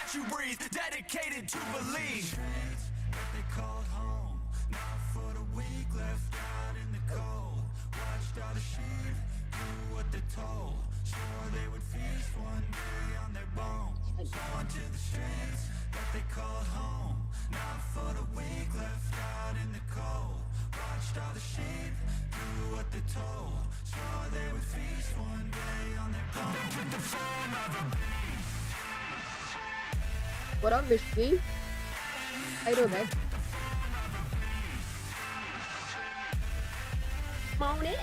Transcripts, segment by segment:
that you breathe, dedicated to believe. Streets that they called home, not for the weak, left out in the cold. Watched all the sheep do what they're told. Swore they would feast one day on their bones. So onto the streets that they called home, not for the weak, left out in the cold. Watched all the sheep do what they're told. Swore they would feast one day on their bones. With the form of a beast. What up, Miss G? How you doing, babe? Come on in.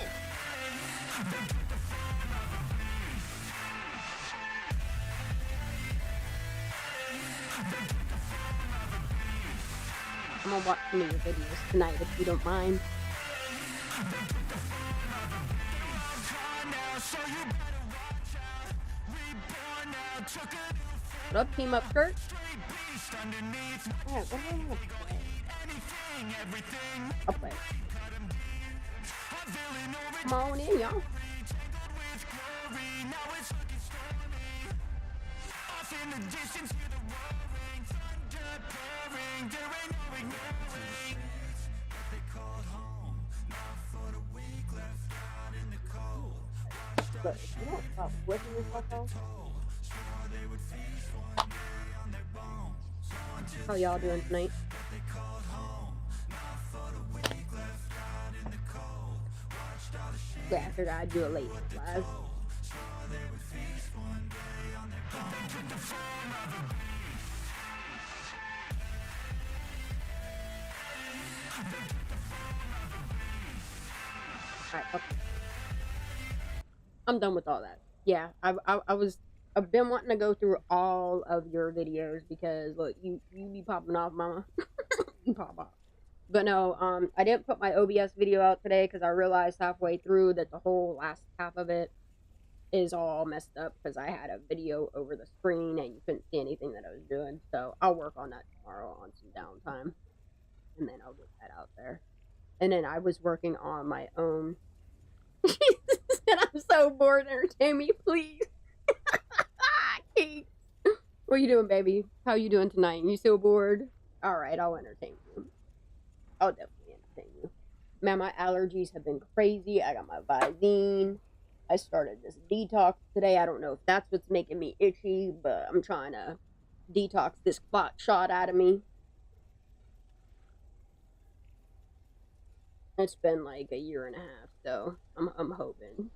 I'm gonna watch some of your videos tonight if you don't mind. What up, Team Up Shirt? Alright, what do I want to play? I'll play. Come on in, y'all. Look, if you don't stop flipping yourself out. How y'all doing tonight? Yeah, I figured I'd do a late live. Alright, okay. I'm done with all that. Yeah, I've been wanting to go through all of your videos because look, you be popping off, mama. You pop off. But no, I didn't put my OBS video out today because I realized halfway through that the whole last half of it is all messed up because I had a video over the screen and you couldn't see anything that I was doing. So I'll work on that tomorrow on some downtime, and then I'll get that out there. And then I was working on my own. And I'm so bored. Entertain me, please. Kate. What are you doing, baby? How you doing tonight? You still bored? Alright, I'll entertain you. I'll definitely entertain you. Man, my allergies have been crazy. I got my Visine. I started this detox today. I don't know if that's what's making me itchy, but I'm trying to detox this clot shot out of me. It's been like a year and a half, so I'm hoping.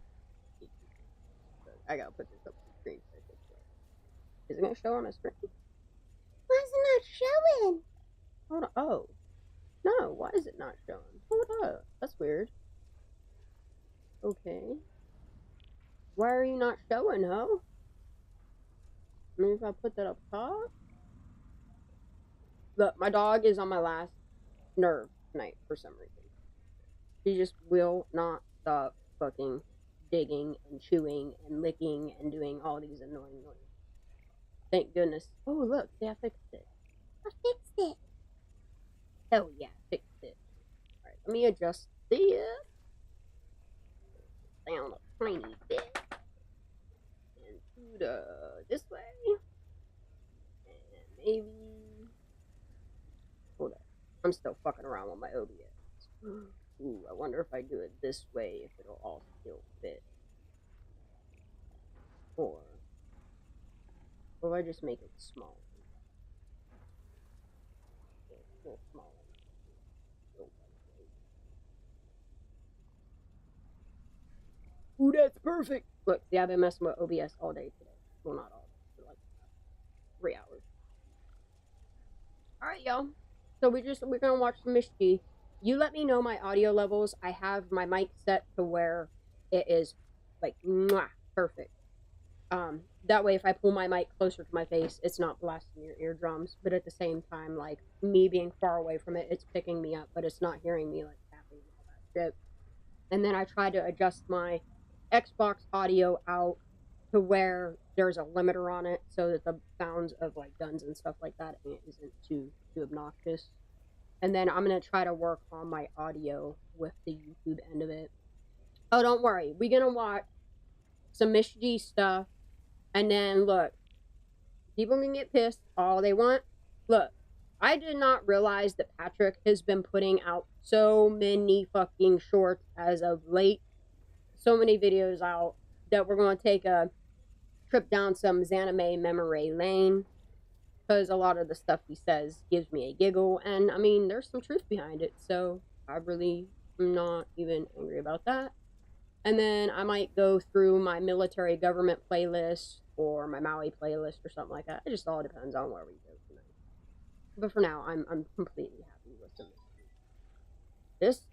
I gotta put this up on the screen. Is it gonna show on my screen? Why is it not showing? Hold on. Oh. No, why is it not showing? Hold up. That's weird. Okay. Why are you not showing, ho? Maybe if I put that up top? Look, my dog is on my last nerve tonight for some reason. She just will not stop fucking digging and chewing and licking and doing all these annoying noises. Thank goodness. Oh, look, see, I fixed it. I fixed it. Hell yeah, I fixed it. Alright, let me adjust this down a tiny bit. And to the this way. And maybe. Hold up. I'm still fucking around with my OBS. Ooh, I wonder if I do it this way, if it'll all still fit. Or if I just make it small. Yeah, a little smaller. Ooh, that's perfect. Look, see, I've been messing with OBS all day today. Well, not all day, for like 3 hours. Alright, y'all. So we're gonna watch some Miss G. You let me know my audio levels. I have my mic set to where it is like mwah, perfect. That way if I pull my mic closer to my face, it's not blasting your eardrums, but at the same time, like me being far away from it, it's picking me up, but it's not hearing me like tapping and all that shit. And then I try to adjust my Xbox audio out to where there's a limiter on it so that the sounds of like guns and stuff like that isn't too obnoxious. And then I'm gonna try to work on my audio with the YouTube end of it. Oh, don't worry, we're gonna watch some Miss G stuff, and then look, People can get pissed all they want. Look, I did not realize that Patrick has been putting out so many fucking shorts as of late. So many videos out that we're going to take a trip down some Zanime memory lane. Because a lot of the stuff he says gives me a giggle. And, I mean, there's some truth behind it. So, I really am not even angry about that. And then I might go through my military government playlist or my Maui playlist or something like that. It just all depends on where we go tonight. But for now, I'm completely happy with the mystery. This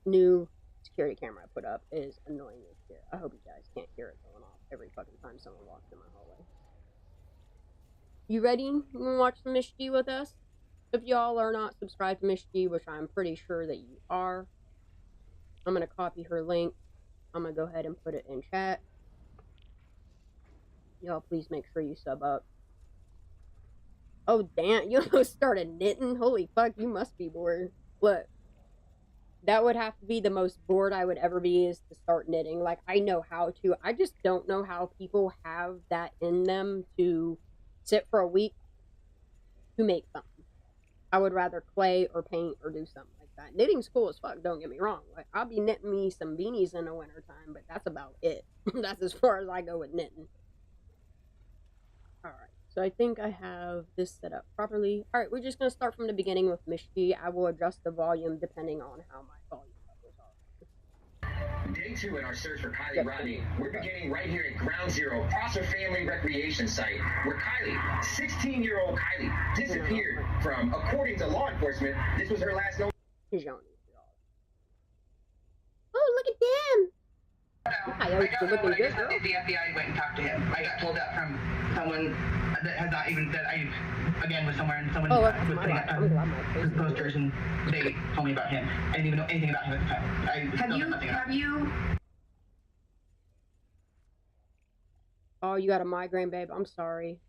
new security camera I put up is annoying as shit. I hope you guys can't hear it going off every fucking time someone walks in my hallway. You ready? You wanna watch the mystery with us? If y'all are not subscribed to mystery, which I'm pretty sure that you are, I'm gonna copy her link. I'm gonna go ahead and put it in chat. Y'all please make sure you sub up. Oh damn, you almost started knitting? Holy fuck, you must be bored. Look, that would have to be the most bored I would ever be, is to start knitting. Like, I know how to. I just don't know how people have that in them to sit for a week to make something. I would rather clay or paint or do something like that. Knitting's cool as fuck, don't get me wrong. Like, I'll be knitting me some beanies in the wintertime, but that's about it. That's as far as I go with knitting. Alright, so I think I have this set up properly. Alright, we're just going to start from the beginning with Mishki. I will adjust the volume depending on how my volume levels are. Day 2 in our search for Kylie Rodney. We're beginning right here at Ground Zero, Prosser Family Recreation Site, where Kylie, 16-year-old Kylie, disappeared from, according to law enforcement, this was her last known. Oh, look at them! I don't know what I just did. The FBI went and talked to him. I got told that from someone that has not even said. I again was somewhere and someone was putting up his posters and they told me about him. I didn't even know anything about him at the time. Have you? Oh, you got a migraine, babe. I'm sorry.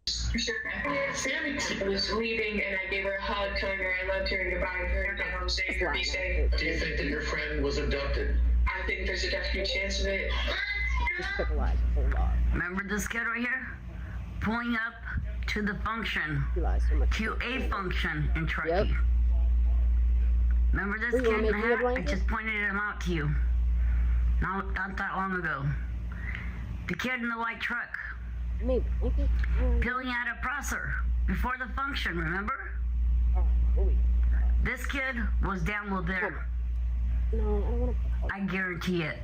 Sure. Sammy was leaving, and I gave her a hug, telling her I loved her and goodbye, and her get home safe, be safe. Do you think that your friend was abducted? I think there's a definite chance of it. Just took a lot. Remember this kid right here? Pulling up to the function, to a function in Turkey. Yep. Remember this kid in the hat? I just pointed him out to you. Not that long ago. The kid in the white truck. Maybe. Peeling out a Prosser before the function, remember? This kid was down low there. No, I don't want to. I guarantee it.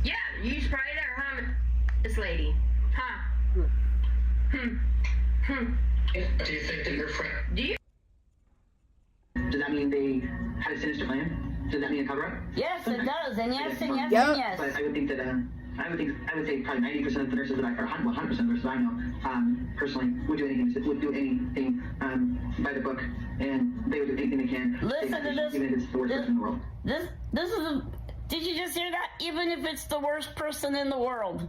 Yeah, you was probably there, huh, this lady? Huh? Do you think that your friend... Do you? Does that mean they had a sinister plan? Does that mean a cover-up? Yes, it does, and yes, and yes, Yep. and yes. But I would think that I would say probably 90% of the nurses that or 100% of the nurses I know, personally, would do anything by the book, and they would do anything they can. Listen to this. Even if it's the worst person in the world. This is a, did you just hear that? Even if it's the worst person in the world.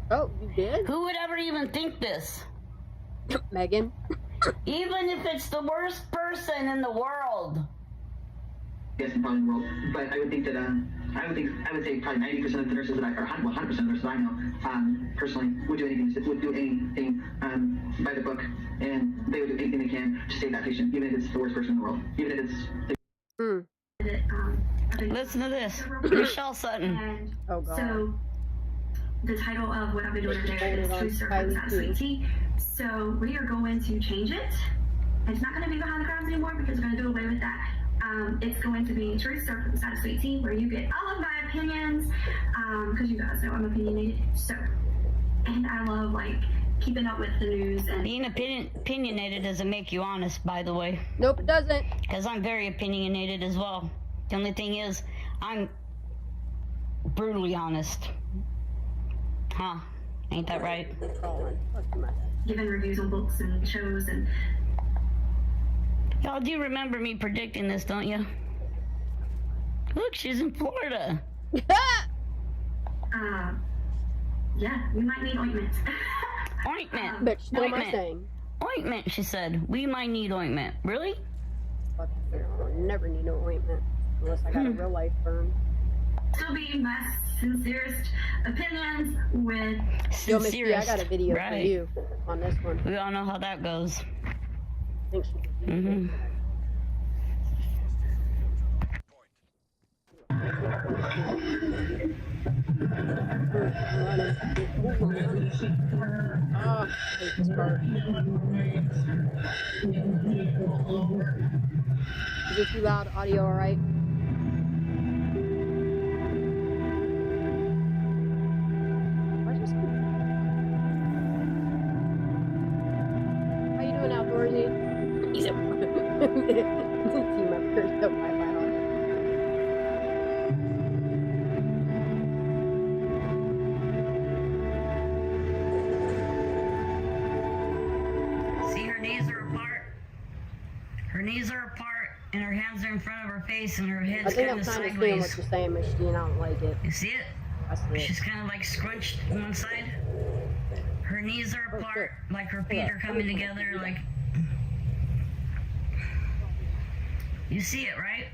Oh, you did? Who would ever even think this? Megan. Even if it's the worst person in the world. Yes, probably in the world. But I would think that I would say probably 90% of the nurses that or 100% of the nurses I know, personally, would do anything by the book, and they would do anything they can to save that patient, even if it's the worst person in the world, even if it's. Listen to this, Michelle Sutton. And Oh God. so the title of what I've been doing today is True Circles at Sweet Tea. So we are going to change it. It's not going to be behind the crowds anymore because we're going to do away with that. It's going to be True Circles at Sweet Tea, where you get all of my opinions, because you guys know I'm opinionated. So, and I love like keeping up with the news and Being opinionated doesn't make you honest, by the way. Nope, it doesn't. Because I'm very opinionated as well. The only thing is, I'm brutally honest. Huh? Ain't that right? giving reviews on books and shows and. Y'all do remember me predicting this, don't you? Look, she's in Florida. Yeah, we might need ointment. Ointment. But still am I saying? Ointment, she said. We might need ointment. Really? I'll never need no ointment unless I got a real life burn. still be my sincerest opinions with. Yo, Miss B, I got a video for Right. you on this one. We all know how that goes. I think she Mm-hmm. Oh, I hate this part. Is it too loud? Audio alright? How you doing, Outdoorsy? He's a team members don't Wi-Fi on. See, her knees are apart. Her knees are apart, and her hands are in front of her face, and her I head's think kind I'm of kind of seeing what sideways. you're saying, Machine. I don't like it. You see it? I see it. She's kind of like scrunched one side. Her knees are apart, like her feet are coming together, like... You see it, right?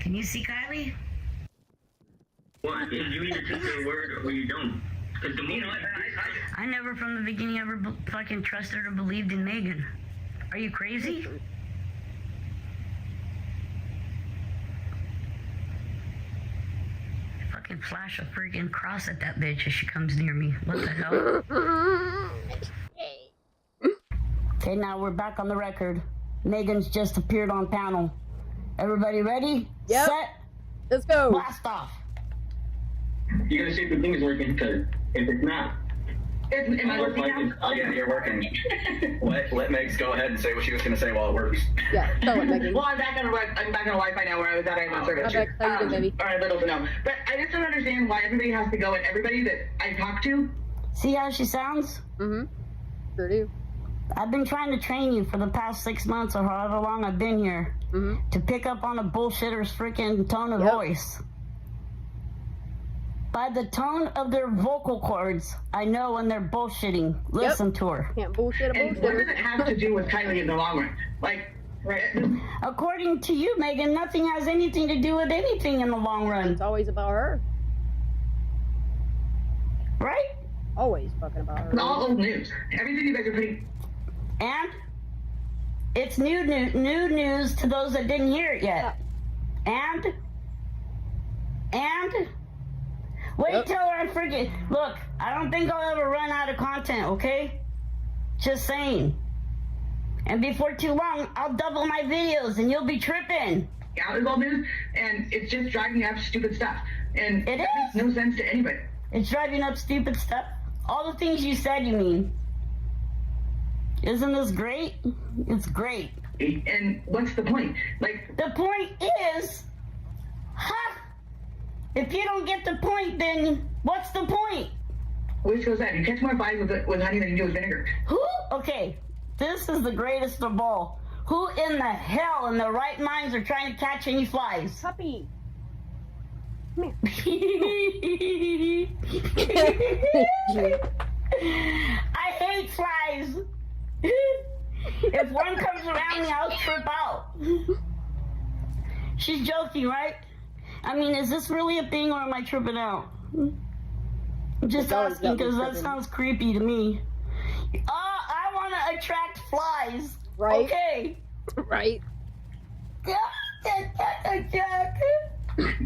Can you see Kylie? What? You either take their word or you don't. Because the moment I never from the beginning ever fucking trusted or believed in Megan. Are you crazy? Fucking flash a freaking cross at that bitch as she comes near me. What the hell? Okay, now we're back on the record. Megan's just appeared on panel. Everybody ready? Yep. Set. Let's go. Blast off. you gotta see if the thing is working, because if it's not, Am I working now? Oh yeah, you're working. Let Megs go ahead and say what she was gonna say while it works. Yeah, tell it, Megan. Well, I'm back on Wi-Fi now where I was at. I'm on service. I'm back. How you doing, baby? All right, little to know. But I just don't understand why everybody has to go and everybody that I talk to. See how she sounds? Mm-hmm. Sure do. I've been trying to train you for the past 6 months or however long I've been here to pick up on a bullshitter's freaking tone of voice. By the tone of their vocal cords, I know when they're bullshitting. Listen to her. Can't bullshit a And what does bullshitter. it have to do with Kylie in the long run? Like, right? According to you, Megan, nothing has anything to do with anything in the long run. It's always about her. Right? Always fucking about her. It's all old news. Everything you guys are putting. And it's new news to those that didn't hear it yet. And wait till I forget. Look, I don't think I'll ever run out of content, okay? Just saying. And before too long, I'll double my videos and you'll be tripping. Yeah, it's all news, and it's just driving up stupid stuff. And It that is. makes no sense to anybody. It's driving up stupid stuff. All the things you said, you mean. Isn't this great? It's great. And what's the point? Like, The point is, if you don't get the point, then what's the point? which goes that? You catch more flies with honey than you do with vinegar. Who? Okay, this is the greatest of all. Who in the hell in their right minds are trying to catch any flies? Puppy. I hate flies. If one comes around me, I'll trip out. She's joking, right? I mean, is this really a thing or am I tripping out? I'm just asking because that sounds creepy to me. I want to attract flies. Right. Okay. Right.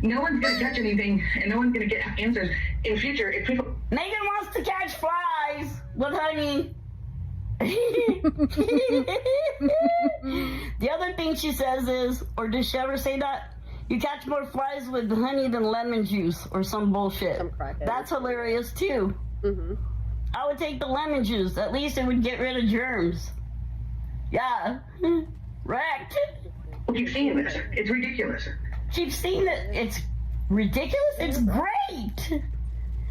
No one's gonna catch anything, and no one's gonna get answers in future if people. Megan wants to catch flies with honey. The other thing she says is, or did she ever say that? You catch more flies with honey than lemon juice or some bullshit. Some crackhead. That's hilarious too. Mm-hmm. I would take the lemon juice. At least it would get rid of germs. Yeah. Wrecked. Keep seeing this. It's ridiculous. Keep seeing it. It's ridiculous. It's great.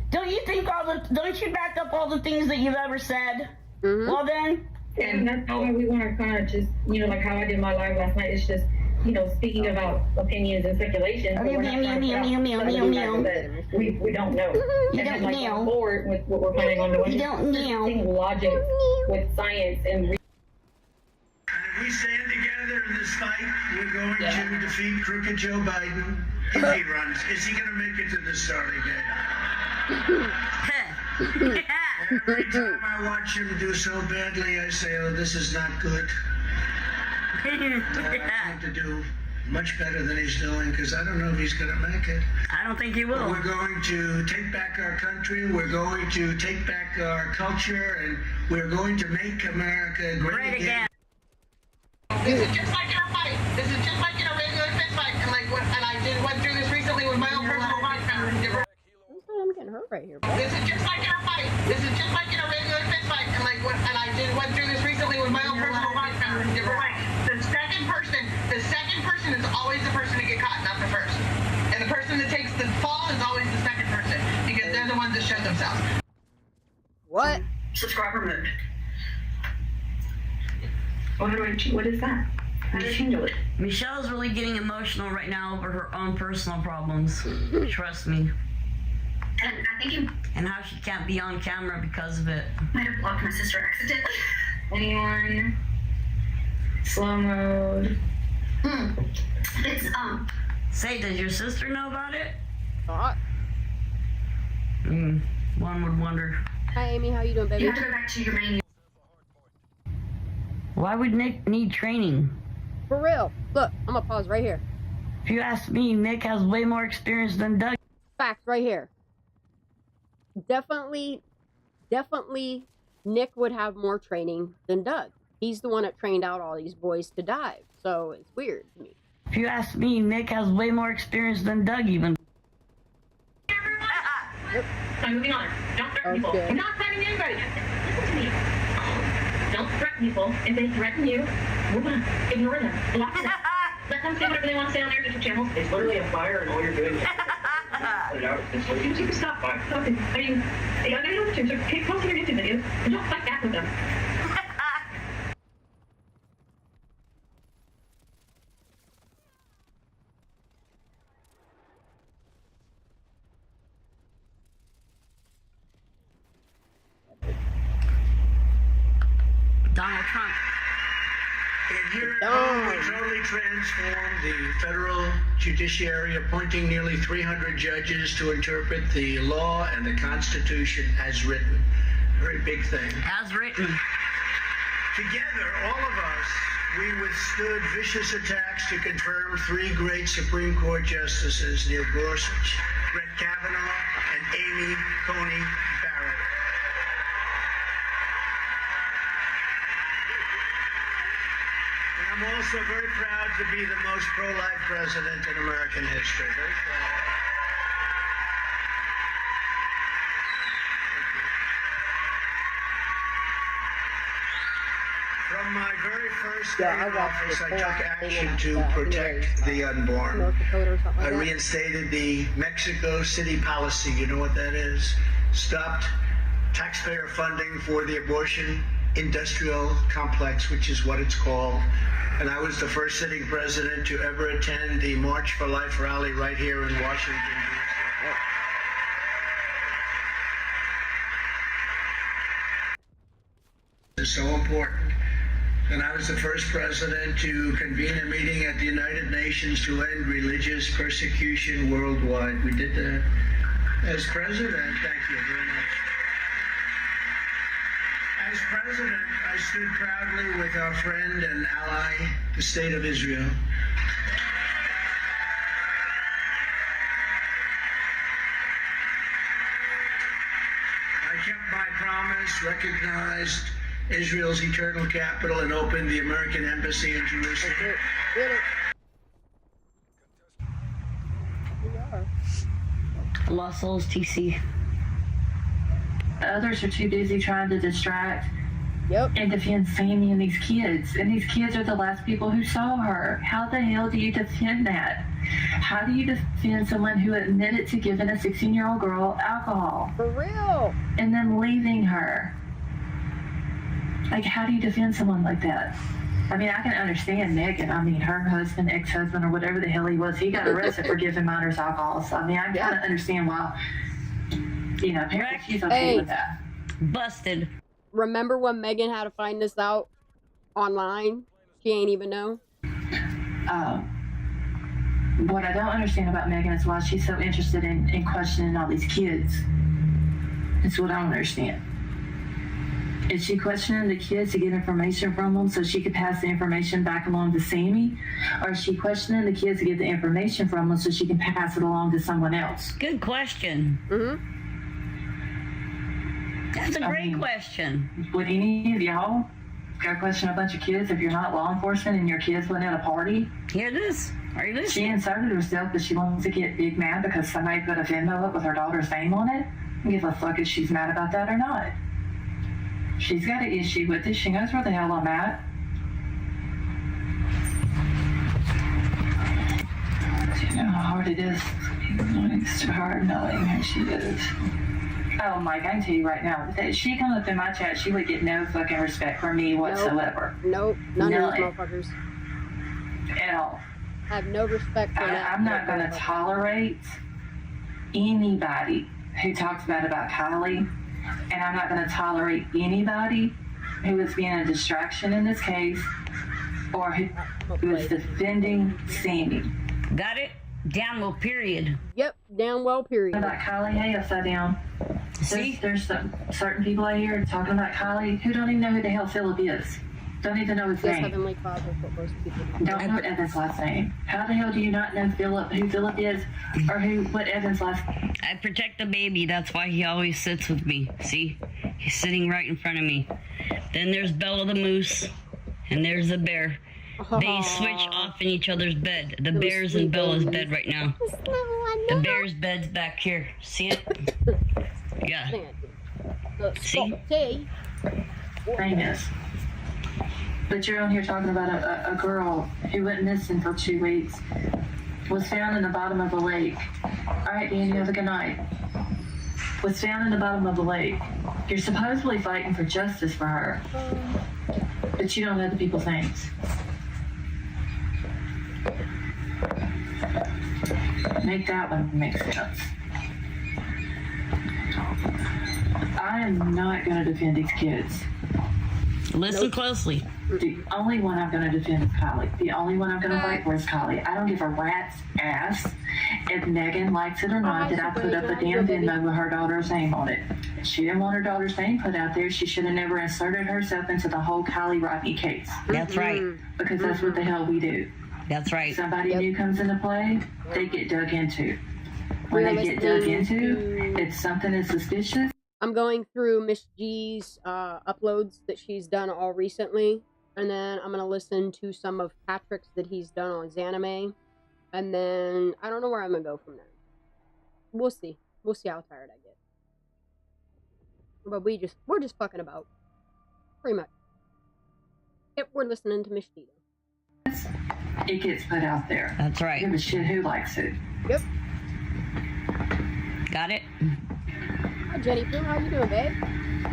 Don't you back up all the things that you've ever said? Mm-hmm. Well then. And that's why we want to kind of just, like how I did my live last night. It's just, speaking about opinions and speculation. We don't know. We don't know. You don't know. Going forward with what we're planning on doing. You don't know. Using logic with science and. And if we stand together in this this fight, we're going to defeat crooked Joe Biden if he runs. Is he going to make it to the starting gate? Every time I watch him do so badly, I say, oh, this is not good. I want to do much better than he's doing, because I don't know if he's going to make it. I don't think he will. But we're going to take back our country, we're going to take back our culture, and we're going to make America great again. This is just like our fight. This is just like in a regular fist fight. And I went through this recently with my own personal life. I'm getting hurt right here. Bro. This is just like our fight. This is just like in a regular fist fight. And I went through this recently with my own personal life in a different way. The second person is always the person to get caught, not the first. And the person that takes the fall is always the second person, because they're the ones that show themselves. What? Subscriber mode. Well, what is that? How do I change it? Michelle's really getting emotional right now over her own personal problems. Trust me. And I think you And how she can't be on camera because of it. might have blocked my sister accidentally. Anyone? Slow mode. It's Say, does your sister know about it? Not. One would wonder. Hi, Amy. How you doing, baby? You have to go back to your main. Why would Nick need training? For real. Look, I'm gonna pause right here. If you ask me, Nick has way more experience than Doug. Fact right here. Definitely, Nick would have more training than Doug. He's the one that trained out all these boys to dive. So it's weird to me. If you ask me, Nick has way more experience than Doug even. I'm moving on. Don't threaten people. I'm not threatening anybody. Listen to me. Don't threaten people. If they threaten you, move on. Ignore them. Block them. Let them say whatever they want to say on their YouTube channel. It's literally a fire and all you're doing is put it out. It's like, You can stop. Stop it. I mean, I know you have to, so keep posting your YouTube videos and don't fight back with them. Donald Trump. And here at home, we totally transformed the federal judiciary, appointing nearly 300 judges to interpret the law and the Constitution as written. Very big thing. As written. Together, all of us, we withstood vicious attacks to confirm three great Supreme Court justices, Neil Gorsuch, Brett Kavanaugh, and Amy Coney Barrett. I'm also very proud to be the most pro-life president in American history. Very proud. From my very first day in office, I took action to protect the unborn. I reinstated the Mexico City policy. You know what that is? Stopped taxpayer funding for the abortion industrial complex, which is what it's called. And I was the first sitting president to ever attend the March for Life rally right here in Washington, D.C. It's so important. And I was the first president to convene a meeting at the United Nations to end religious persecution worldwide. We did that as president. Thank you very much. As president, I stood proudly with our friend and ally, the State of Israel. I kept my promise, recognized Israel's eternal capital, and opened the American embassy in Jerusalem. Lost Souls TC. Others are too busy trying to distract and defend Sammy and these kids. And these kids are the last people who saw her. How the hell do you defend that? How do you defend someone who admitted to giving a 16-year-old girl alcohol? For real? And then leaving her? Like, how do you defend someone like that? I mean, I can understand Megan. I mean, her husband, ex-husband, or whatever the hell he was, he got arrested for giving minors alcohol. So, I mean, I kind of understand why, you know, apparently she's okay with that. Busted. Remember when Megan had to find this out online? She ain't even know. What I don't understand about Megan is why she's so interested in questioning all these kids. It's what I don't understand. Is she questioning the kids to get information from them so she could pass the information back along to Sammy? Or is she questioning the kids to get the information from them so she can pass it along to someone else? Good question. That's a great question. Would any of y'all go question a bunch of kids if you're not law enforcement and your kids went at a party? Hear this? Are you listening? She inserted herself because she wants to get big mad because somebody put a Venmo up with her daughter's name on it. I give a fuck if she's mad about that or not. She's got an issue with it. She knows where the hell I'm at. Do you know how hard it is? It's too hard knowing who she is. Oh, Mike, I can tell you right now, if she comes up in my chat, she would get no fucking respect from me whatsoever. Nope. None of those motherfuckers. At all. I have no respect for that. I'm not going to tolerate anybody who talks bad about Kylie, and I'm not going to tolerate anybody who is being a distraction in this case or who is defending Sammy. Got it? Down well, period. Yep, down well, period. About Kylie, hey, upside down. See? There's some certain people out here talking about Kylie who don't even know who the hell Philip is. Don't even know his name. Heavenly Father, what most people do. Don't know Evan's last name. How the hell do you not know who Philip is or what Evan's last name? I protect the baby. That's why he always sits with me. See? He's sitting right in front of me. Then there's Bella the moose, and there's the bear. They switch off in each other's bed. The bear's in Bella's bed right now. The bear's bed's back here. See it? Yeah. See? Famous. But you're on here talking about a girl who went missing for 2 weeks, was found in the bottom of a lake. All right, Dan, you have a good night. Was found in the bottom of a lake. You're supposedly fighting for justice for her, but you don't know the people's names. Make that one make sense. I am not going to defend these kids. Listen closely. The only one I'm going to defend is Kylie. The only one I'm going to fight for is Kylie. I don't give a rat's ass if Megan likes it or not that I put up a damn Venmo with her daughter's name on it. If she didn't want her daughter's name put out there, she should have never inserted herself into the whole Kylie Rodney case. That's right. Because that's what the hell we do. That's right. Somebody new comes into play, they get dug into. When they get dug into, if something is suspicious. I'm going through Miss G's uploads that she's done all recently, and then I'm going to listen to some of Patrick's that he's done on Zanime, and then I don't know where I'm going to go from there. We'll see. We'll see how tired I get. But we're just fucking about. Pretty much. Yep, we're listening to Miss G. It gets put out there. That's right. Give a shit who likes it. Yep. Got it? Hi, Jenny Poo, how you doing, babe?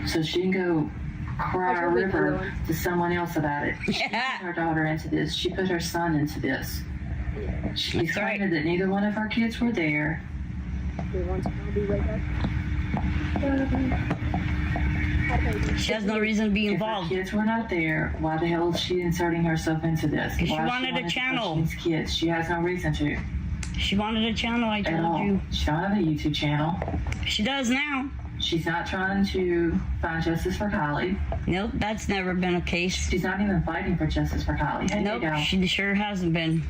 So she can go cry a river to someone else about it. She put her daughter into this. She put her son into this. She's claiming that neither one of her kids were there. I'll be right back. She has no reason to be involved. If her kids were not there, why the hell is she inserting herself into this? She wanted a channel. These kids, she has no reason to. She wanted a channel, I told you. She don't have a YouTube channel. She does now. She's not trying to find justice for Kylie. Nope, that's never been a case. She's not even fighting for justice for Kylie. Hey, nope, she sure hasn't been.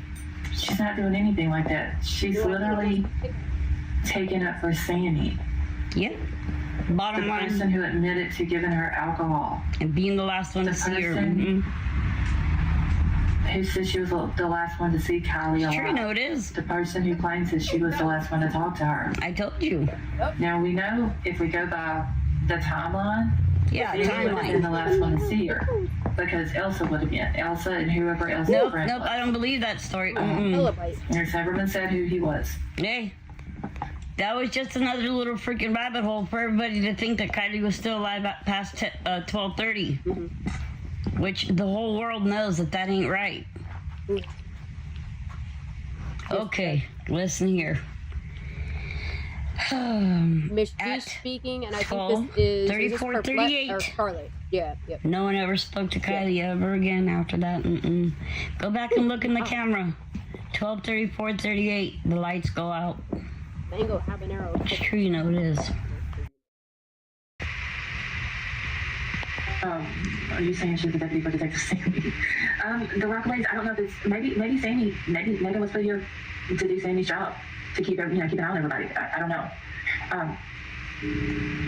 She's not doing anything like that. She's literally taking up for Sammy. Yep. Bottom line. The person who admitted to giving her alcohol. And being the last one to see her. Who said she was the last one to see Kylie alive. Sure, you know it is. The person who claims that she was the last one to talk to her. I told you. Now, we know if we go by the timeline, yeah, she would have been the last one to see her. Because Elsa would have been. Elsa and whoever else. Nope, I don't believe that story. There's never been said who he was. Hey. That was just another little freaking rabbit hole for everybody to think that Kylie was still alive past 12:30. Which the whole world knows that ain't right. Okay, listen here. Miss G speaking, and I think this is this 34:38. or Scarlet. Yeah, yep. No one ever spoke to Kylie ever again after that. Go back and look in the camera. 12:34:38. The lights go out. Mango habanero. It's true, you know it is. Are you saying she's the deputy for Detective Sammy? The Rockaways, I don't know if it's maybe Sammy, maybe Megan was put here to do Sammy's job, to keep keep an eye on everybody. I don't know.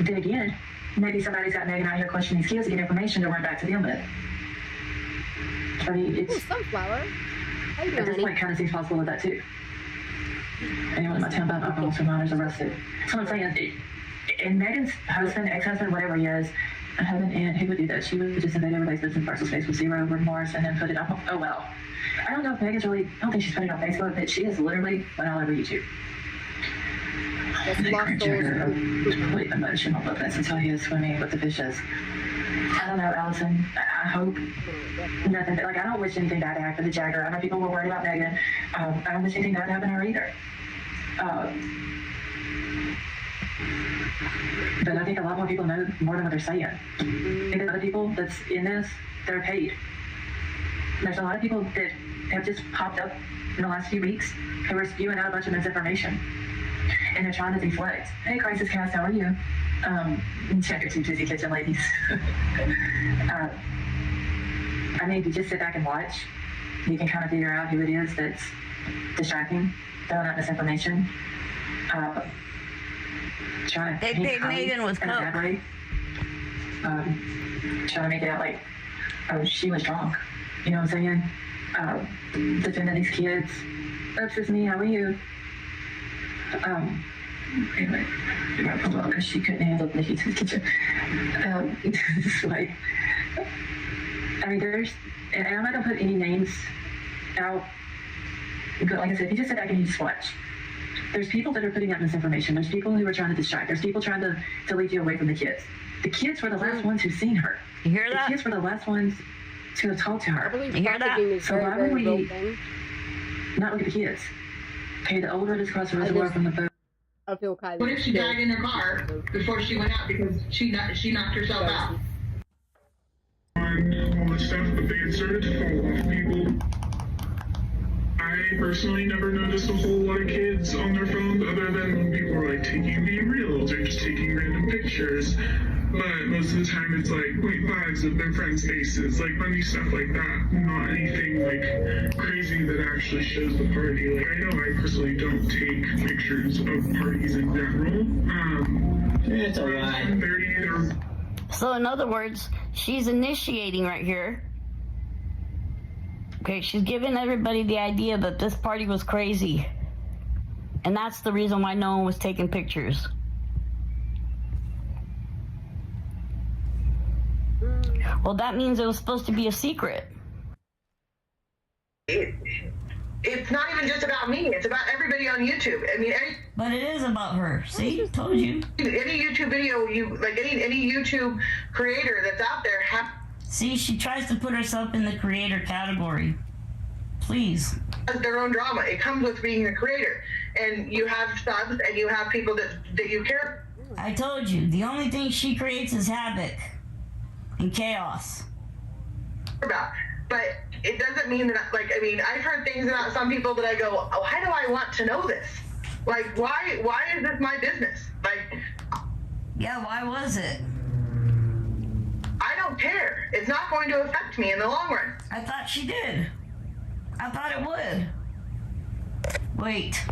Then again, maybe somebody's got Megan out here questioning these kids to get information to run back to them with. I mean, it's sunflower. How you doing, at this point, kind of seems possible with that too. Anyone in my town about alcohol for minors arrested. So I'm saying, and Megan's husband, ex-husband, whatever he is, I have an aunt who would do that. She would just invade everybody's business personal space with zero remorse and then put it up. Oh well. I don't know if Megan's really, I don't think she's putting it on Facebook, but she is literally went all over YouTube. Complete emotional business until he is swimming with the fishes. I don't know, Allison. I hope nothing, like, I don't wish anything bad to happen to Jagger. I know people were worried about Megan. I don't wish anything bad to happen to her either. But I think a lot more people know more than what they're saying. I think other people that's in this, they're paid. There's a lot of people that have just popped up in the last few weeks who are spewing out a bunch of misinformation. And they're trying to deflect. Hey, Crisis Cast, how are you? Check your two busy kitchen ladies. I mean, if you just sit back and watch, you can kind of figure out who it is that's distracting, throwing out misinformation. Trying to paint Megan with coke. Trying to make it out like, oh, she was drunk. You know what I'm saying? Defending these kids. Oops, it's me. How are you? Anyway, because she couldn't handle Nikki's kitchen. This way. I mean, there's, and I'm not gonna put any names out. But like I said, if you just sit back and you just watch. There's people that are putting out misinformation. There's people who are trying to distract. There's people trying to lead you away from the kids. The kids were the last ones who seen her. You hear that? The kids were the last ones to have talked to her. You hear that? So why would we not look at the kids? Okay, the old road is across the reservoir from the boat. I feel Kylie. What if she died in her car before she went out because she knocked herself out? On all this stuff, but they had started to fall off people. I personally never noticed a whole lot of kids on their phones other than when people were like taking reels or just taking random pictures. But most of the time it's like 0.5s of their friends' faces, like funny stuff like that. Not anything like crazy that actually shows the party. Like I know I personally don't take pictures of parties in general. It's a lie. So in other words, she's initiating right here. Okay, she's giving everybody the idea that this party was crazy. And that's the reason why no one was taking pictures. Well, that means it was supposed to be a secret. It's not even just about me. It's about everybody on YouTube. I mean, but it is about her. See, told you. Any YouTube video any YouTube creator that's out there See, she tries to put herself in the creator category. Please. Their own drama. It comes with being a creator, and you have subs and you have people that you care. I told you, the only thing she creates is havoc and chaos. But it doesn't mean that, like, I mean, I've heard things about some people that I go, oh, why do I want to know this? Like, why is this my business? Like, yeah, why was it? I don't care. It's not going to affect me in the long run. I thought she did. I thought it would. Wait.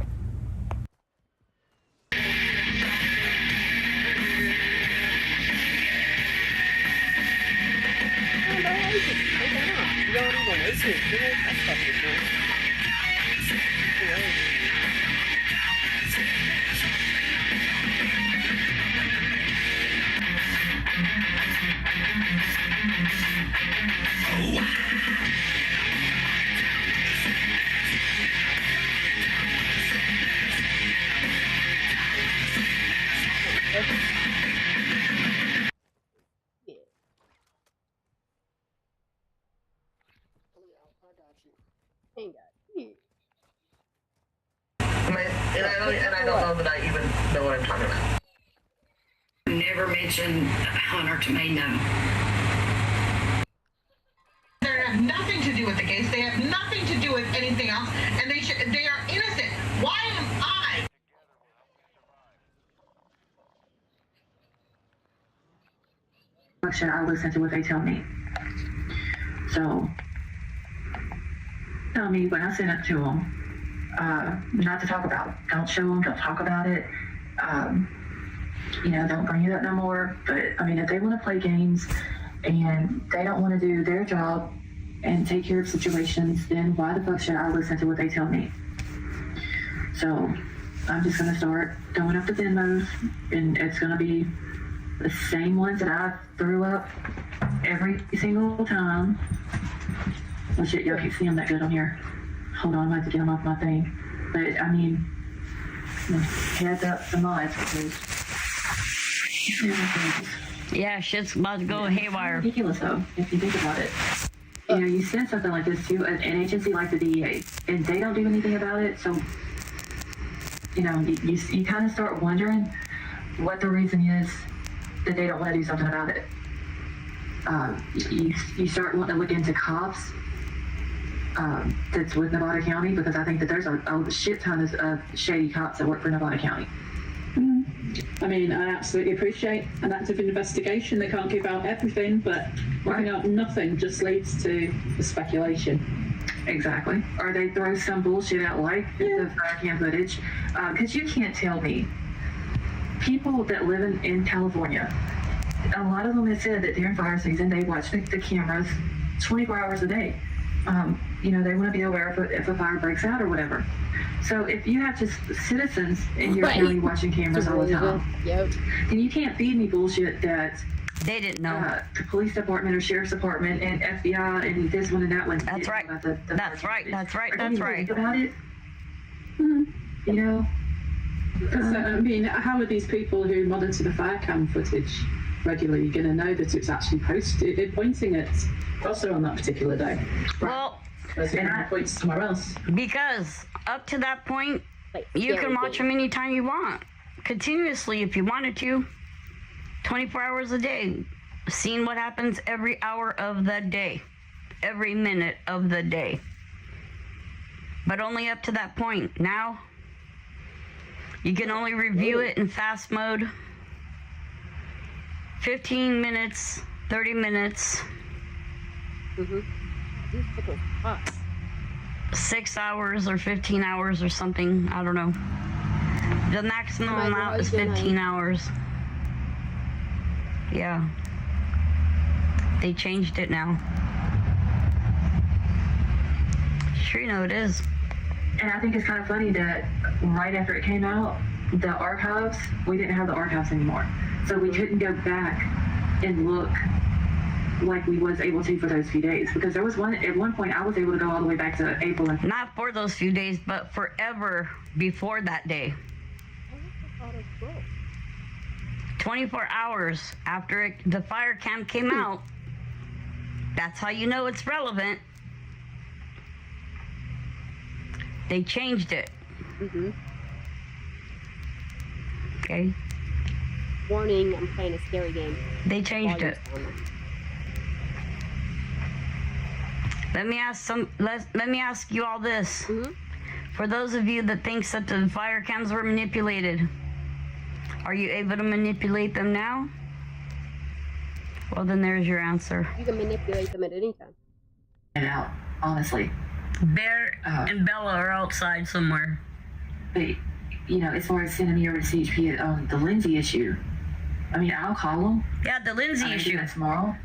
and I don't know that I even know what I'm talking about. Never mention Hunter to me, no. They have nothing to do with the case. They have nothing to do with anything else, and they are innocent. Why am I? I listen to what they tell me. So, tell me when I send it to them, not to talk about it. Don't show them, don't talk about it. Don't bring it up no more. But, if they want to play games and they don't want to do their job and take care of situations, then why the fuck should I listen to what they tell me? So, I'm just going to start throwing up the Venmos, and it's going to be the same ones that I threw up every single time. Oh shit, y'all keep seeing that good on here. Hold on, I have to get them off my thing. But, heads up the mods, because... Yeah, shit's about to go haywire. It's ridiculous, though, if you think about it. You send something like this to an agency like the DEA, and they don't do anything about it, so, you kind of start wondering what the reason is that they don't want to do something about it. You start wanting to look into cops that's with Nevada County, because I think that there's a shit ton of shady cops that work for Nevada County. I absolutely appreciate an active investigation. They can't give out everything, but giving out nothing just leads to speculation. Exactly. Or they throw some bullshit out like the fire cam footage. Because you can't tell me. People that live in California, a lot of them have said that during fire season, they watch the cameras 24 hours a day. They want to be aware if a fire breaks out or whatever. So if you have just citizens in your county watching cameras all the time, then you can't feed me bullshit that they didn't know. The police department or sheriff's department and FBI and this one and that one. That's right. That's right. That's right. That's right. About it. Because, how are these people who monitor the fire cam footage regularly going to know that it's actually pointing at also on that particular day? Well, it points somewhere else. Because up to that point, you can watch them anytime you want, continuously if you wanted to, 24 hours a day, seeing what happens every hour of the day, every minute of the day. But only up to that point. Now, you can only review it in fast mode. 15 minutes, 30 minutes. 6 hours or 15 hours or something. I don't know. The maximum amount is 15 hours. Yeah. They changed it now. Sure, you know it is. And I think it's kind of funny that right after it came out, the archives, we didn't have the archives anymore. So we couldn't go back and look like we was able to for those few days. Because there was at one point I was able to go all the way back to April. Not for those few days, but forever before that day. 24 hours after the fire cam came out. That's how you know it's relevant. They changed it. Okay. Warning, I'm playing a scary game. They changed it. Let me ask you all this. For those of you that thinks that the fire cams were manipulated, are you able to manipulate them now? Well, then there's your answer. You can manipulate them at any time. And out, honestly. Bear and Bella are outside somewhere. But, as far as sending me over to CHP on the Lindsay issue, I'll call them. Yeah, the Lindsay issue. That's tomorrow.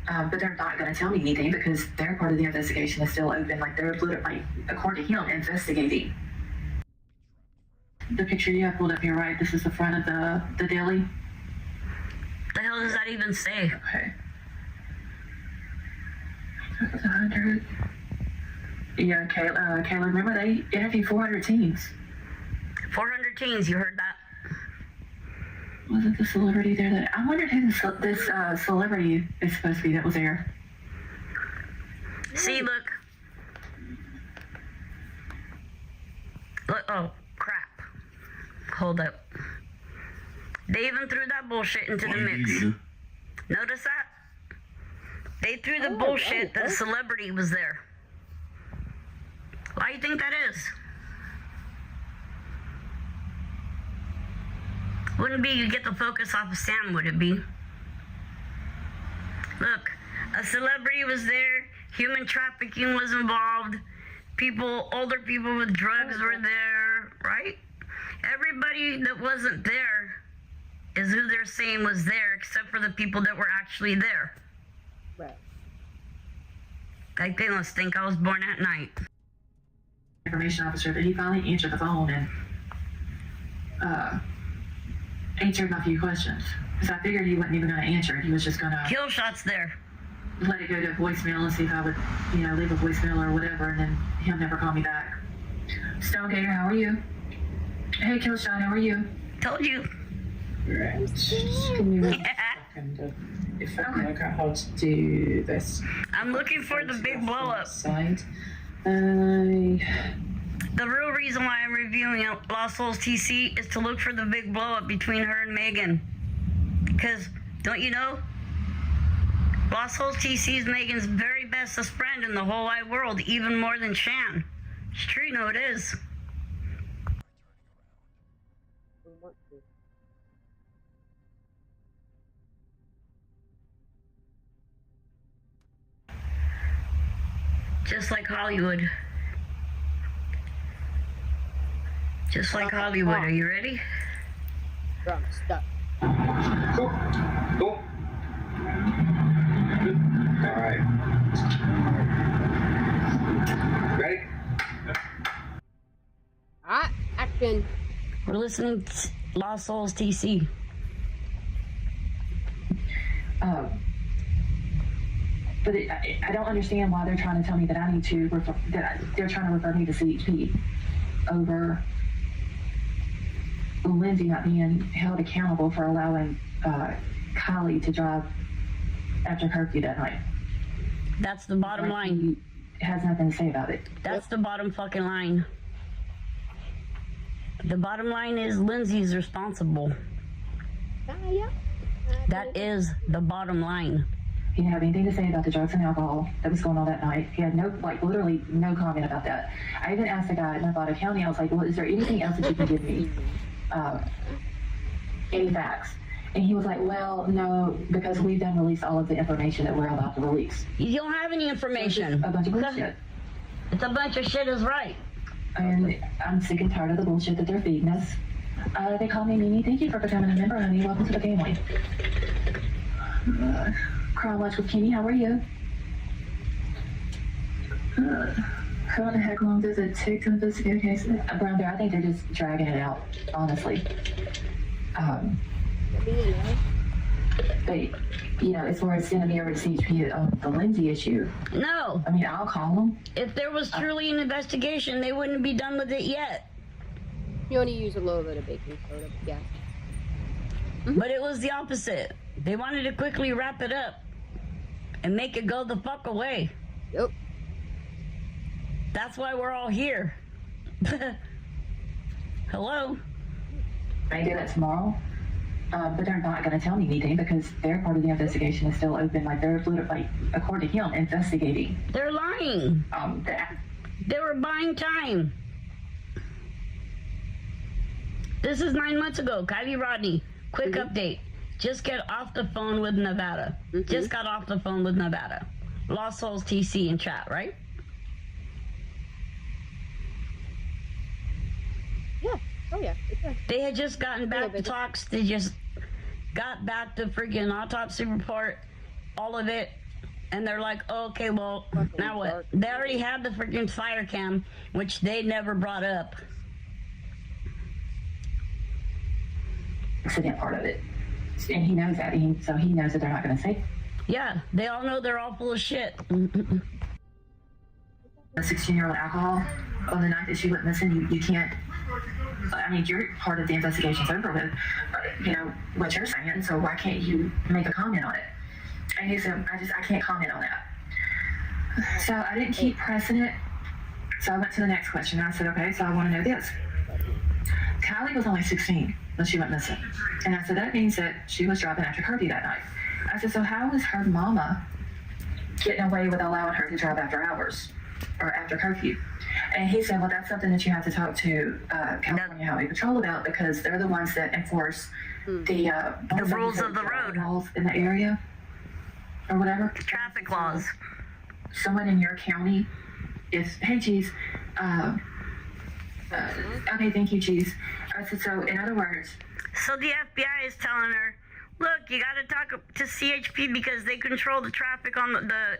But they're not going to tell me anything because their part of the investigation is still open. Like, they're literally, according to him, investigating. The picture you have pulled up here, right? This is the front of the deli. The hell does that even say? Okay. 100. Yeah, Kayla, remember they interviewed 400 teens. 400 teens, you heard that? Wasn't the celebrity there that... I wondered who this celebrity is supposed to be that was there. See, look. Look, oh, crap. hold up. They even threw that bullshit into the mix. Notice that? They threw the bullshit that a celebrity was there. Why do you think that is? Wouldn't be you get the focus off of Sam, would it be? Look, a celebrity was there, human trafficking was involved, older people with drugs were there, right? Everybody that wasn't there is who they're saying was there, except for the people that were actually there. Right. Like they must think I was born at night. Information officer, but he finally answered the phone and answered my few questions. Because I figured he wasn't even going to answer it. He was just going to kill shots there. Let it go to voicemail and see if I would, leave a voicemail or whatever, and then he'll never call me back. Stonegator, how are you? Hey, Killshot, how are you? Told you. Right. Give me 1 second if I can work out how to do this. I'm looking for the big blow up. Side. The real reason why I'm reviewing Lost Souls TC is to look for the big blow up between her and Megan. Because, don't you know? Lost Souls TC is Megan's very bestest friend in the whole wide world, even more than Shan. It's true, you know it is. Just like Hollywood. Just like Hollywood. Are you ready? I'm stuck. Cool. All right. Ready? Alright, action. We're listening to Lost Souls TC. But I don't understand why they're trying to tell me that I need to they're trying to refer me to CHP over Lindsay not being held accountable for allowing Kylie to drive after curfew that night. That's the bottom line. He has nothing to say about it. That's the bottom fucking line. The bottom line is Lindsay's responsible. Yeah. That is the bottom line. He didn't have anything to say about the drugs and alcohol that was going on that night. He had literally no comment about that. I even asked the guy in Nevada County, I was like, well, is there anything else that you can give me? Any facts? And he was like, well, no, because we've done release all of the information that we're allowed to release. You don't have any information. So a bunch of bullshit. It's a bunch of shit is right. And I'm sick and tired of the bullshit that they're feeding us. They call me Mimi. Thank you for becoming a member, honey. Welcome to the family. Crime Watch with Kenny, how are you? How in the heck long does it take to investigate a case? Brown Bear, I think they're just dragging it out, honestly. But, as far as sending me over to CHP on the Lindsay issue. No. I mean, I'll call them. If there was truly an investigation, they wouldn't be done with it yet. You only use a little bit of baking soda, yeah. But it was the opposite. They wanted to quickly wrap it up and make it go the fuck away. Yep. That's why we're all here. Hello? They do that tomorrow, but they're not going to tell me anything because their part of the investigation is still open. They're literally, according to him, investigating. They're lying. They were buying time. This is 9 months ago. Kylie Rodney, quick update. Just get off the phone with Nevada. Just got off the phone with Nevada. Lost Souls TC in chat, right? Yeah. Oh, yeah. They had just gotten back to talks. They just got back to freaking autopsy report, all of it. And they're like, oh, okay, well, now what? They already had the freaking fire cam, which they never brought up. Accident part of it. And he knows that, so he knows that they're not going to say. Yeah, they all know they're all full of shit. The 16-year-old alcohol on the night that she went missing, you can't. I mean, you're part of the investigation's over with, what you're saying. So why can't you make a comment on it? And he said, I can't comment on that. So I didn't keep pressing it. So I went to the next question. I said, okay, so I want to know this. Kylie was only 16 when she went missing. And I said, that means that she was driving after curfew that night. I said, so how is her mama getting away with allowing her to drive after hours or after curfew? And he said, well, that's something that you have to talk to California Highway Patrol about, because they're the ones that enforce the rules of the road laws in the area or whatever. Traffic laws. Someone in your county, if, hey, geez, okay, thank you, Cheese. I said, so in other words. So the FBI is telling her, look, you got to talk to CHP because they control the traffic on the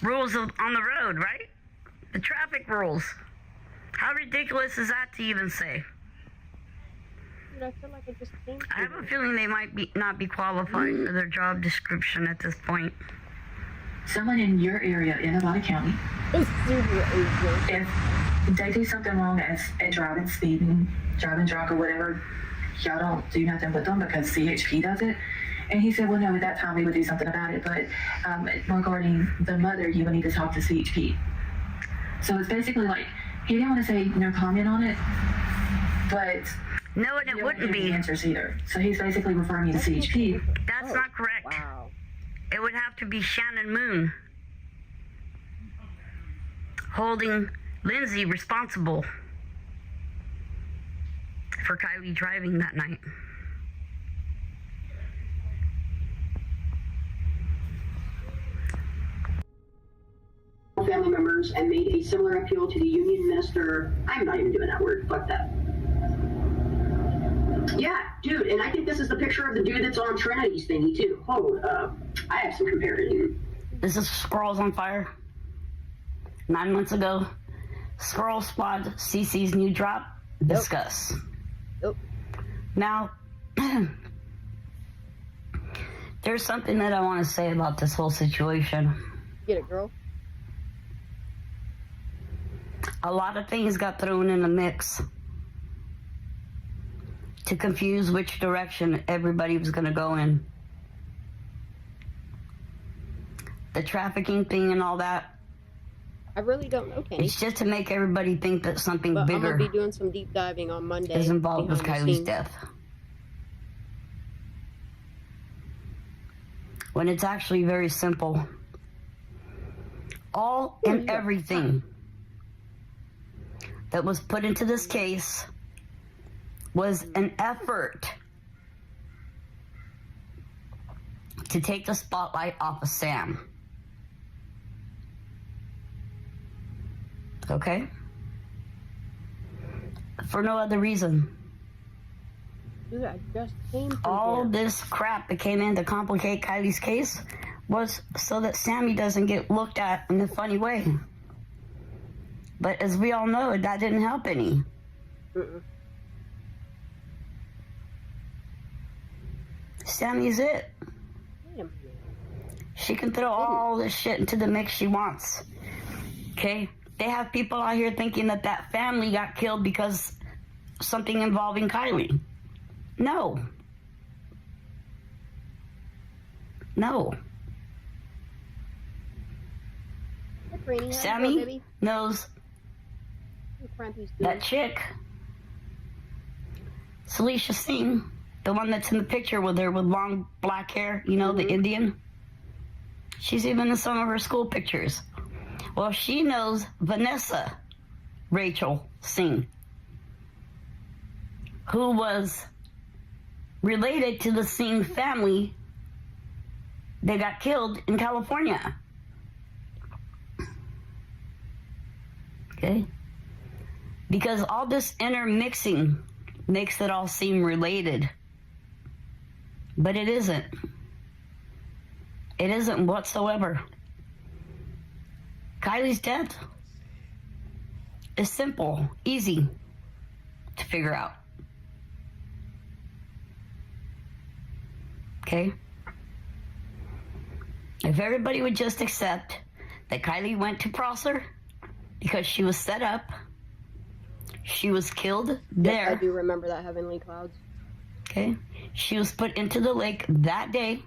rules on the road, right? The traffic rules. How ridiculous is that to even say? Dude, I feel like I just came. I have a feeling they might not be qualified for their job description at this point. Someone in your area in Nevada County, if they do something wrong as driving, speeding, driving drunk or whatever, y'all don't do nothing with them because CHP does it. And he said, well, no, at that time we would do something about it, but regarding the mother, you would need to talk to CHP. So it's basically like, he didn't want to say no comment on it, but no, and it wouldn't be answers either. So he's basically referring you to CHP. That's not correct. Wow. It would have to be Shannon Moon holding Lindsay responsible for Kylie driving that night. Family members and made a similar appeal to the union minister. I'm not even doing that word. Fuck that. Yeah, dude, and I think this is the picture of the dude that's on Trinity's thingy too. I have some comparison. This is Squirrels on Fire. 9 months ago, Squirrel Squad CC's new drop. Discuss. Nope. Now, there's something that I want to say about this whole situation. Get it, girl. A lot of things got thrown in the mix to confuse which direction everybody was going to go in. The trafficking thing and all that. I really don't know, Kenny. It's just to make everybody think that something but bigger I'm going to be doing some deep diving on Monday. Is involved with Kylie's death. When it's actually very simple. All and everything that was put into this case was an effort to take the spotlight off of Sam. Okay? For no other reason. Dude, I just came from all here. This crap that came in to complicate Kylie's case was so that Sammy doesn't get looked at in a funny way. But as we all know, that didn't help any. Sammy's it. She can throw all this shit into the mix she wants. Okay? They have people out here thinking that that family got killed because something involving Kylie. No. No. Sammy knows that chick, Salisha Singh, the one that's in the picture with her with long black hair, you know, the Indian. She's even in some of her school pictures. Well, she knows Vanessa Rachel Singh, who was related to the Singh family that got killed in California. Okay? Because all this intermixing makes it all seem related. But it isn't. It isn't whatsoever. Kylie's death is simple, easy to figure out. Okay? If everybody would just accept that Kylie went to Prosser because she was set up, she was killed there. Yes, I do remember that, Heavenly Clouds. Okay? She was put into the lake that day.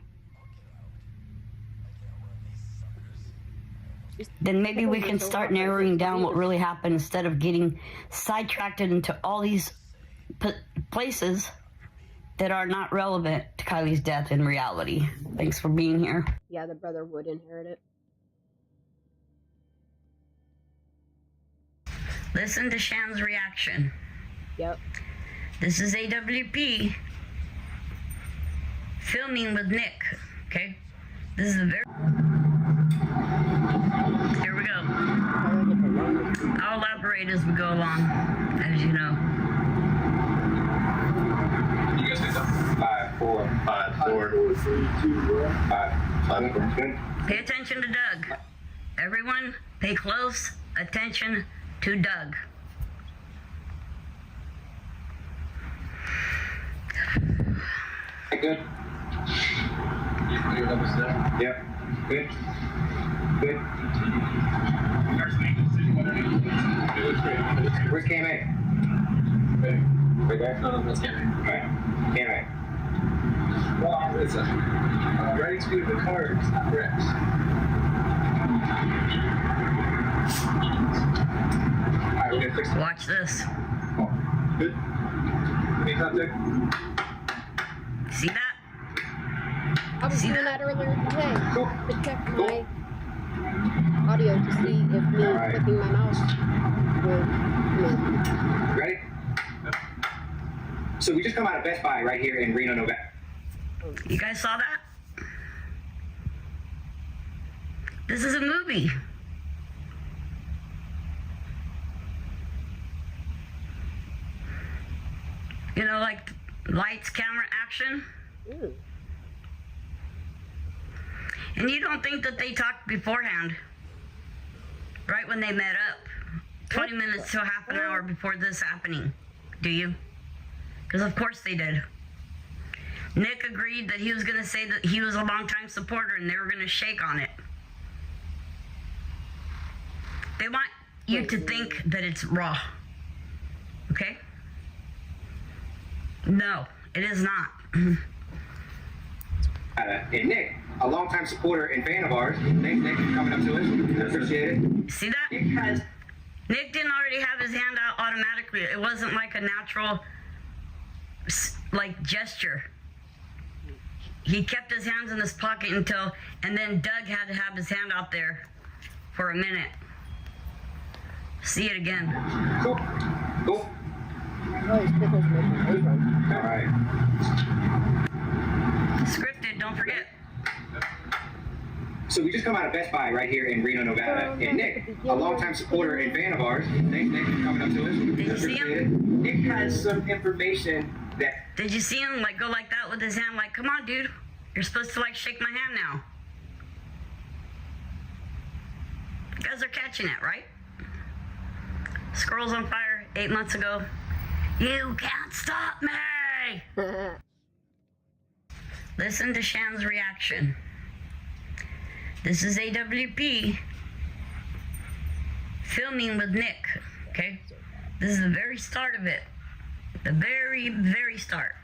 Then maybe we can start narrowing down what really happened instead of getting sidetracked into all these places that are not relevant to Kylie's death in reality. Thanks for being here. Yeah, the brother would inherit it. Listen to Shan's reaction. Yep. This is AWP filming with Nick, okay? This is a very... Here we go. I'll elaborate as we go along, as you know. You guys did that? 5, 4, 5, 4, 3, 2, 5. 5, 4. Good. Pay attention to Doug. Everyone, pay close attention to Doug. Good. Your numbers there? Yep. Good. Good. Where's KMA? Right there? No, that's KMA. Right. KMA. Well, it's writing speed of the card is not correct. Alright, we're gonna fix it. Watch this. Good. Any contact? See that? I was doing that earlier today to check my audio to see if me clicking my mouse would, Ready? So we just come out of Best Buy right here in Reno, Nevada. You guys saw that? This is a movie. You know, like lights, camera, action. Ooh. And you don't think that they talked beforehand, right when they met up, 20 minutes to half an hour before this happening, do you? Because of course they did. Nick agreed that he was going to say that he was a longtime supporter and they were going to shake on it. They want you to think that it's raw. Okay? No, it is not. And Nick, a longtime supporter and fan of ours. Thanks, Nick, for coming up to us. I appreciate it. See that? Nick didn't already have his hand out automatically. It wasn't like a natural, like, gesture. He kept his hands in his pocket until, and then Doug had to have his hand out there for a minute. See it again. Cool. Cool. All right. Scripted, don't forget. So we just come out of Best Buy right here in Reno, Nevada. And Nick, a longtime supporter and fan of ours. Thanks, Nick, for coming up to us. Did you see him? Nick has some information that... Did you see him, like, go like that with his hand? Like, come on, dude. You're supposed to, like, shake my hand now. You guys are catching it, right? Squirrels on Fire, 8 months ago. You can't stop me! Listen to Shan's reaction. This is AWP filming with Nick, okay? This is the very start of it. The very, very start.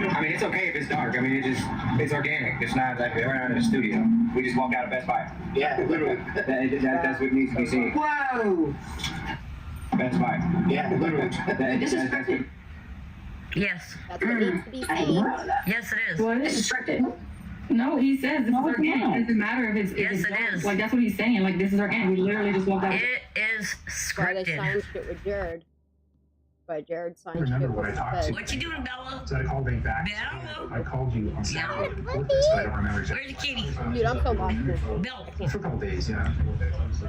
I mean, it's okay if it's dark. I mean, it's organic. It's not like we're not in a studio. We just walked out of Best Buy. Yeah, literally. That's what needs to be seen. Whoa! Best Buy. Yeah, literally. Yes. That's what needs to be seen. Yes, it is. What? This is scripted. No, he says this is organic. It doesn't matter if it's Yes, it dark. is. Like, that's what he's saying. Like, this is organic. We literally just walked out. It is Why they scripted. signed shit with Jared. Why Jared signed Remember shit what I with talked to What you doing, Bella? So I called me back. Bella? I called you on Saturday to report this, but I don't remember exactly. Where's the kitty? Dude, I'm so lost in this. Bella. For a couple days, yeah.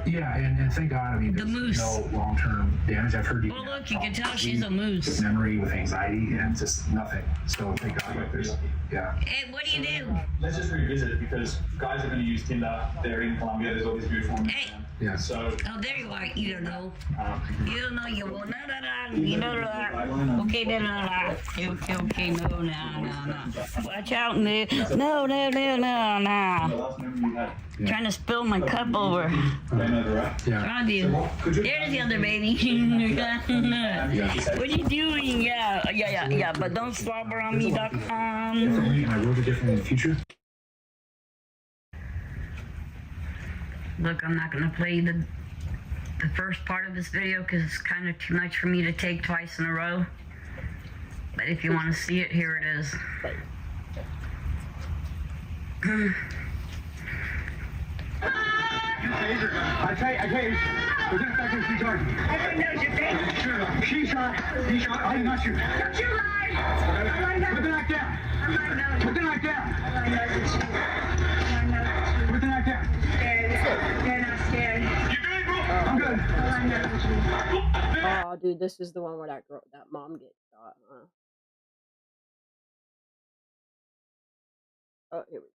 Yeah, and thank God, I mean, The there's moose. no long-term damage. I've heard you. Oh, look, you can tell she's a moose. With memory, with anxiety, and just nothing. So thank God, like there's, yeah. Hey, what do you do? Let's just revisit it because guys are going to use Tinder. They're in Colombia. There's all these beautiful women. Hey, Yeah. Oh, there you are. You don't know. You don't know. You won't. You know that. Okay, no. Okay. No. Watch out, no. No. Trying to spill my cup over. Yeah. You. There's the other baby. What are you doing? Yeah. But don't slobber on me.com. And I wrote it differently in the future. Look, I'm not going to play the first part of this video because it's kind of too much for me to take twice in a row. But if you want to see it, here it is. I tell you, we're going to back in the charge. Everyone knows your face. She shot. I did not shoot. Don't you lie! Put the knife down. Put the knife down. Put the knife down. They're not scared. You good, bro? I'm good. Oh, dude, this is the one where that mom gets shot, huh? Oh, here we go.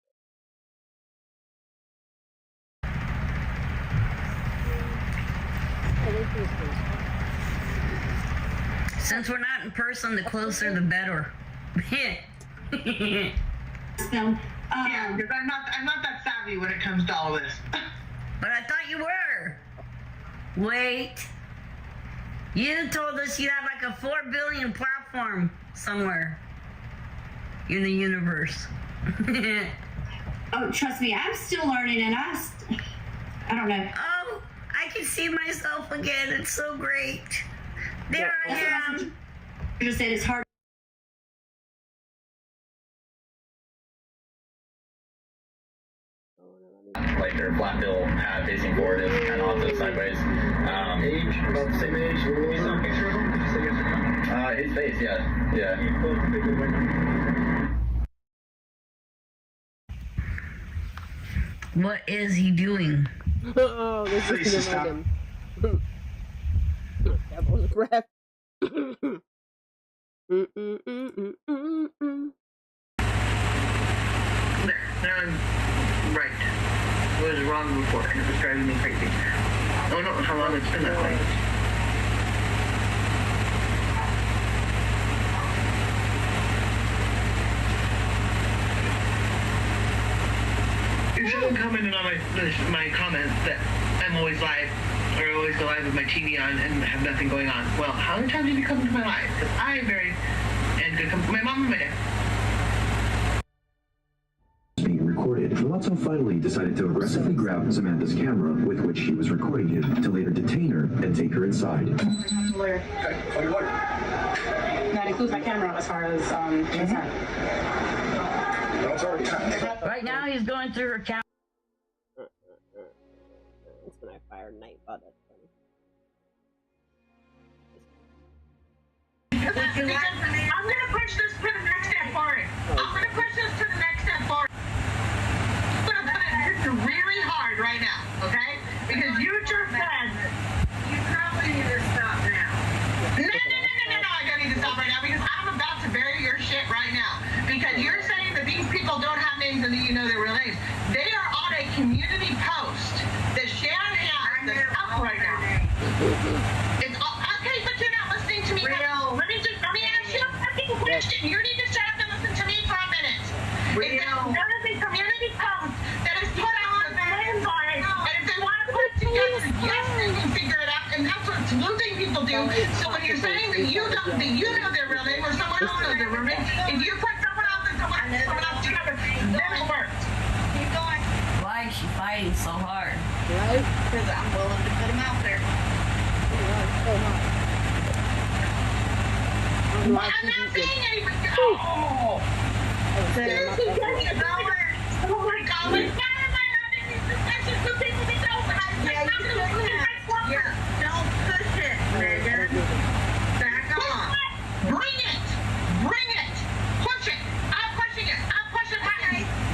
Since we're not in person, the closer the better. Yeah, because I'm not that savvy when it comes to all of this. But I thought you were. Wait. You told us you had like a 4 billion platform somewhere in the universe. Oh, trust me, I'm still learning, and I don't know. Oh, I can see myself again. It's so great. There I am. You just said it's hard. Like their flat bill hat facing forward is kind of also sideways. Age, about the same age. You saw a picture of him? Did you say yes or no? His face, yeah. What is he doing? Oh, this is gonna make him. Devil's breath. There, I'm right. I was wrong before, and it was driving me crazy. I don't know how long it's been that way. If someone commented on my comment that I'm always live, or I always go live with my TV on and have nothing going on, well, how many times have you come to my live? Because I'm very, and good my mom and my dad. Being recorded, Milazzo finally decided to aggressively grab Samantha's camera with which she was recording him to later detain her and take her inside. That includes my camera as far as Right now he's going through her camera. That's when I fired Nightbot. That's funny. I'm gonna push this to the next step forward. I'm gonna push this to the next step forward. I'm gonna put it really hard right now, okay? Because you just said you probably need to stop now. No, I don't need to stop right now because I'm about to bury your shit right now. Because you're saying that these people don't have names and that you know their real names. They are on a community post that Shannon has that's up right now. It's okay, but you're not listening to me. Let me ask you a fucking question. You need to shut up and listen to me for a minute. There is a community post that is put on the landline, and if they want to put it together, yes, they can figure it out, and that's what losing people do. So when you're saying that you know their real name or someone else knows their real name, if you put someone else and someone else together, then it works. Keep going. Why is she fighting so hard? Right? Because I'm willing to put them out there. I'm not saying anything. Oh my God! Why am I having these discussions with people that don't? Don't push it, Megan. Back on. Bring it. Push it. I'm pushing it. I'm pushing it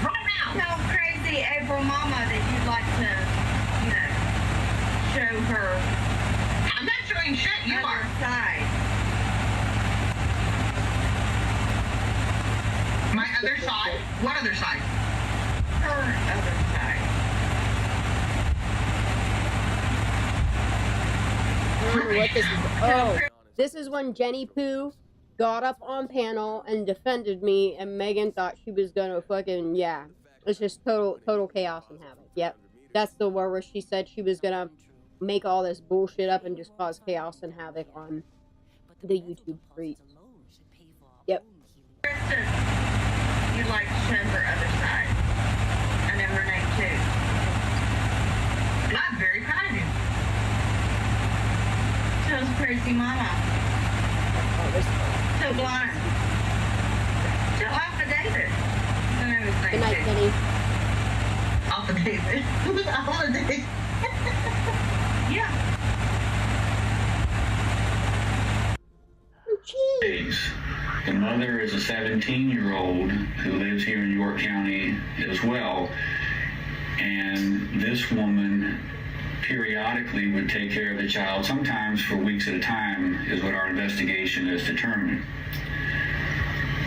right now. Tell crazy April Mama that you'd like to, show her. I'm not showing shit. You are. Side. My other side? What other side? Her other side. what this is. Oh, this is when Jenny Poo got up on panel and defended me, and Megan thought she was gonna fucking, yeah. It's just total chaos and havoc. Yep. That's the one where she said she was gonna make all this bullshit up and just cause chaos and havoc on the YouTube streets. Yep. Kristen, you like Chandler other side. And then Renee too. And I'm very proud of you. So's crazy mama. So blind. So Alpha David. Good night, Kenny. Alpha David. Alpha David. Yeah. The mother is a 17-year-old who lives here in York County as well, and this woman periodically would take care of the child, sometimes for weeks at a time, is what our investigation has determined.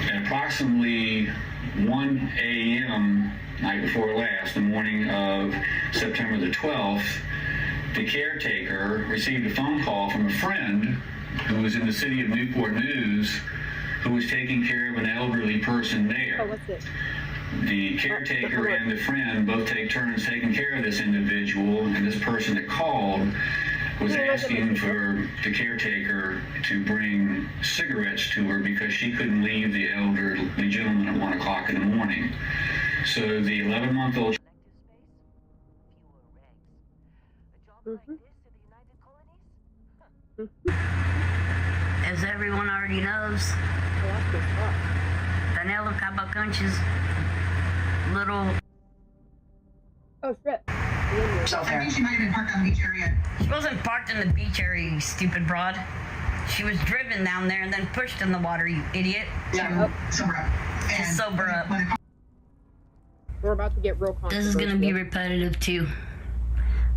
At approximately 1 a.m. night before last, the morning of September the 12th, the caretaker received a phone call from a friend who was in the city of Newport News, who was taking care of an elderly person there. Oh, what's this? The caretaker and the friend both take turns taking care of this individual, and this person that called was asking for the caretaker to bring cigarettes to her because she couldn't leave the elderly gentleman at 1 o'clock in the morning. So the 11-month-old As everyone already knows, Danilo Cavalcante's little... Oh, shit. I think she might have been parked on the beach area. She wasn't parked in the beach area, you stupid broad. She was driven down there and then pushed in the water, you idiot. Yeah, sober up. To sober up. We're about to get real controversial. This is going to be repetitive too.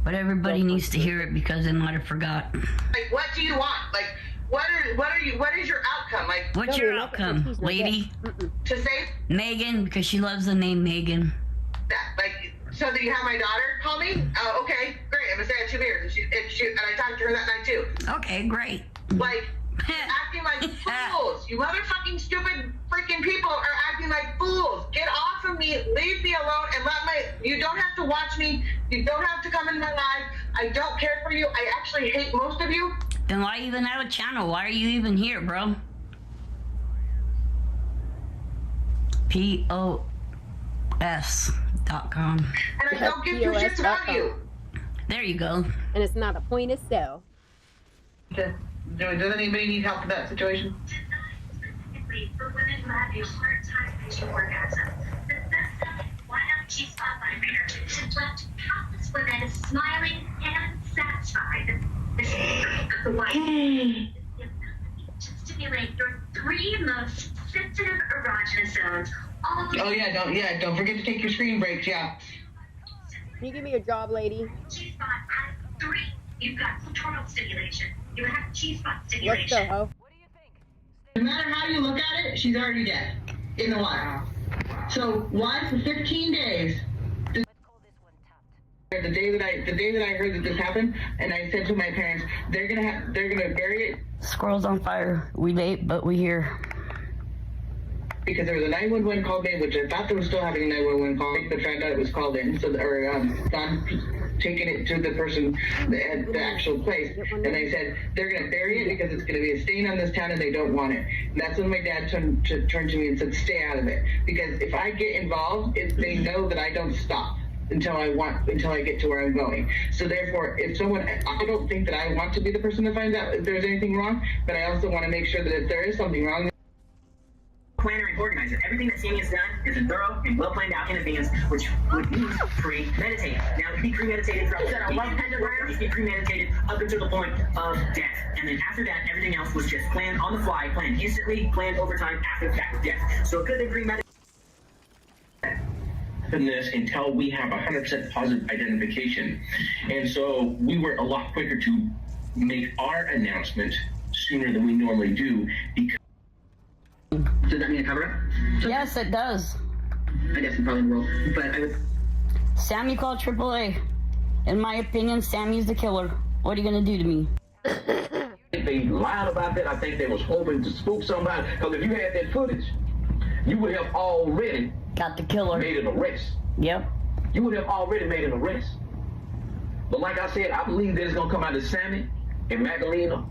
But everybody needs to hear it because they might have forgot. Like, what do you want? Like, what is your outcome? Like, what's your outcome, lady? To save Megan, because she loves the name Megan. that, like, so that you have my daughter call me? Oh, okay, great. I'm gonna stay at 2 beers, and I talked to her that night too. Okay, great. Like, acting like fools. You motherfucking stupid freaking people are acting like fools. Get off of me, leave me alone, and you don't have to watch me. You don't have to come in my life. I don't care for you. I actually hate most of you. Then why even have a channel? Why are you even here, bro? POS.com. And I don't give two shits about you. There you go. And it's not a point of sale. Does anybody need help with that situation? For women who have a hard time reaching orgasm, the best one-up G-spot vibrator has left countless women smiling and satisfied. This is the wife. To stimulate your 3 most sensitive erogenous zones. Oh yeah, don't forget to take your screen breaks. Yeah. Can you give me a job, lady? G-spot out of 3, you've got clitoral stimulation. You have G-spot Let's stimulation. go, ho. No matter how you look at it, she's already dead in the water. So why for 15 days? The day that I heard that this happened, and I said to my parents, they're gonna bury it. Squirrels on fire. We late, but we here. Because there was a 911 call made, which I thought they were still having a 911 call, but found out it was called in. So, Don taking it to the person at the actual place, and they said they're going to bury it because it's going to be a stain on this town, and they don't want it. And that's when my dad turned to me and said, "Stay out of it," because if I get involved, they know that I don't stop until I get to where I'm going. So therefore, I don't think that I want to be the person that finds out if there's anything wrong, but I also want to make sure that if there is something wrong. Planner and organizer. Everything that Sammy has done is thorough and well planned out in advance, which would be premeditated. Now, it could be premeditated throughout the it could be premeditated up until the point of death. And then after that, everything else was just planned on the fly, planned instantly, planned over time after the fact of death. So it could have been premeditated. This until we have 100% positive identification. And so we were a lot quicker to make our announcement sooner than we normally do because Does that mean a cover-up? Yes, it does. I guess it probably will. But I would... Sammy called AAA. In my opinion, Sammy's the killer. What are you gonna do to me? They lied about that. I think they was hoping to spook somebody. Because if you had that footage, you would have already got the killer, made an arrest. Yep. You would have already made an arrest. But like I said, I believe that it's gonna come out that Sammy and Magdalena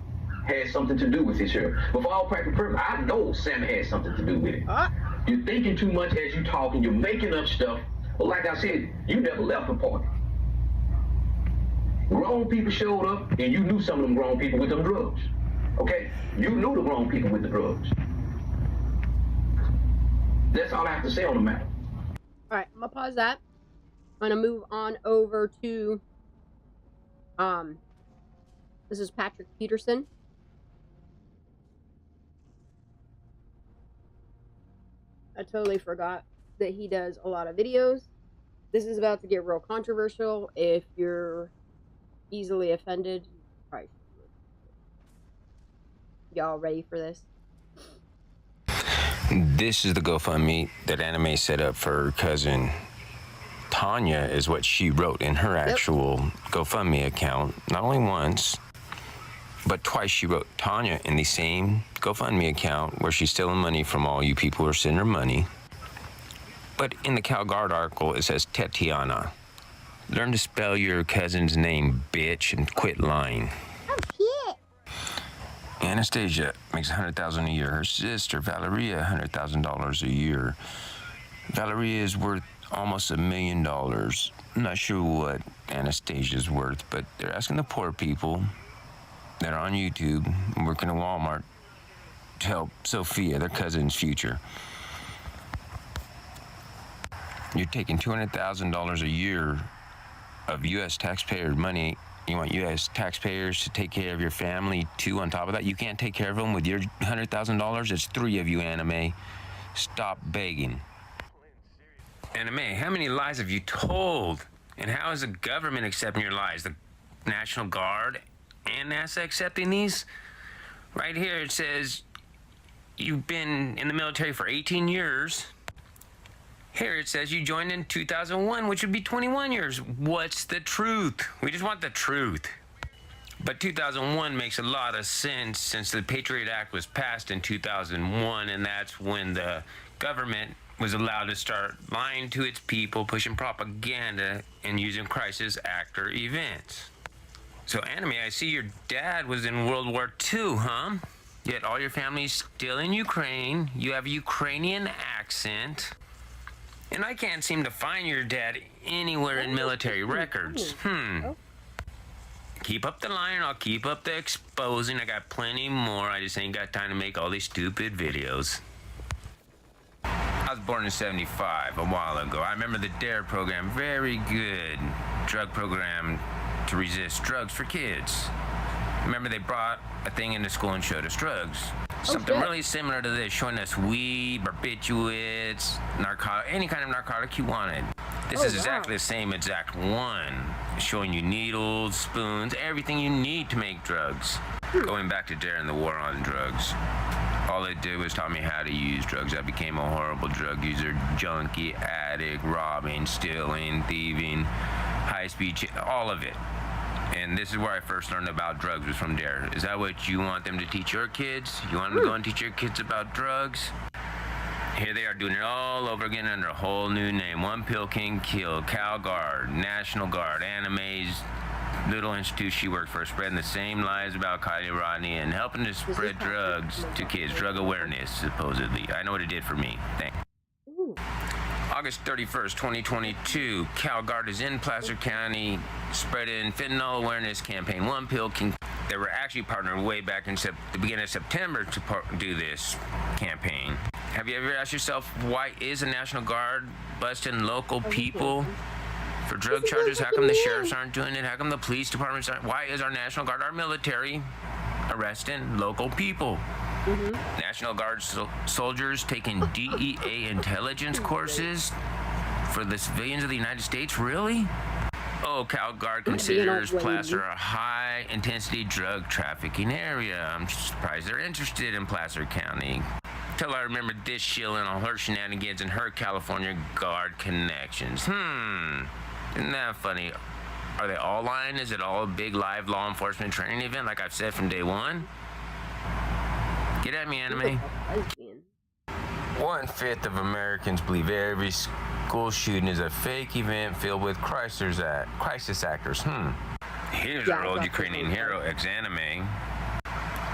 had something to do with this here. But for all practical purposes, I know Sammy had something to do with it. You're thinking too much as you talking. You're making up stuff. But like I said, you never left the party. Grown people showed up, and you knew some of them grown people with them drugs. Okay? You knew the grown people with the drugs. That's all I have to say on the matter. Alright, I'm gonna pause that. I'm gonna move on over to this is Patrick Peterson. I totally forgot that he does a lot of videos. This is about to get real controversial. If you're easily offended, probably. Y'all ready for this? This is the GoFundMe that Anime set up for her cousin. Tanya is what she wrote in her actual GoFundMe account. Not only once, but twice she wrote Tanya in the same GoFundMe account where she's stealing money from all you people who are sending her money. But in the CalGuard article, it says Tatiana. Learn to spell your cousin's name, bitch, and quit lying. Oh, shit. Anastasia makes $100,000 a year. Her sister, Valeria, $100,000 a year. Valeria is worth almost $1 million. I'm not sure what Anastasia's worth, but they're asking the poor people that are on YouTube and working at Walmart to help Sophia, their cousin's future. You're taking $200,000 a year of U.S. taxpayer money. You want U.S. taxpayers to take care of your family, too, on top of that? You can't take care of them with your $100,000? It's 3 of you, Anime. Stop begging. Anime, how many lies have you told? And how is the government accepting your lies? The National Guard and NASA accepting these? Right here it says you've been in the military for 18 years. Here it says you joined in 2001, which would be 21 years. What's the truth? We just want the truth. But 2001 makes a lot of sense since the Patriot Act was passed in 2001, and that's when the government was allowed to start lying to its people, pushing propaganda, and using crisis actor events. So, Anime, I see your dad was in World War II, huh? Yet all your family's still in Ukraine. You have a Ukrainian accent. And I can't seem to find your dad anywhere in military records. Keep up the lying, I'll keep up the exposing. I got plenty more. I just ain't got time to make all these stupid videos. I was born in 75, a while ago. I remember the DARE program, very good drug program to resist drugs for kids. Remember they brought a thing into school and showed us drugs. Something really similar to this, showing us weed, barbiturates, any kind of narcotic you wanted. This is exactly the same exact one, showing you needles, spoons, everything you need to make drugs. Going back to DARE and the war on drugs. All it did was taught me how to use drugs. I became a horrible drug user, junkie, addict, robbing, stealing, thieving, high-speed, all of it. And this is where I first learned about drugs, was from DARE. Is that what you want them to teach your kids? You want them to go and teach your kids about drugs? Here they are doing it all over again under a whole new name. One pill can kill. CalGuard, National Guard, Anime's little institute she worked for, spreading the same lies about Kylie Rodney and helping to spread drugs to kids. Drug awareness, supposedly. I know what it did for me. Thanks. August 31st, 2022, CalGuard is in Placer County spreading fentanyl awareness campaign. One pill can... They were actually partnered way back in the beginning of September to do this campaign. Have you ever asked yourself, why is the National Guard busting local people for drug charges? How come the sheriffs aren't doing it? How come the police departments aren't? Why is our National Guard, our military, arresting local people? National Guard soldiers taking DEA intelligence courses for the civilians of the United States? Really? Oh, CalGuard considers Placer a high-intensity drug trafficking area. I'm surprised they're interested in Placer County. Till I remembered this shill and all her shenanigans and her California Guard connections. Isn't that funny? Are they all lying? Is it all a big live law enforcement training event like I've said from day one? Get at me, anime. 1/5 of Americans believe every school shooting is a fake event filled with crisis actors. Here's our old Ukrainian hero, ex-anime.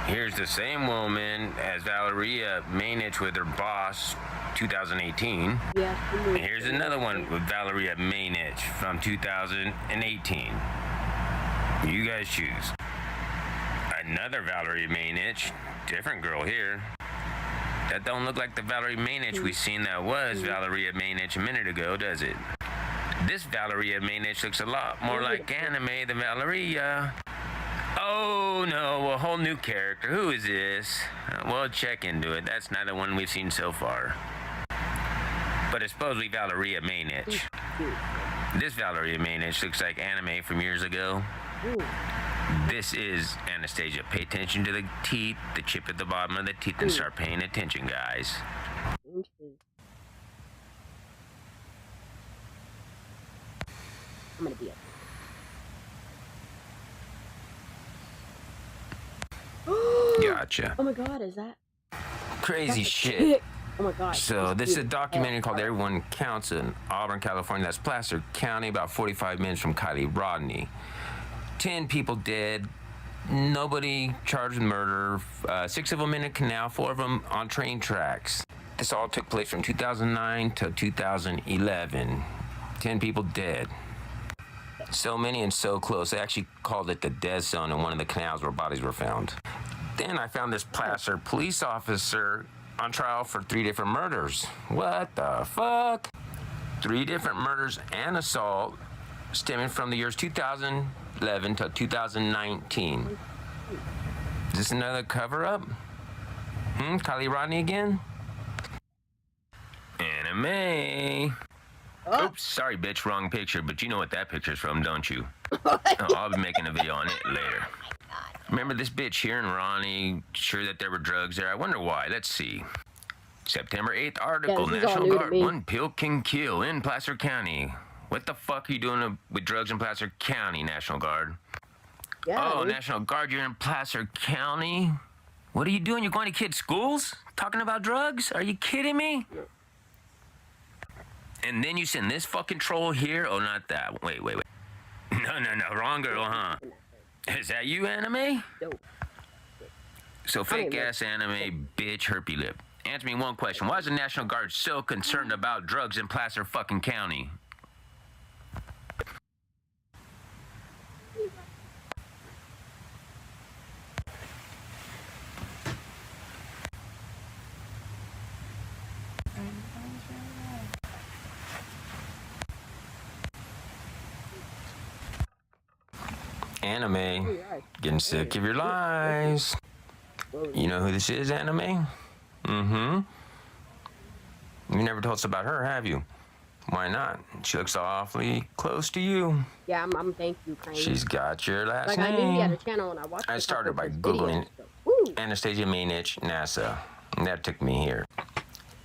Here's the same woman as Valeria Mainich with her boss, 2018. And here's another one with Valeria Mainich from 2018. You guys choose. Another Valeria Mainich, different girl here. That don't look like the Valerie Mainich we seen that was Valeria Mainich a minute ago, does it? This Valeria Mainich looks a lot more like anime than Valeria. Oh no, a whole new character. Who is this? Well, check into it. That's not the one we've seen so far. But it's supposedly Valeria Mainich. This Valeria Mainich looks like anime from years ago. This is Anastasia. Pay attention to the teeth, the chip at the bottom of the teeth, and start paying attention, guys. I'm gonna be up. Gotcha. Oh my god, is that crazy shit? Oh my god. So this is a documentary called Everyone Counts in Auburn, California. That's Placer County, about 45 minutes from Kylie Rodney. 10 people dead. Nobody charged with murder. 6 of them in a canal, 4 of them on train tracks. This all took place from 2009 to 2011. 10 people dead. So many and so close. They actually called it the dead zone in one of the canals where bodies were found. Then I found this Placer police officer on trial for 3 different murders. What the fuck? 3 different murders and assault stemming from the years 2011 to 2019. Is this another cover-up? Kylie Rodney again? Anime. Oops, sorry bitch, wrong picture, but you know what that picture's from, don't you? Oh, I'll be making a video on it later. Remember this bitch here and Ronnie, sure that there were drugs there? I wonder why. Let's see. September 8th article, National Guard, 1 pill can kill in Placer County. What the fuck are you doing with drugs in Placer County, National Guard? Yeah, oh, National Guard, you're in Placer County? What are you doing? You're going to kids' schools? Talking about drugs? Are you kidding me? And then you send this fucking troll here? Oh, not that. Wait. No. Wrong girl, huh? Is that you, anime? No. So fake-ass anime bitch herpy lip. Answer me one question. Why is the National Guard so concerned about drugs in Placer fucking County? Anime, getting sick of your lies. You know who this is, anime? You never told us about her, have you? Why not? She looks awfully close to you. Yeah, I'm thank you, kind. She's got your last name. I knew you had a channel and I watched it. I started by Googling Anastasia Mainich, NASA. And that took me here.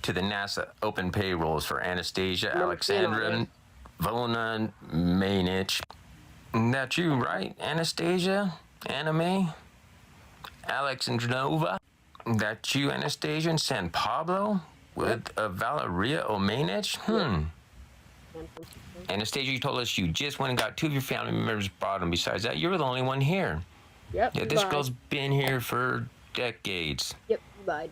To the NASA open payrolls for Anastasia Alexandra Vona Mainich. That's you, right? Anastasia? Anime? Alexandrova? That's you, Anastasia, in San Pablo? With Valeria Omanich? Anastasia, you told us you just went and got 2 of your family members brought them. Besides that, you're the only one here. Yep. Yeah, this girl's been here for decades. Yep, lied.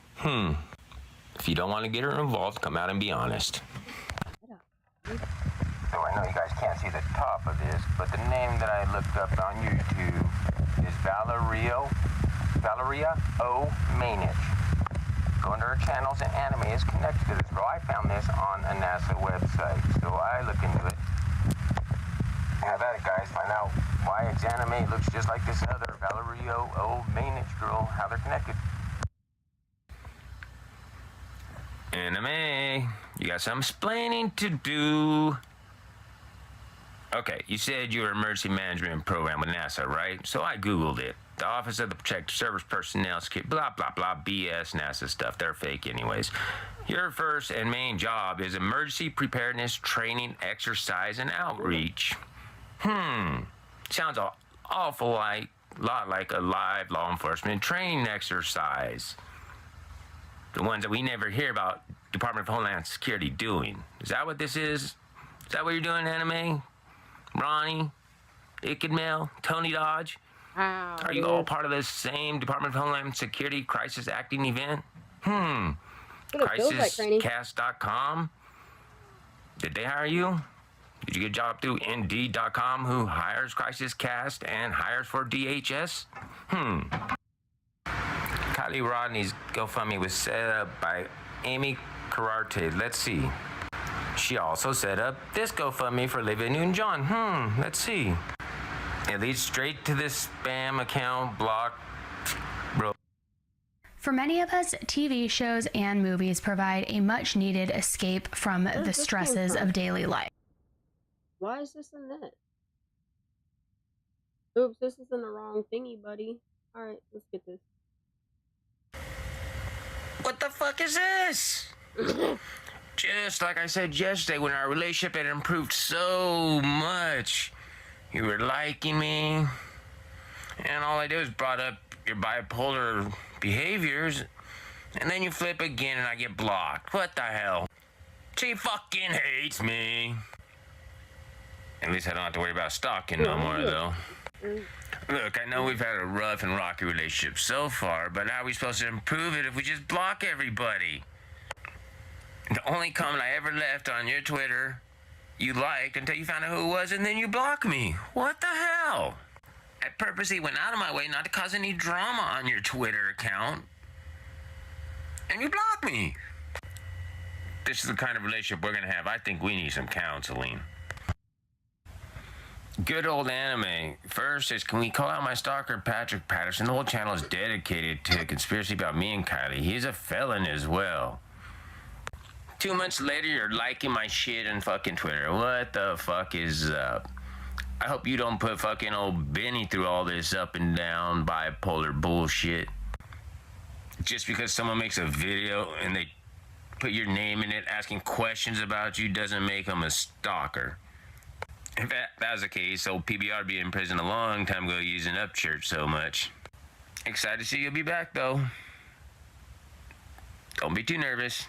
If you don't want to get her involved, come out and be honest. So I know you guys can't see the top of this, but the name that I looked up on YouTube is Valeria O. Mainich. Go under her channels and anime is connected to this girl. I found this on a NASA website, so I look into it. Have at it, guys. Find out why ex-anime looks just like this other Valeria O. Mainich girl, how they're connected. Anime, you got some explaining to do. Okay, you said you were emergency management program with NASA, right? So I Googled it. The Office of the Protective Service Personnel, blah, blah, blah, BS, NASA stuff. They're fake anyways. Your first and main job is emergency preparedness, training, exercise, and outreach. Sounds an awful lot like a live law enforcement training exercise. The ones that we never hear about Department of Homeland Security doing. Is that what this is? Is that what you're doing, Anime? Ronnie? Ickadmail? Tony Dodge? Wow, Are you all part of the same Department of Homeland Security crisis acting event? Crisiscast.com? Did they hire you? Did you get a job through Indeed.com, who hires Crisis Cast and hires for DHS? Kylie Rodney's GoFundMe was set up by Amy Karate. Let's see. She also set up this GoFundMe for Olivia Newton-John. Let's see. It leads straight to this spam account block. Bro. For many of us, TV shows and movies provide a much-needed escape from the stresses of daily life. Why is this in this? Oops, this is in the wrong thingy, buddy. Alright, let's get this. What the fuck is this? Just like I said yesterday, when our relationship had improved so much, you were liking me, and all I did was brought up your bipolar behaviors, and then you flip again and I get blocked. What the hell? She fucking hates me. At least I don't have to worry about stalking no more, though. Look, I know we've had a rough and rocky relationship so far, but how are we supposed to improve it if we just block everybody? The only comment I ever left on your Twitter, you liked until you found out who it was, and then you blocked me. What the hell? I purposely went out of my way not to cause any drama on your Twitter account, and you blocked me. This is the kind of relationship we're going to have. I think we need some counseling. Good old Anime. First is, can we call out my stalker, Patrick Patterson? The whole channel is dedicated to a conspiracy about me and Kylie. He's a felon as well. 2 months later, you're liking my shit on fucking Twitter. What the fuck is up? I hope you don't put fucking old Benny through all this up and down bipolar bullshit. Just because someone makes a video and they put your name in it asking questions about you doesn't make them a stalker. If that was the case, old PBR would be in prison a long time ago using Upchurch so much. Excited to see you'll be back, though. Don't be too nervous.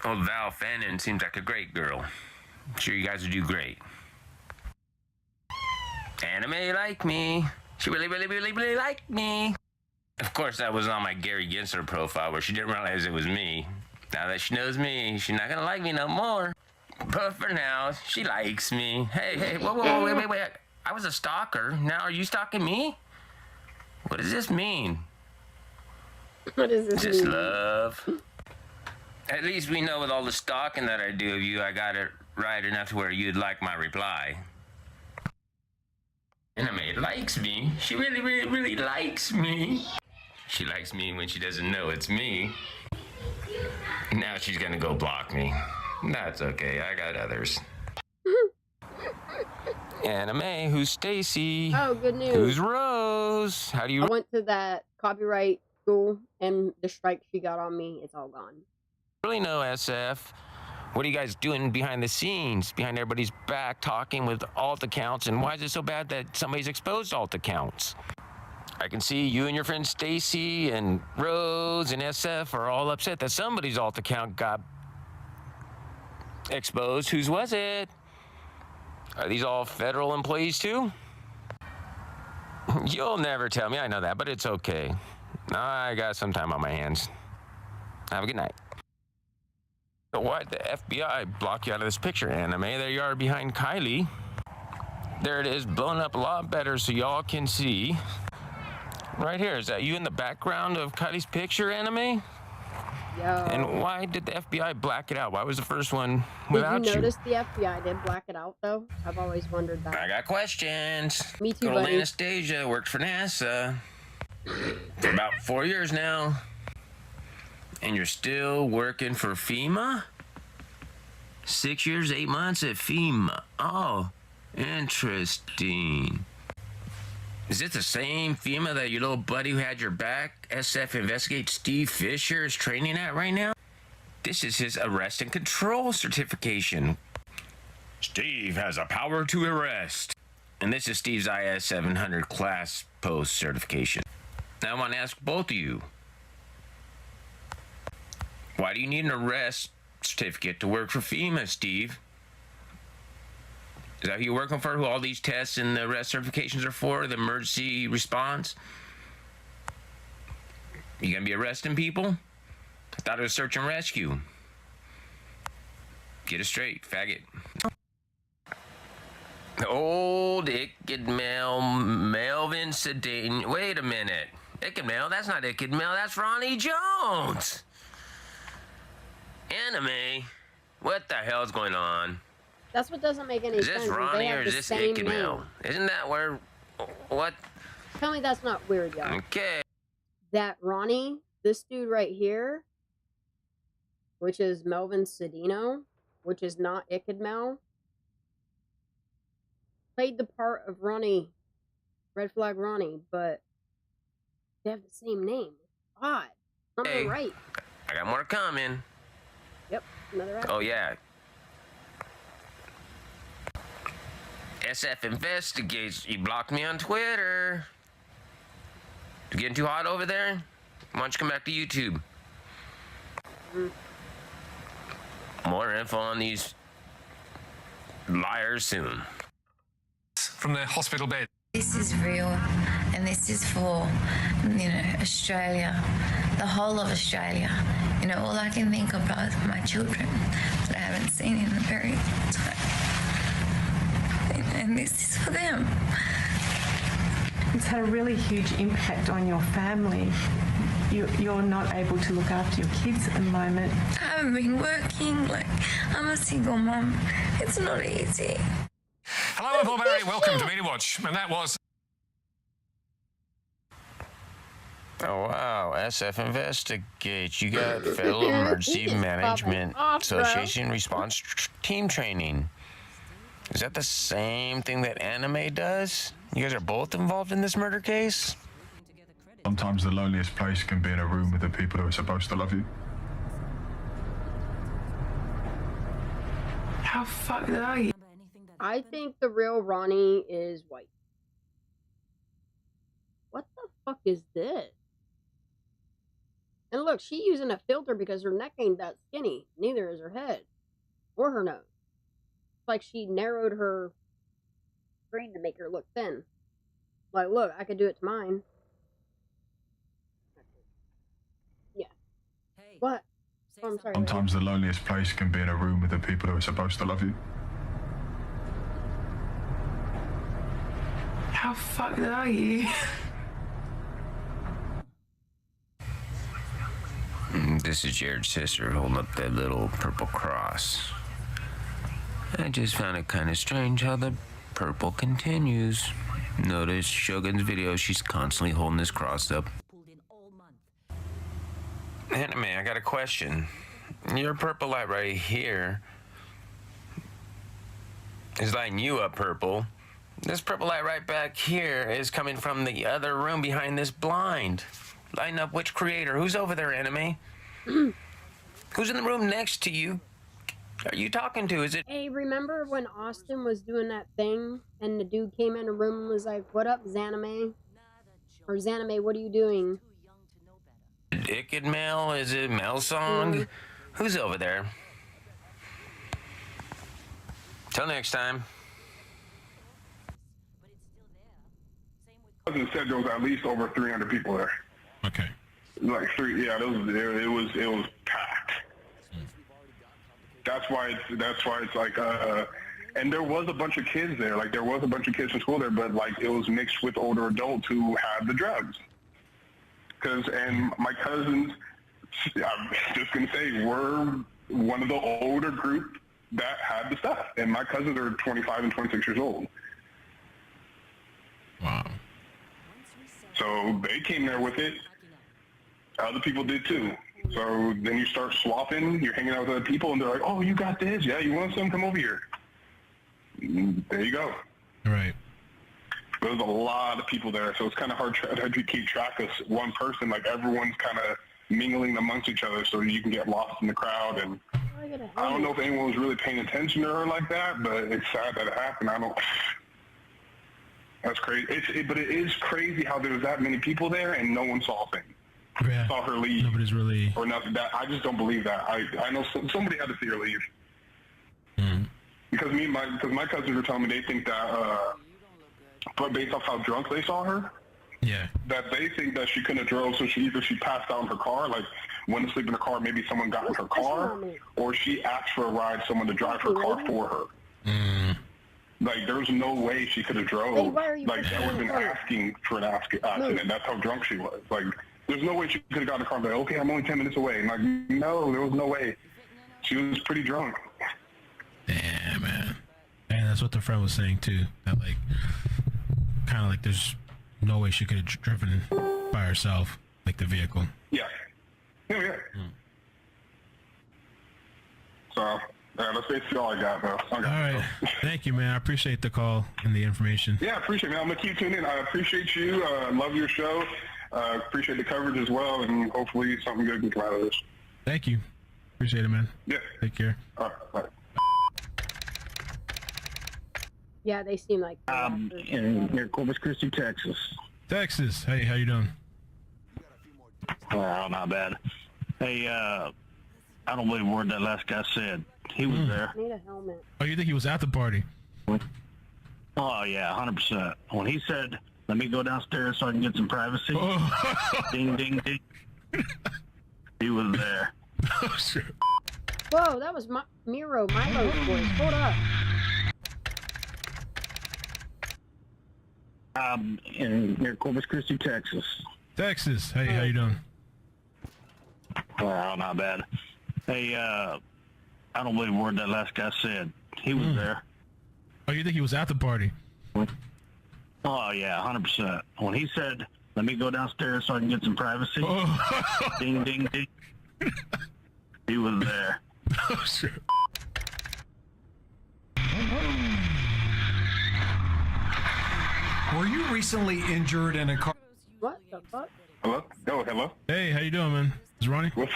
Old Val Fannin seems like a great girl. I'm sure you guys will do great. Anime like me. She really liked me. Of course, that was on my Gary Gensler profile where she didn't realize it was me. Now that she knows me, she's not gonna like me no more. But for now, she likes me. Hey, whoa, wait. I was a stalker. Now are you stalking me? What does this mean? What does this mean? Just love. At least we know with all the stalking that I do of you, I got it right enough to where you'd like my reply. Anime likes me. She really likes me. She likes me when she doesn't know it's me. Now she's gonna go block me. That's okay, I got others. Anime, who's Stacy? Oh, good news. Who's Rose? How do you... I went to that copyright school, and the strike she got on me, it's all gone. Really know, SF? What are you guys doing behind the scenes, behind everybody's back, talking with alt accounts, and why is it so bad that somebody's exposed alt accounts? I can see you and your friend Stacy and Rose and SF are all upset that somebody's alt account got exposed. Whose was it? Are these all federal employees too? You'll never tell me, I know that, but it's okay. I got some time on my hands. Have a good night. So why'd the FBI block you out of this picture, Anime? There you are behind Kylie. There it is, blown up a lot better so y'all can see. Right here, is that you in the background of Kylie's picture, Anime? Yo. And why did the FBI black it out? Why was the first one without you? Did you notice the FBI did black it out, though? I've always wondered that. I got questions. Me too, Girl buddy. Anastasia worked for NASA for about 4 years now. And you're still working for FEMA? 6 years, 8 months at FEMA. Oh, interesting. Is it the same FEMA that your little buddy who had your back, SF Investigate Steve Fisher, is training at right now? This is his arrest and control certification. Steve has a power to arrest. And this is Steve's IS 700 class post certification. Now I want to ask both of you, why do you need an arrest certificate to work for FEMA, Steve? Is that who you're working for, who all these tests and the arrest certifications are for, the emergency response? You gonna be arresting people? I thought it was search and rescue. Get it straight, faggot. Old Melvin Sedane. Wait a minute. Mel, that's not Mel, that's Ronnie Jones. Anime? What the hell's going on? That's what doesn't make any sense. Is this Ronnie or is this Mel? Isn't that where... What? Tell me that's not weird, y'all. Okay. That Ronnie, this dude right here, which is Melvin Sedino, which is not Mel, played the part of Ronnie, Red Flag Ronnie, but they have the same name. Odd. Something right. I got more coming. Yep, another app. Oh, yeah. SF investigates. You blocked me on Twitter. You getting too hot over there? Why don't you come back to YouTube? More info on these liars soon. From the hospital bed. This is real, and this is for, Australia, the whole of Australia. All I can think about is my children that I haven't seen in a very long time. And this is for them. It's had a really huge impact on your family. You're not able to look after your kids at the moment. I haven't been working. I'm a single mum. It's not easy. Hello, I'm Paul Barry. Welcome to Media Watch. And that was... Oh, wow. SF Investigates. You got Federal Emergency Management Association Response Team Training. Is that the same thing that Anime does? You guys are both involved in this murder case? Sometimes the loneliest place can be in a room with the people who are supposed to love you. How fucked are you? I think the real Ronnie is white. What the fuck is this? And look, she's using a filter because her neck ain't that skinny. Neither is her head. Or her nose. It's like she narrowed her screen to make her look thin. Like, look, I could do it to mine. Yeah. Hey. What? Oh, I'm sorry. Sometimes the loneliest place can be in a room with the people who are supposed to love you. How fucked are you? This is Jared's sister holding up that little purple cross. I just found it kind of strange how the purple continues. Notice Shogun's video, she's constantly holding this cross up. Anime, I got a question. Your purple light right here is lighting you up purple. This purple light right back here is coming from the other room behind this blind. Lighting up which creator? Who's over there, Anime? Who's in the room next to you? Are you talking to? Is it? Hey, remember when Austin was doing that thing and the dude came in the room and was like, "What up, Zanime?" Or Zanime, what are you doing? Mel? Is it Mel Song? Who's over there? Till next time. Cousin said there was at least over 300 people there. Okay. Like three, yeah, it was packed. That's why it's like, and there was a bunch of kids there. Like there was a bunch of kids from school there, but like it was mixed with older adults who had the drugs. And my cousins, I'm just gonna say, were one of the older group that had the stuff, and my cousins are 25 and 26 years old. Wow. So they came there with it. Other people did too. So then you start swapping. You're hanging out with other people, and they're like, "Oh, you got this? Yeah, you want some? Come over here." And there you go. Right. There's a lot of people there, so it's kind of hard to keep track of one person. Like everyone's kind of mingling amongst each other, so you can get lost in the crowd. And I don't know if anyone was really paying attention to her like that, but it's sad that it happened. That's crazy. But it is crazy how there was that many people there and no one saw a thing. Yeah. Saw her leave. Nobody's really... Or nothing. That I just don't believe that. I know somebody had to see her leave. Because my cousins were telling me they think that, but based off how drunk they saw her, that they think that she couldn't have drove, so she passed out in her car, like went to sleep in her car, maybe someone got in her car, or she asked for a ride, someone to drive her car for her. Like, there's no way she could have drove. Like, that would have been asking for an accident. That's how drunk she was. Like, there's no way she could have gotten in the car and be like, okay, I'm only 10 minutes away. And like, no, there was no way. She was pretty drunk. Damn, man. And that's what the friend was saying, too. That, like, kind of like there's no way she could have driven by herself, like the vehicle. Yeah. Yeah. So, that's basically all I got, though. All right. Thank you, man. I appreciate the call and the information. Yeah, I appreciate it, man. I'm going to keep tuning in. I appreciate you. Love your show. Appreciate the coverage as well, and hopefully something good can come out of this. Thank you. Appreciate it, man. Yeah. Take care. All right. Bye. Yeah, they seem like... near Corpus Christi, Texas. Texas. Hey, how you doing? Well, not bad. Hey, I don't believe a word that last guy said. He was there. Need a helmet. Oh, you think he was at the party? Oh, yeah, 100%. When he said, let me go downstairs so I can get some privacy, ding, ding, ding, he was there. Oh, shit. Whoa, that was Milo's voice. Hold up. Near Corpus Christi, Texas. Texas. Hey, how you doing? Well, not bad. Hey, I don't believe a word that last guy said. He was there. Oh, you think he was at the party? Oh, yeah, 100%. When he said, let me go downstairs so I can get some privacy, ding, ding, ding, he was there. Oh, shit. Were you recently injured in a car? What the fuck? Hello? Oh, hello? Hey, how you doing, man? It's Ronnie. What's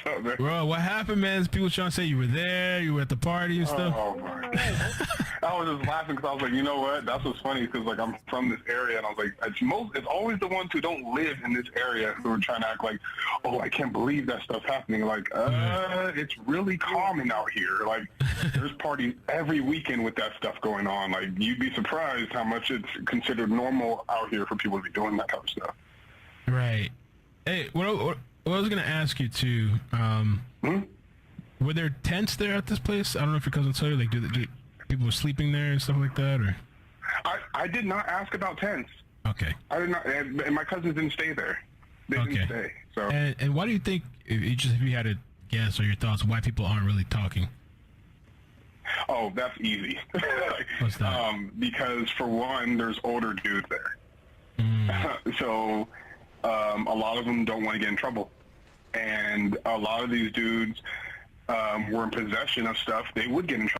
up, man? Bro, what happened, man? People trying to say you were there, you were at the party and stuff. Oh, my God. I was just laughing because I was like, you know what? That's what's funny because, like, I'm from this area, and I was like, it's always the ones who don't live in this area who are trying to act like, oh, I can't believe that stuff's happening. Like, it's really calming out here. Like, there's parties every weekend with that stuff going on. Like, you'd be surprised how much it's considered normal out here for people to be doing that kind of stuff. Right. Hey, what I was going to ask you, too, were there tents there at this place? I don't know if your cousin told you, like, do people were sleeping there and stuff like that, or? I did not ask about tents. Okay. I did not, and my cousins didn't stay there. They didn't stay. So. And why do you think, if you had a guess or your thoughts, why people aren't really talking? Oh, that's easy. What's that? Because for one, there's older dudes there. So a lot of them don't want to get in trouble. And a lot of these dudes were in possession of stuff they would get in trouble.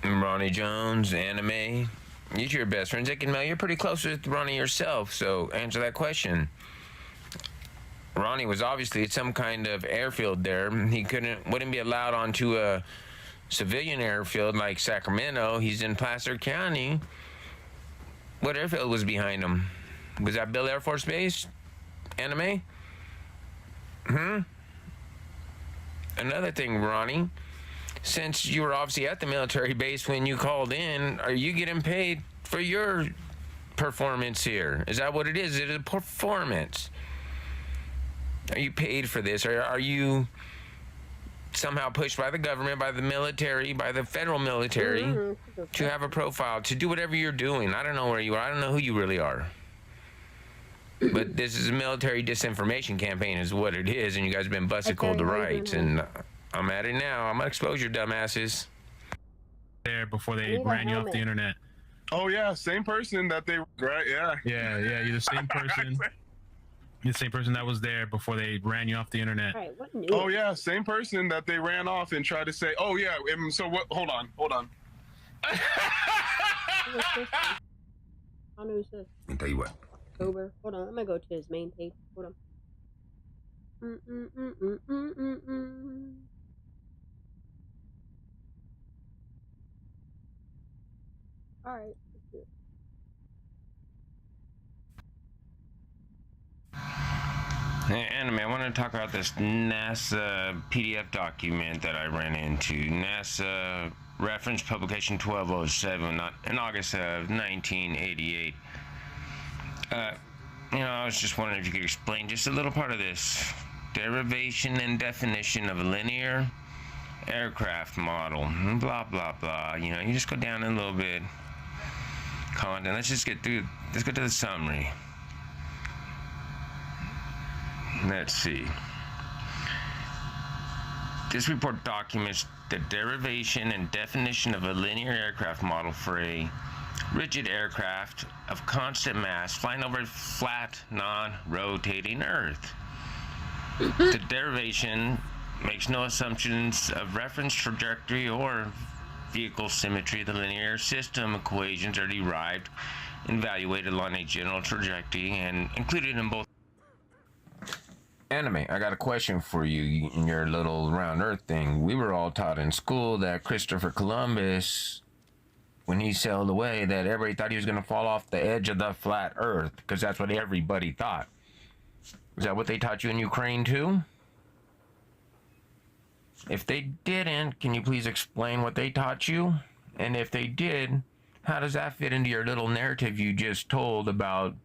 Ronnie Jones, Anime. You're your best friends. I can know you're pretty close with Ronnie yourself, so answer that question. Ronnie was obviously at some kind of airfield there. He wouldn't be allowed onto a civilian airfield like Sacramento. He's in Placer County. What airfield was behind him? Was that Bill Air Force Base? Anime? Another thing, Ronnie. Since you were obviously at the military base when you called in, are you getting paid for your performance here? Is that what it is? Is it a performance? Are you paid for this? Or are you somehow pushed by the government, by the military, by the federal military to have a profile, to do whatever you're doing? I don't know where you are. I don't know who you really are. But this is a military disinformation campaign is what it is, and you guys have been busted cold to rights, and I'm at it now. I'm gonna expose your dumbasses. There before they ran you off the internet. Oh yeah, same person that they right? Yeah. Yeah, you're the same person. You're the same person that was there before they ran you off the internet. Right, what Oh yeah, same person that they ran off and tried to say, oh yeah, so what? Hold on. How new is this? I'll tell you what. October. Hold on, I'm gonna go to his main page. Hold on. All right. Let's do it. I want to talk about this NASA PDF document that I ran into. NASA reference publication 1207 in August of 1988. I was just wondering if you could explain just a little part of this. Derivation and definition of a linear aircraft model. Blah, blah, blah. You just go down a little bit. Content. Let's go to the summary. Let's see. This report documents the derivation and definition of a linear aircraft model for a rigid aircraft of constant mass flying over a flat, non-rotating Earth. The derivation makes no assumptions of reference trajectory or vehicle symmetry. The linear system equations are derived and evaluated along a general trajectory and included in both. Anime, I got a question for you in your little round Earth thing. We were all taught in school that Christopher Columbus, when he sailed away, that everybody thought he was going to fall off the edge of the flat Earth, because that's what everybody thought. Is that what they taught you in Ukraine too? If they didn't, can you please explain what they taught you? And if they did, how does that fit into your little narrative you just told about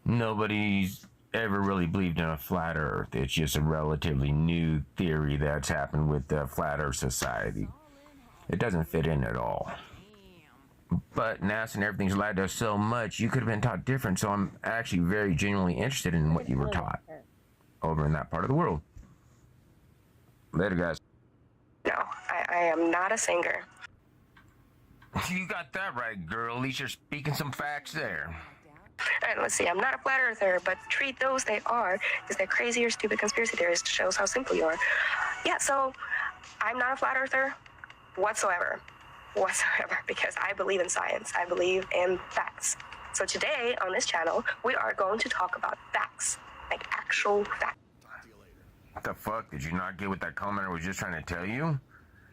nobody's ever really believed in a flat Earth? It's just a relatively new theory that's happened with the Flat Earth Society. It doesn't fit in at all. But NASA and everything's lied to us so much, you could have been taught different, so I'm actually very genuinely interested in what you were taught over in that part of the world. Later, guys. No, I am not a singer. You got that right, girl. At least you're speaking some facts there. All right, let's see. I'm not a flat earther, but treat those they are, because they're crazy or stupid conspiracy theorists. Shows how simple you are. Yeah, so I'm not a flat earther whatsoever, because I believe in science. I believe in facts. So today on this channel, we are going to talk about facts, like actual facts. What the fuck? Did you not get what that commenter was just trying to tell you?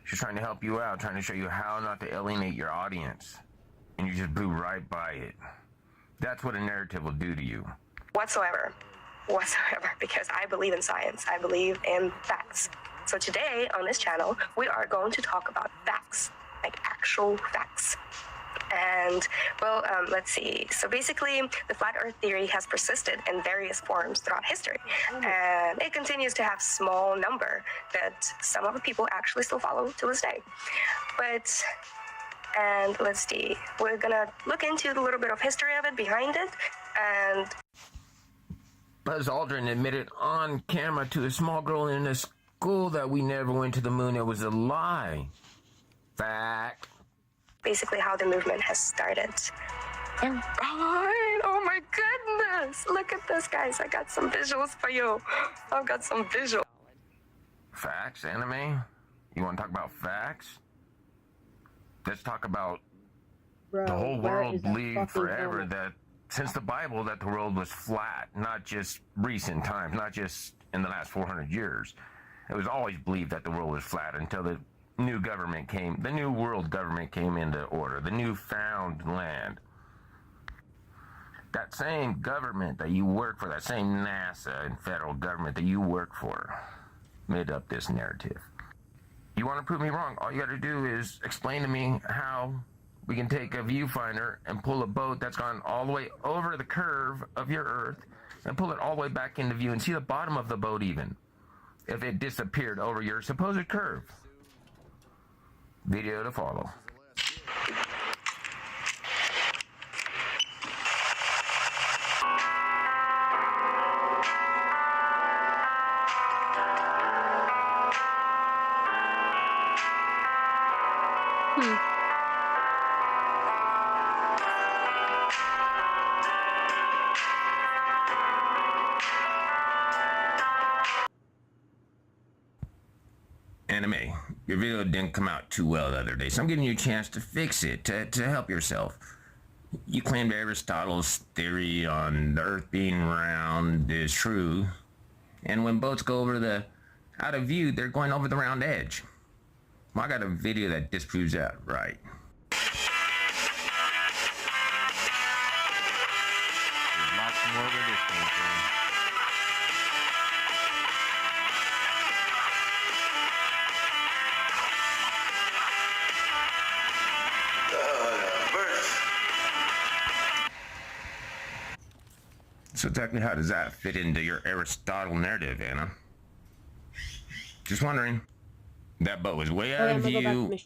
She's trying to help you out, trying to show you how not to alienate your audience. And you just blew right by it. That's what a narrative will do to you. Whatsoever, because I believe in science. I believe in facts. So today on this channel, we are going to talk about facts, like actual facts. And, well, let's see. So basically, the flat Earth theory has persisted in various forms throughout history. And it continues to have small number that some of the people actually still follow to this day. And let's see, we're gonna look into the little bit of history of it, behind it, and... Buzz Aldrin admitted on camera to a small girl in a school that we never went to the moon. It was a lie. Fact. Basically how the movement has started. And oh my goodness! Look at this, guys. I got some visuals for you. I've got some visuals. Facts, anime? You want to talk about facts? Let's talk about the whole world believed forever that since the Bible that the world was flat, not just recent times, not just in the last 400 years. It was always believed that the world was flat until the new government came, the new world government came into order, the new found land. That same government that you work for, that same NASA and federal government that you work for, made up this narrative. You want to prove me wrong? All you got to do is explain to me how we can take a viewfinder and pull a boat that's gone all the way over the curve of your Earth and pull it all the way back into view and see the bottom of the boat even, if it disappeared over your supposed curve. Video to follow. Anime, your video didn't come out too well the other day, so I'm giving you a chance to fix it, to help yourself. You claimed Aristotle's theory on the Earth being round is true, and when boats go over out of view, they're going over the round edge. Well, I got a video that disproves that, right? There's lots more where this came from. So exactly how does that fit into your Aristotle narrative, Anna? Just wondering. That boat was way out of view.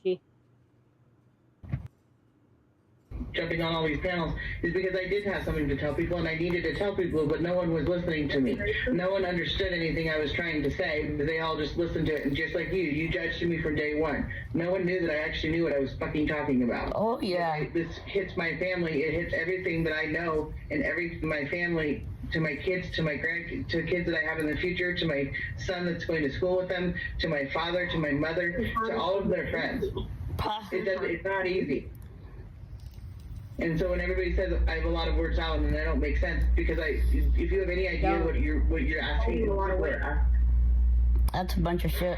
Jumping on all these panels is because I did have something to tell people, and I needed to tell people, but no one was listening to me. No one understood anything I was trying to say. They all just listened to it, and just like you judged me from day one. No one knew that I actually knew what I was fucking talking about. Oh, yeah. This hits my family. It hits everything that I know, and my family, to my kids, to my grandkids, to kids that I have in the future, to my son that's going to school with them, to my father, to my mother, to all of their friends. It's not easy. And so when everybody says I have a lot of words out and they don't make sense, because if you have any idea what you're asking, that's a bunch of shit.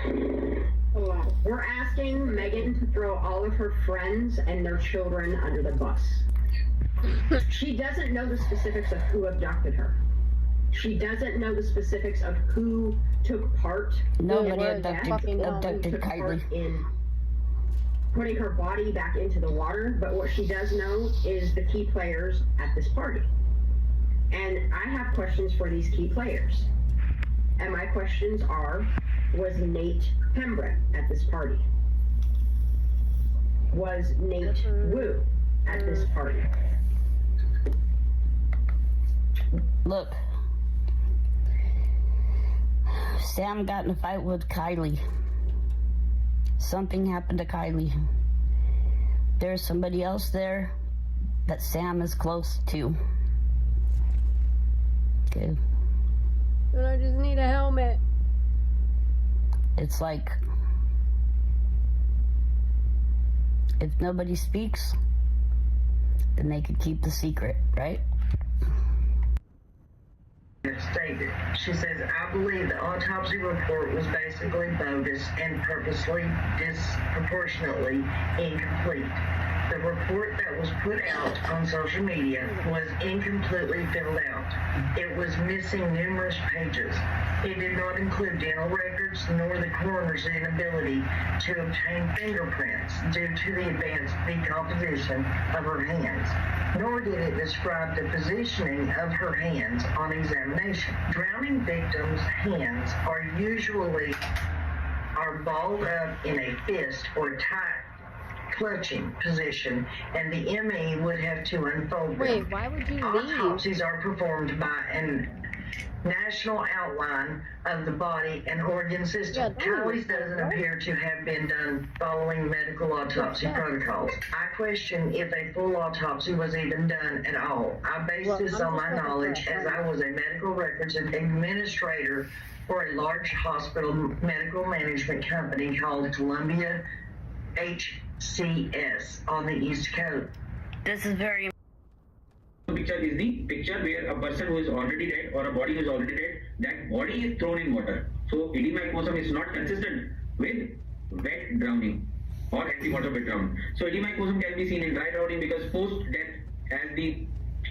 We're asking Megan to throw all of her friends and their children under the bus. She doesn't know the specifics of who abducted her. She doesn't know the specifics of who took part. Nobody abducted Kylie. In putting her body back into the water, but what she does know is the key players at this party. And I have questions for these key players. And my questions are, was Nate Pembroke at this party? Was Nate Wu at this party? Look, Sam got in a fight with Kylie. Something happened to Kylie. There's somebody else there that Sam is close to. Okay. And I just need a helmet. It's like, if nobody speaks, then they could keep the secret, right? Stated. She says, I believe the autopsy report was basically bogus and purposely disproportionately incomplete. The report that was put out on social media was incompletely filled out. It was missing numerous pages. It did not include dental records nor the coroner's inability to obtain fingerprints due to the advanced decomposition of her hands, nor did it describe the positioning of her hands on examination. Drowning victims' hands are usually balled up in a fist or tight clutching position, and the ME would have to unfold them. Wait, why would you leave? Autopsies are performed by a national outline of the body and organ system. Kylie's doesn't appear to have been done following medical autopsy protocols. I question if a full autopsy was even done at all. I base this on my knowledge, as I was a medical records administrator for a large hospital medical management company called Columbia HCS on the East Coast. This is very Picture is the picture where a person who is already dead or a body who is already dead, that body is thrown in water. So edemycosm is not consistent with wet drowning or anti-water wet drowning. So edemycosm can be seen in dry drowning because post-death, as the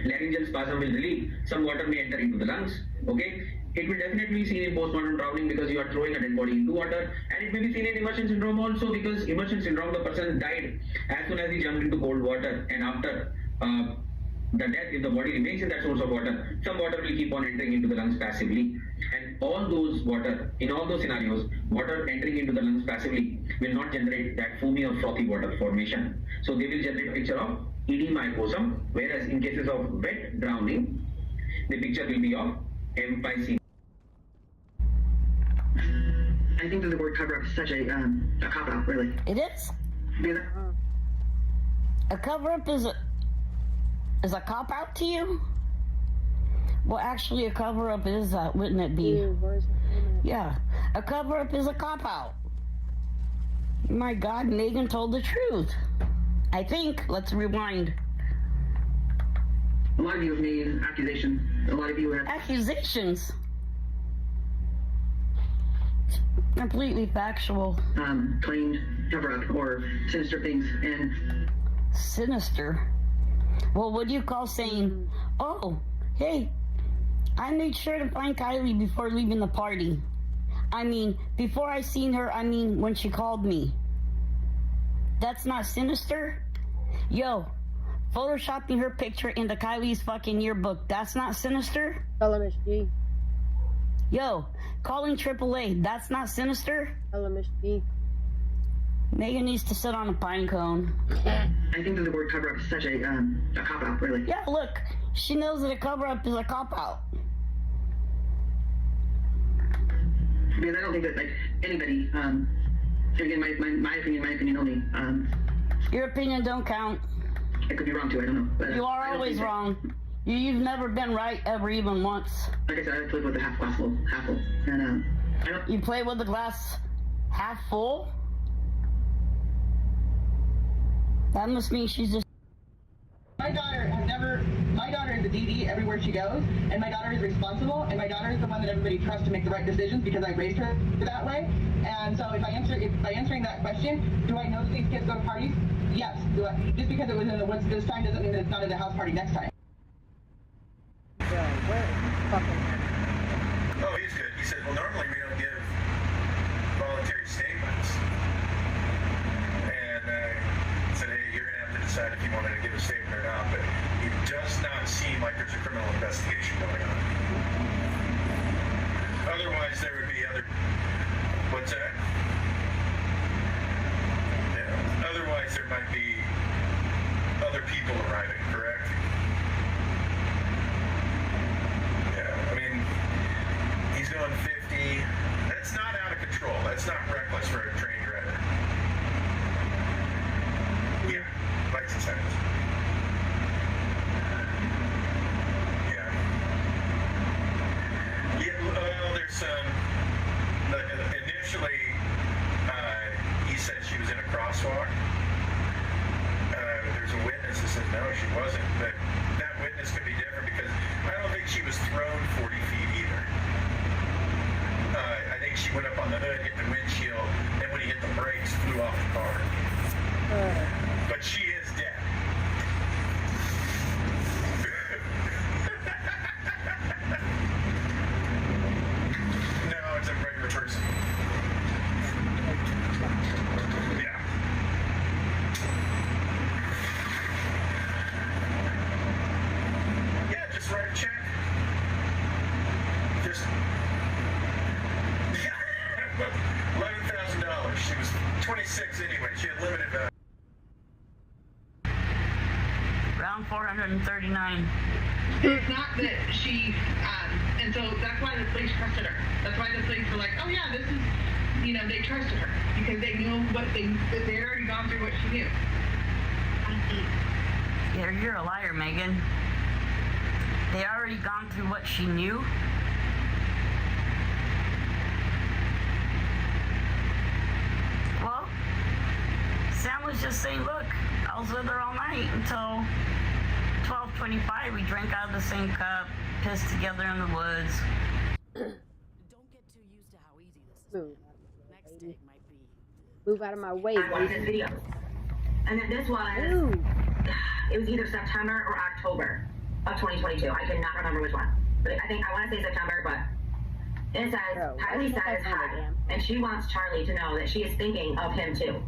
laryngeal spasm will relieve, some water may enter into the lungs. Okay, it will definitely be seen in postmortem drowning because you are throwing a dead body into water, and it may be seen in immersion syndrome also because immersion syndrome, the person died as soon as he jumped into cold water, and after the death, if the body remains in that source of water, some water will keep on entering into the lungs passively. And all those water, in all those scenarios, water entering into the lungs passively will not generate that foamy or frothy water formation. So they will generate a picture of edemycosm, whereas in cases of wet drowning, the picture will be of empycemia. I think that the word cover-up is such a cop-out, really. It is. A cover-up is a cop-out to you? Well, actually, a cover-up is, wouldn't it be? Yeah, a cover-up is a cop-out. My God, Megan told the truth. I think. Let's rewind. A lot of you have made accusations. A lot of you have... Accusations? Completely factual. Claimed cover-up or sinister things, and... Sinister? Well, what do you call saying, oh, hey, I made sure to find Kylie before leaving the party. I mean, before I seen her, I mean, when she called me. That's not sinister? Yo, photoshopping her picture into Kylie's fucking yearbook, that's not sinister? Hello, Miss G. Yo, calling AAA, that's not sinister? Hello, Miss G. Megan needs to sit on a pine cone. I think that the word cover-up is such a cop-out, really. Yeah, look, she knows that a cover-up is a cop-out. Because I don't think that, like, anybody, and again, my opinion only. Your opinion don't count. I could be wrong too, I don't know. But, you are always wrong. You've never been right ever even once. Like I said, I played with the half full. And, You play with the glass half full? That must mean she's just... My daughter is a DD everywhere she goes, and my daughter is responsible, and my daughter is the one that everybody trusts to make the right decisions because I raised her that way. And so by answering that question, do I know that these kids go to parties? Yes. Just because it was in the woods this time doesn't mean that it's not at a house party next time. Oh, he's good. He said, well, normally we don't give voluntary statements. And said, hey, you're going to have to decide if you want me to give a statement or not. But it does not seem like there's a criminal investigation going on. Otherwise, there would be other... What's that? Yeah. Otherwise, there might be other people arriving, correct? Yeah, I mean, he's going 50. That's not out of control. That's not reckless for a train driver. Yeah, license items. Yeah. Well, there's some... Initially, he said she was in a crosswalk. There's a witness that said no, she wasn't. But that witness could be different because I don't think she was thrown 40 feet either. I think she went up on the hood, hit the windshield, then when he hit the brakes, flew off the car. But she is dead. No, it's a regular person. Yeah. Yeah, just write a check. Just $11,000. She was 26 anyway. She had limited value. Round 439. It's not that she, and so that's why the police trusted her. That's why the police were like, oh yeah, this is, you know, they trusted her because they knew what they had already gone through what she knew. Yeah, you're a liar, Megan. They already gone through what she knew. Well, Sam was just saying, look, I was with her all night until 12:25. We drank out of the same cup, pissed together in the woods. Move out of my way. I watched this video. And then this was, it was either September or October of 2022. I cannot remember which one. But I want to say September, but it says, Kylie says hi, and she wants Charlie to know that she is thinking of him too.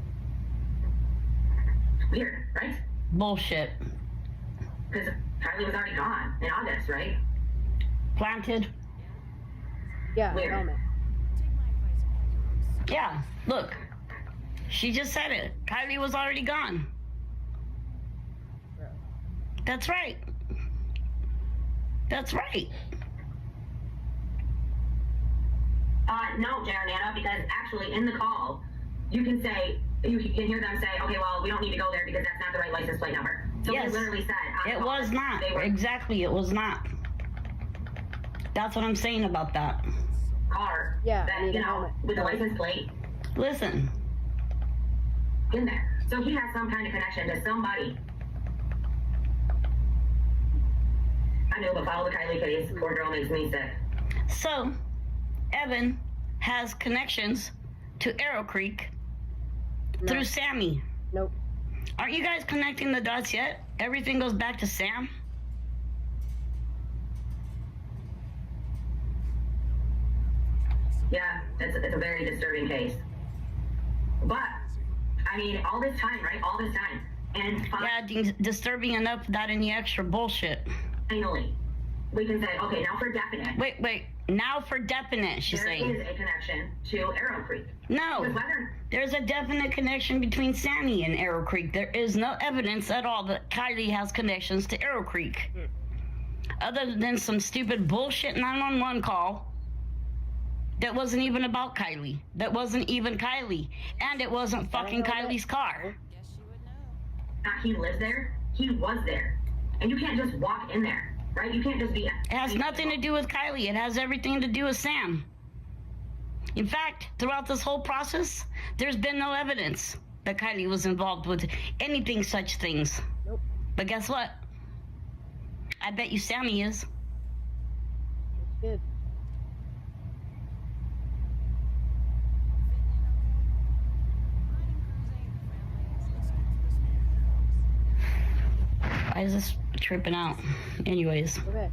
Weird, right? Bullshit. Because Kylie was already gone in August, right? Planted. Yeah, weird. Moment. Yeah, look. She just said it. Kylie was already gone. That's right. That's right. No, Jaranana, because actually in the call, you can say, you can hear them say, okay, well, we don't need to go there because that's not the right license plate number. So yes. They literally said, it was not. Exactly, it was not. That's what I'm saying about that. Car, yeah, that, you know, with the license plate. Listen. In there. So he has some kind of connection to somebody. I know, but follow the Kylie case. Poor girl makes me sick. So, Evan has connections to Arrow Creek through Sammy. Nope. Aren't you guys connecting the dots yet? Everything goes back to Sam? Yeah, it's a very disturbing case. But, I mean, all this time, right? All this time, And disturbing enough without any extra bullshit. Finally, we can say, okay, now for definite. Wait. Now for definite, she's saying. There is a connection to Arrow Creek. No. There's a definite connection between Sammy and Arrow Creek. There is no evidence at all that Kylie has connections to Arrow Creek. Other than some stupid bullshit 911 call that wasn't even about Kylie. That wasn't even Kylie. And it wasn't fucking Kylie's car. He lives there. He was there. And you can't just walk in there. Right? You can't just be... It has nothing to do with Kylie. It has everything to do with Sam. In fact, throughout this whole process, there's been no evidence that Kylie was involved with anything such things. Nope. But guess what? I bet you Sammy is. That's good. Why is this tripping out? Anyways. Okay.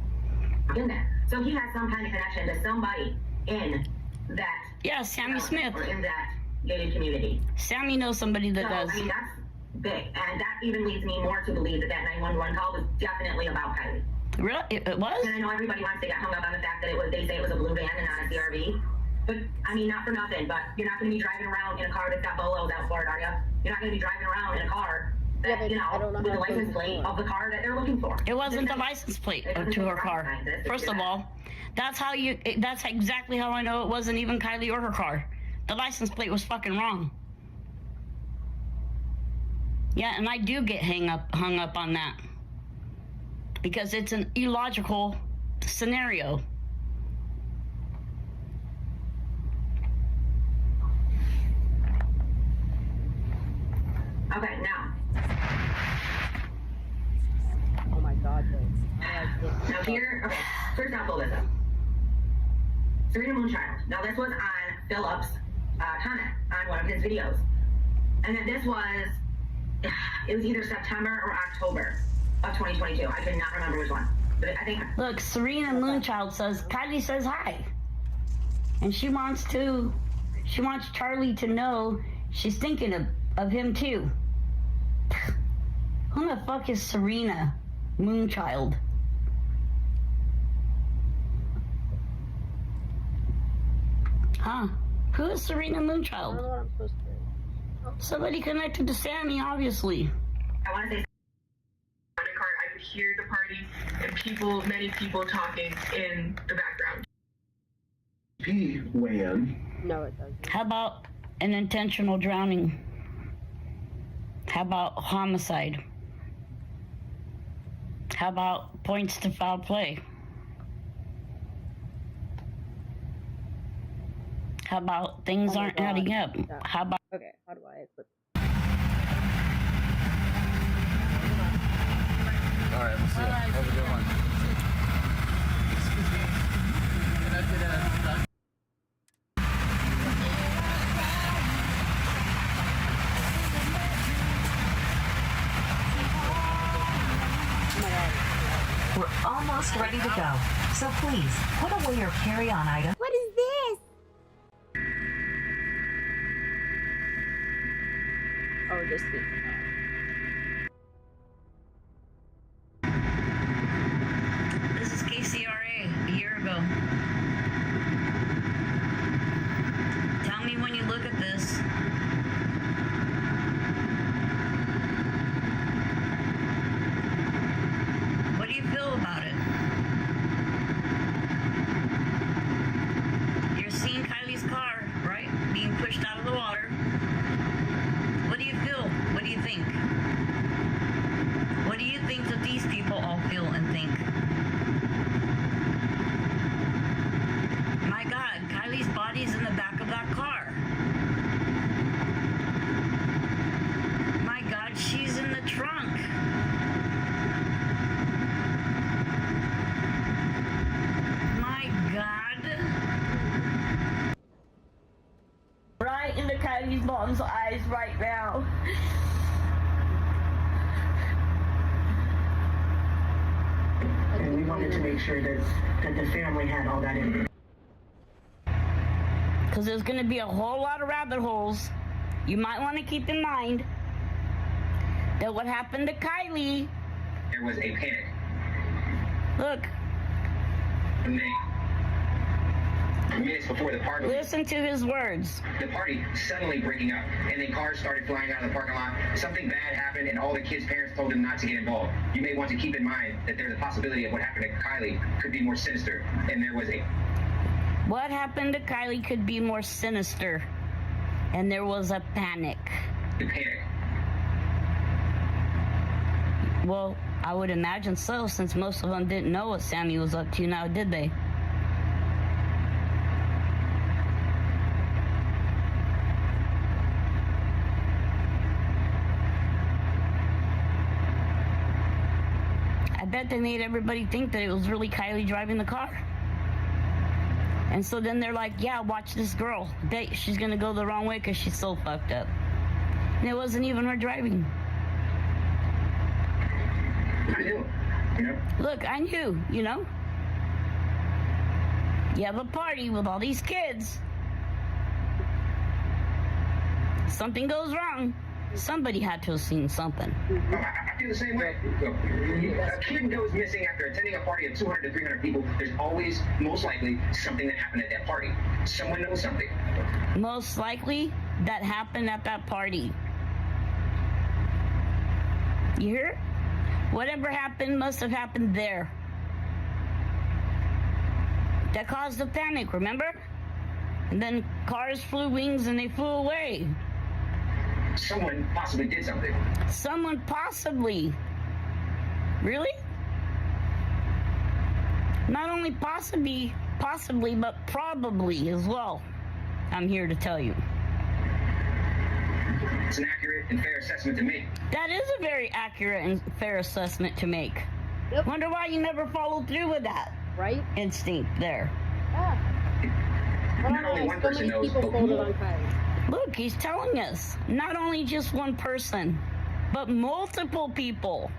In there. So he has some kind of connection to somebody in that. Yeah, Sammy Smith. Or in that gated community. Sammy knows somebody that does. I mean, that's big. And that even leads me more to believe that 911 call was definitely about Kylie. Really? It was? And I know everybody wants to get hung up on the fact that they say it was a blue van and not a CRV. But, I mean, not for nothing, but you're not going to be driving around in a car that's got bolos out for it, are you? You're not going to be driving around in a car that, with the license plate of the car that they're looking for. It wasn't the license plate to her car. First of all, that's exactly how I know it wasn't even Kylie or her car. The license plate was fucking wrong. Yeah, and I do get hung up on that. Because it's an illogical scenario. Okay, now. Oh my God, Now here, okay, first I'll pull this up. Serena Moonchild. Now this was on Philip's comment on one of his videos. And then this was, it was either September or October of 2022. I could not remember which one. But I think... Look, Serena Moonchild says, Kylie says hi. And she wants Charlie to know she's thinking of him too. Who the fuck is Serena Moonchild? Huh? Who is Serena Moonchild? I don't know what I'm supposed to do. Somebody connected to Sammy, obviously. I want to say... I could hear the party and many people talking in the background. Weigh in. No, it doesn't. How about an intentional drowning? How about homicide? How about points to foul play? How about things aren't adding up? How about... Okay, how do I equip? All right, we'll see you. Have a good one. We're almost ready to go, so please put away your carry-on item. What is this? Oh, just me. This is KCRA a year ago. Tell me when you look at this. What do you feel about it? You're seeing Kylie's car, right? Being pushed out of the water. What do you feel? What do you think? What do you think that these people all feel and think? My God, Kylie's body's in the back of that car. My God, she's in the trunk. My God. Right into Kylie's mom's eyes right now. And we wanted to make sure that the family had all that in. Because there's going to be a whole lot of rabbit holes you might want to keep in mind. That what happened to Kylie. There was a panic. Look. Minutes before the party. Listen to his words. The party suddenly breaking up, and then cars started flying out of the parking lot. Something bad happened, and all the kids' parents told them not to get involved. You may want to keep in mind that there's a possibility of what happened to Kylie could be more sinister, and there was a... What happened to Kylie could be more sinister, and there was a panic. The panic. Well, I would imagine so, since most of them didn't know what Sammy was up to now, did they? I bet they made everybody think that it was really Kylie driving the car. And so then they're like, yeah, watch this girl. She's going to go the wrong way because she's so fucked up. And it wasn't even her driving. I knew, you know? Look, I knew, you know? You have a party with all these kids. Something goes wrong. Somebody had to have seen something. I feel the same way. A kid goes missing after attending a party of 200 to 300 people. There's always, most likely, something that happened at that party. Someone knows something. Most likely, that happened at that party. You hear? Whatever happened must have happened there. That caused the panic, remember? And then cars flew wings and they flew away. Someone possibly did something. Someone possibly. Really? Not only possibly, but probably as well. I'm here to tell you. It's an accurate and fair assessment to make. That is a very accurate and fair assessment to make. Yep. Wonder why you never followed through with that. Right? Instinct there. Yeah. Not only one person knows, but more. Look, he's telling us. Not only just one person, but multiple people.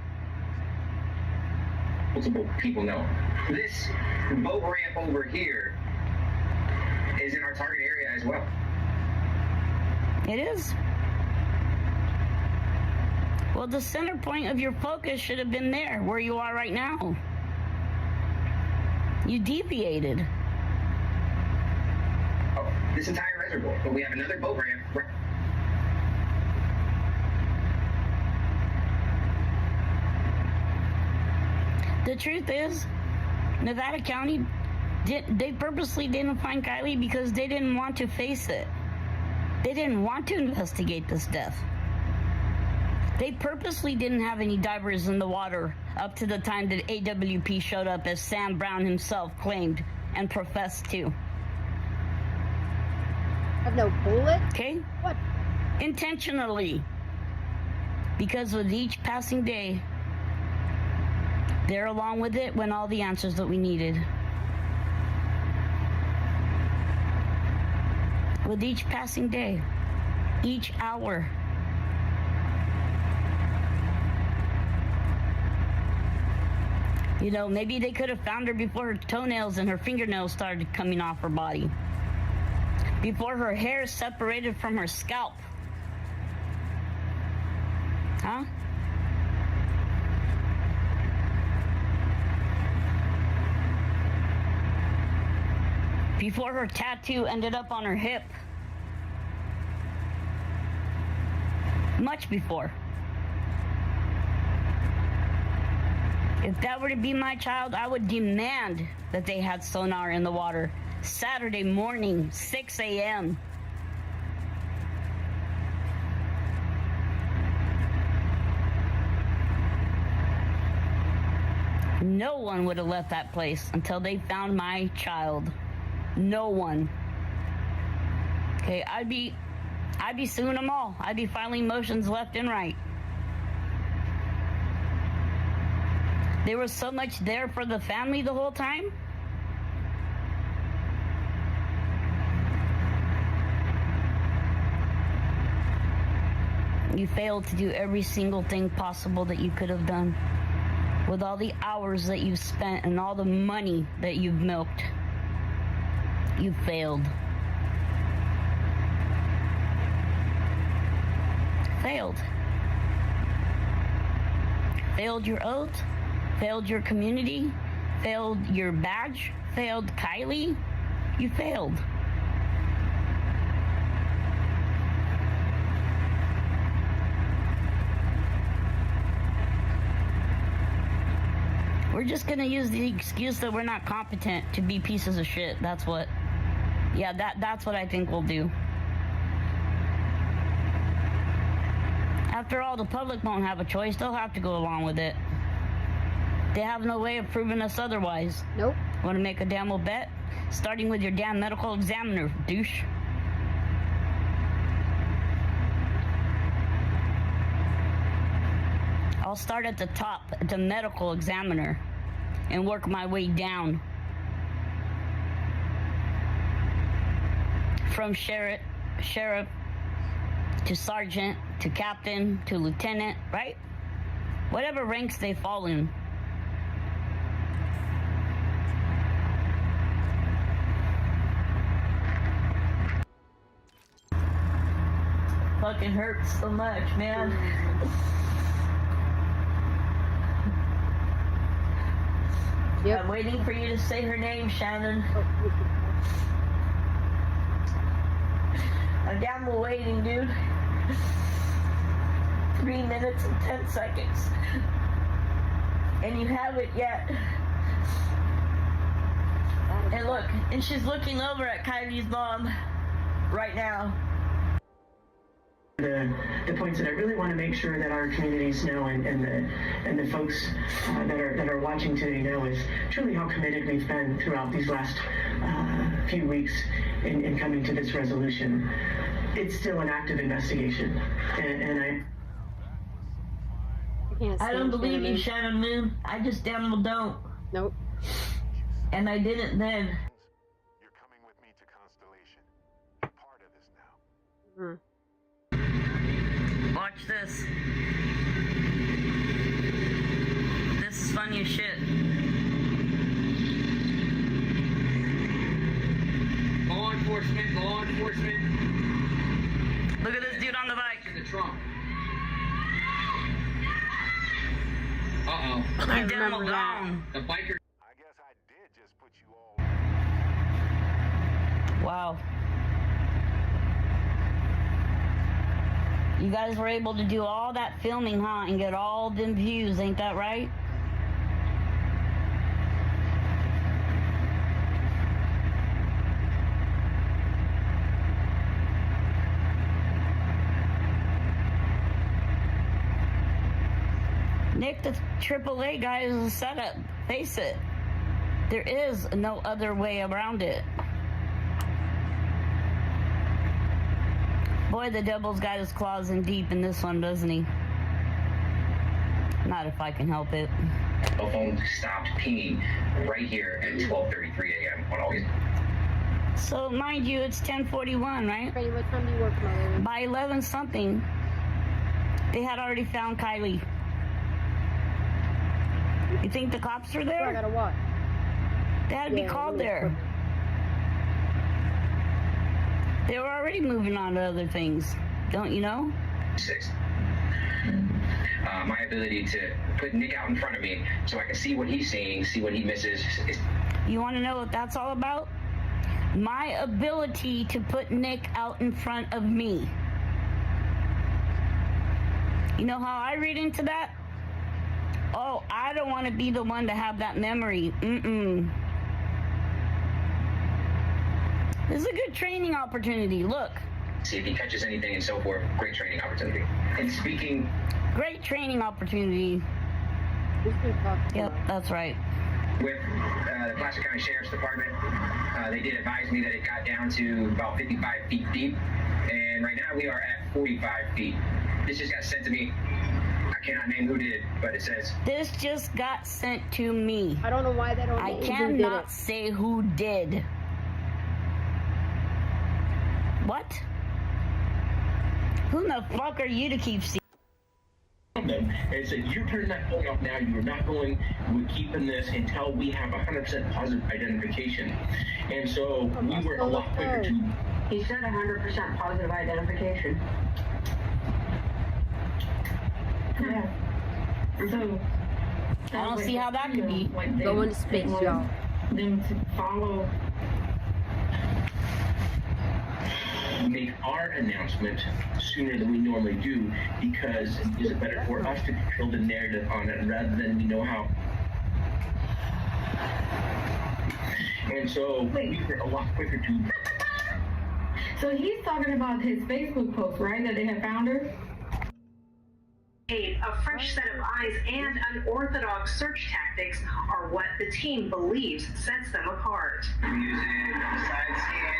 Multiple people know. This boat ramp over here is in our target area as well. It is. Well, the center point of your focus should have been there, where you are right now. You deviated. Oh, this entire reservoir, but we have another boat ramp. The truth is, Nevada County, they purposely didn't find Kylie because they didn't want to face it. They didn't want to investigate this death. They purposely didn't have any divers in the water up to the time that AWP showed up, as Sam Brown himself claimed and professed to. Have no bullet? Okay? What? Intentionally. Because with each passing day, there along with it went all the answers that we needed. With each passing day, each hour, you know, maybe they could have found her before her toenails and her fingernails started coming off her body. Before her hair separated from her scalp. Huh? Before her tattoo ended up on her hip. Much before. If that were to be my child, I would demand that they had sonar in the water. Saturday morning, 6 a.m. No one would have left that place until they found my child. No one. Okay, I'd be suing them all. I'd be filing motions left and right. There was so much there for the family the whole time. You failed to do every single thing possible that you could have done. With all the hours that you've spent and all the money that you've milked. You failed. Failed. Failed your oath, failed your community, failed your badge, failed Kylie. You failed. We're just gonna use the excuse that we're not competent to be pieces of shit. That's what. Yeah, that's what I think we'll do. After all, the public won't have a choice. They'll have to go along with it. They have no way of proving us otherwise. Nope. Want to make a damn old bet? Starting with your damn medical examiner, douche. I'll start at the top, at the medical examiner, and work my way down. From sheriff to sergeant to captain to lieutenant, right? Whatever ranks they fall in. Fucking hurts so much, man. Yep. I'm waiting for you to say her name, Shannon. I'm down waiting, dude. 3 minutes and 10 seconds. And you haven't yet. And look, and she's looking over at Kylie's mom right now. The points that I really want to make sure that our communities know and the folks that are watching today know is truly how committed we've been throughout these last few weeks in coming to this resolution. It's still an active investigation, and I don't believe you, Shannon Moon. I just damn well don't. Nope. And I didn't then. You're coming with me to Constellation. You're part of this now. Mm. Watch this. This is funny as shit. Law enforcement, law enforcement. Look at this dude on the bike. In the trunk. Uh-oh. I remember that. The biker. I guess I did just put you all. Wow. You guys were able to do all that filming, huh? And get all them views, ain't that right? Nick, the AAA guy is a setup. Face it. There is no other way around it. Boy, the devil's got his claws in deep in this one, doesn't he? Not if I can help it. cell phone stopped pinging right here at 12:33 a.m. on August. So, mind you, it's 10:41, right? Franny, what time do you work, Mother? By 11 something, they had already found Kylie. You think the cops are there? I gotta watch. They had to be called there. They were already moving on to other things, don't you know? 6. My ability to put Nick out in front of me so I can see what he's seeing, see what he misses. You want to know what that's all about? My ability to put Nick out in front of me. You know how I read into that? Oh, I don't want to be the one to have that memory. This is a good training opportunity. Look. See if he catches anything and so forth. Great training opportunity. And speaking... Great training opportunity. Yep, that's right. With the Placer County Sheriff's Department, they did advise me that it got down to about 55 feet deep. And right now we are at 45 feet. This just got sent to me. I cannot name who did it, but it says... This just got sent to me. I don't know why they don't I cannot say who did. What? Who the fuck are you to keep seeing? And said, you're turning that phone off now. You are not going with keeping this until we have 100% positive identification. And so we were a lot quicker to... He said 100% positive identification. Yeah. So I don't see how that could be. Going to space, y'all. Them to follow. Make our announcement sooner than we normally do because it's better for us to control the narrative on it rather than we know how. And so we're a lot quicker to. So he's talking about his Facebook post, right? That they have found her. A fresh set of eyes and unorthodox search tactics are what the team believes sets them apart. Using a side scan,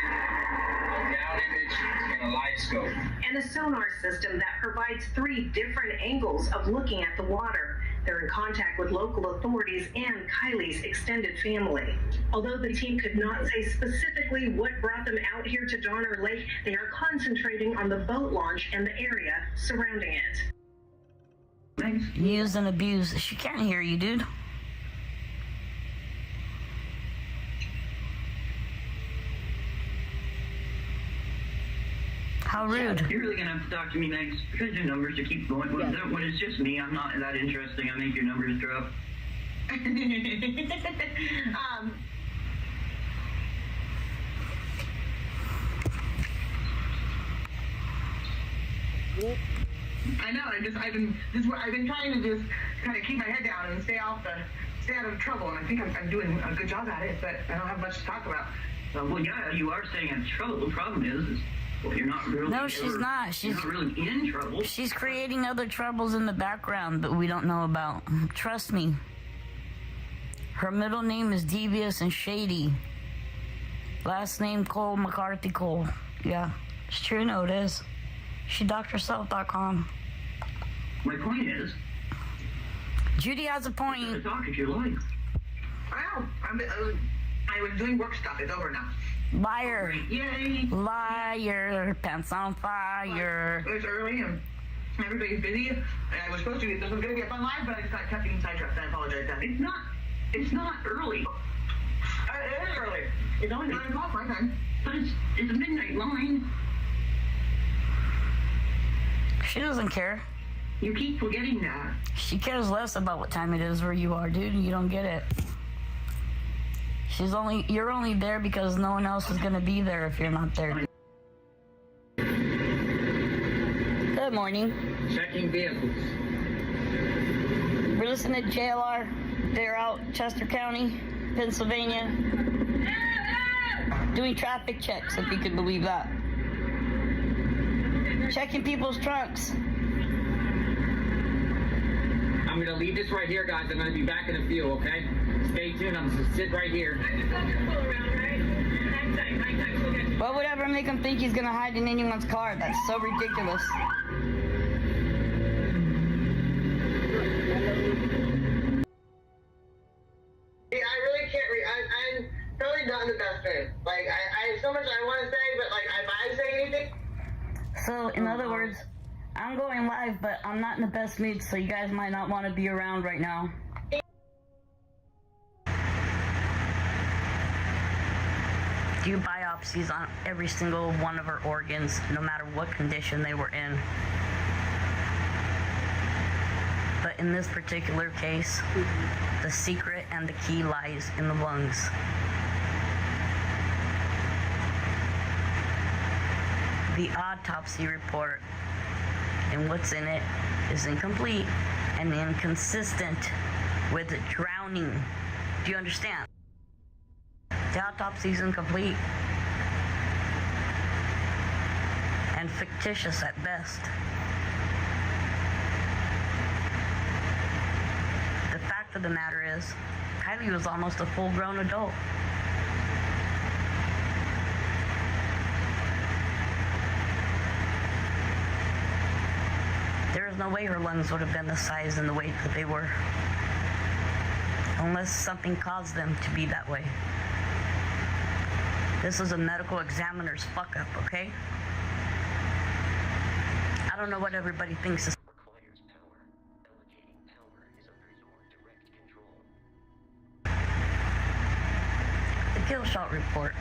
a down image, and a live scope. And a sonar system that provides 3 different angles of looking at the water. They're in contact with local authorities and Kylie's extended family. Although the team could not say specifically what brought them out here to Donner Lake, they are concentrating on the boat launch and the area surrounding it. Use and abuse. She can't hear you, dude. How rude. Yeah, you're really gonna have to talk to me next because your numbers to keep going. When it's just me, I'm not that interesting. I make your numbers drop. I know. I've been trying to just kind of keep my head down and stay out of trouble, and I think I'm doing a good job at it. But I don't have much to talk about. Well, yeah, you are staying in trouble. The problem is well, you're not really. No, she's not. She's not really in trouble. She's creating other troubles in the background that we don't know about. Trust me. Her middle name is Devious and Shady. Last name Cole McCarthy Cole. Yeah, it's true. No, it is. She doctorself.com. My point is, Judy has a point. Talk if you like. Well, I was doing work stuff. It's over now. Liar. Yay. Liar. Pants on fire. It's early and everybody's busy. And I was supposed to be, this was going to be a fun live, but I just got kept getting sidetracked. I apologize. It's not early. It is early. It's only 9 o'clock my time. But it's a midnight line. She doesn't care. You keep forgetting that. She cares less about what time it is where you are, dude. You don't get it. You're only there because no one else is gonna be there if you're not there. Good morning. Checking vehicles. We're listening to JLR. They're out Chester County, Pennsylvania, doing traffic checks, if you could believe that. Checking people's trunks. I'm going to leave this right here, guys. I'm going to be back in the field, okay? Stay tuned. I'm going to sit right here. What would ever make him think he's going to hide in anyone's car? That's so ridiculous. Yeah, I really can't I'm probably not in the best mood. Like, I have so much I want to say, but, like, if I say anything... So, in other words, I'm going live, but I'm not in the best mood, so you guys might not want to be around right now. Do biopsies on every single one of her organs, no matter what condition they were in. But in this particular case, the secret and the key lies in the lungs. The autopsy report and what's in it is incomplete and inconsistent with drowning. Do you understand? The autopsy is incomplete and fictitious at best. The fact of the matter is, Kylie was almost a full-grown adult. There is no way her lungs would have been the size and the weight that they were, unless something caused them to be that way. This is a medical examiner's fuck up, okay? I don't know what everybody thinks is. The kill shot report.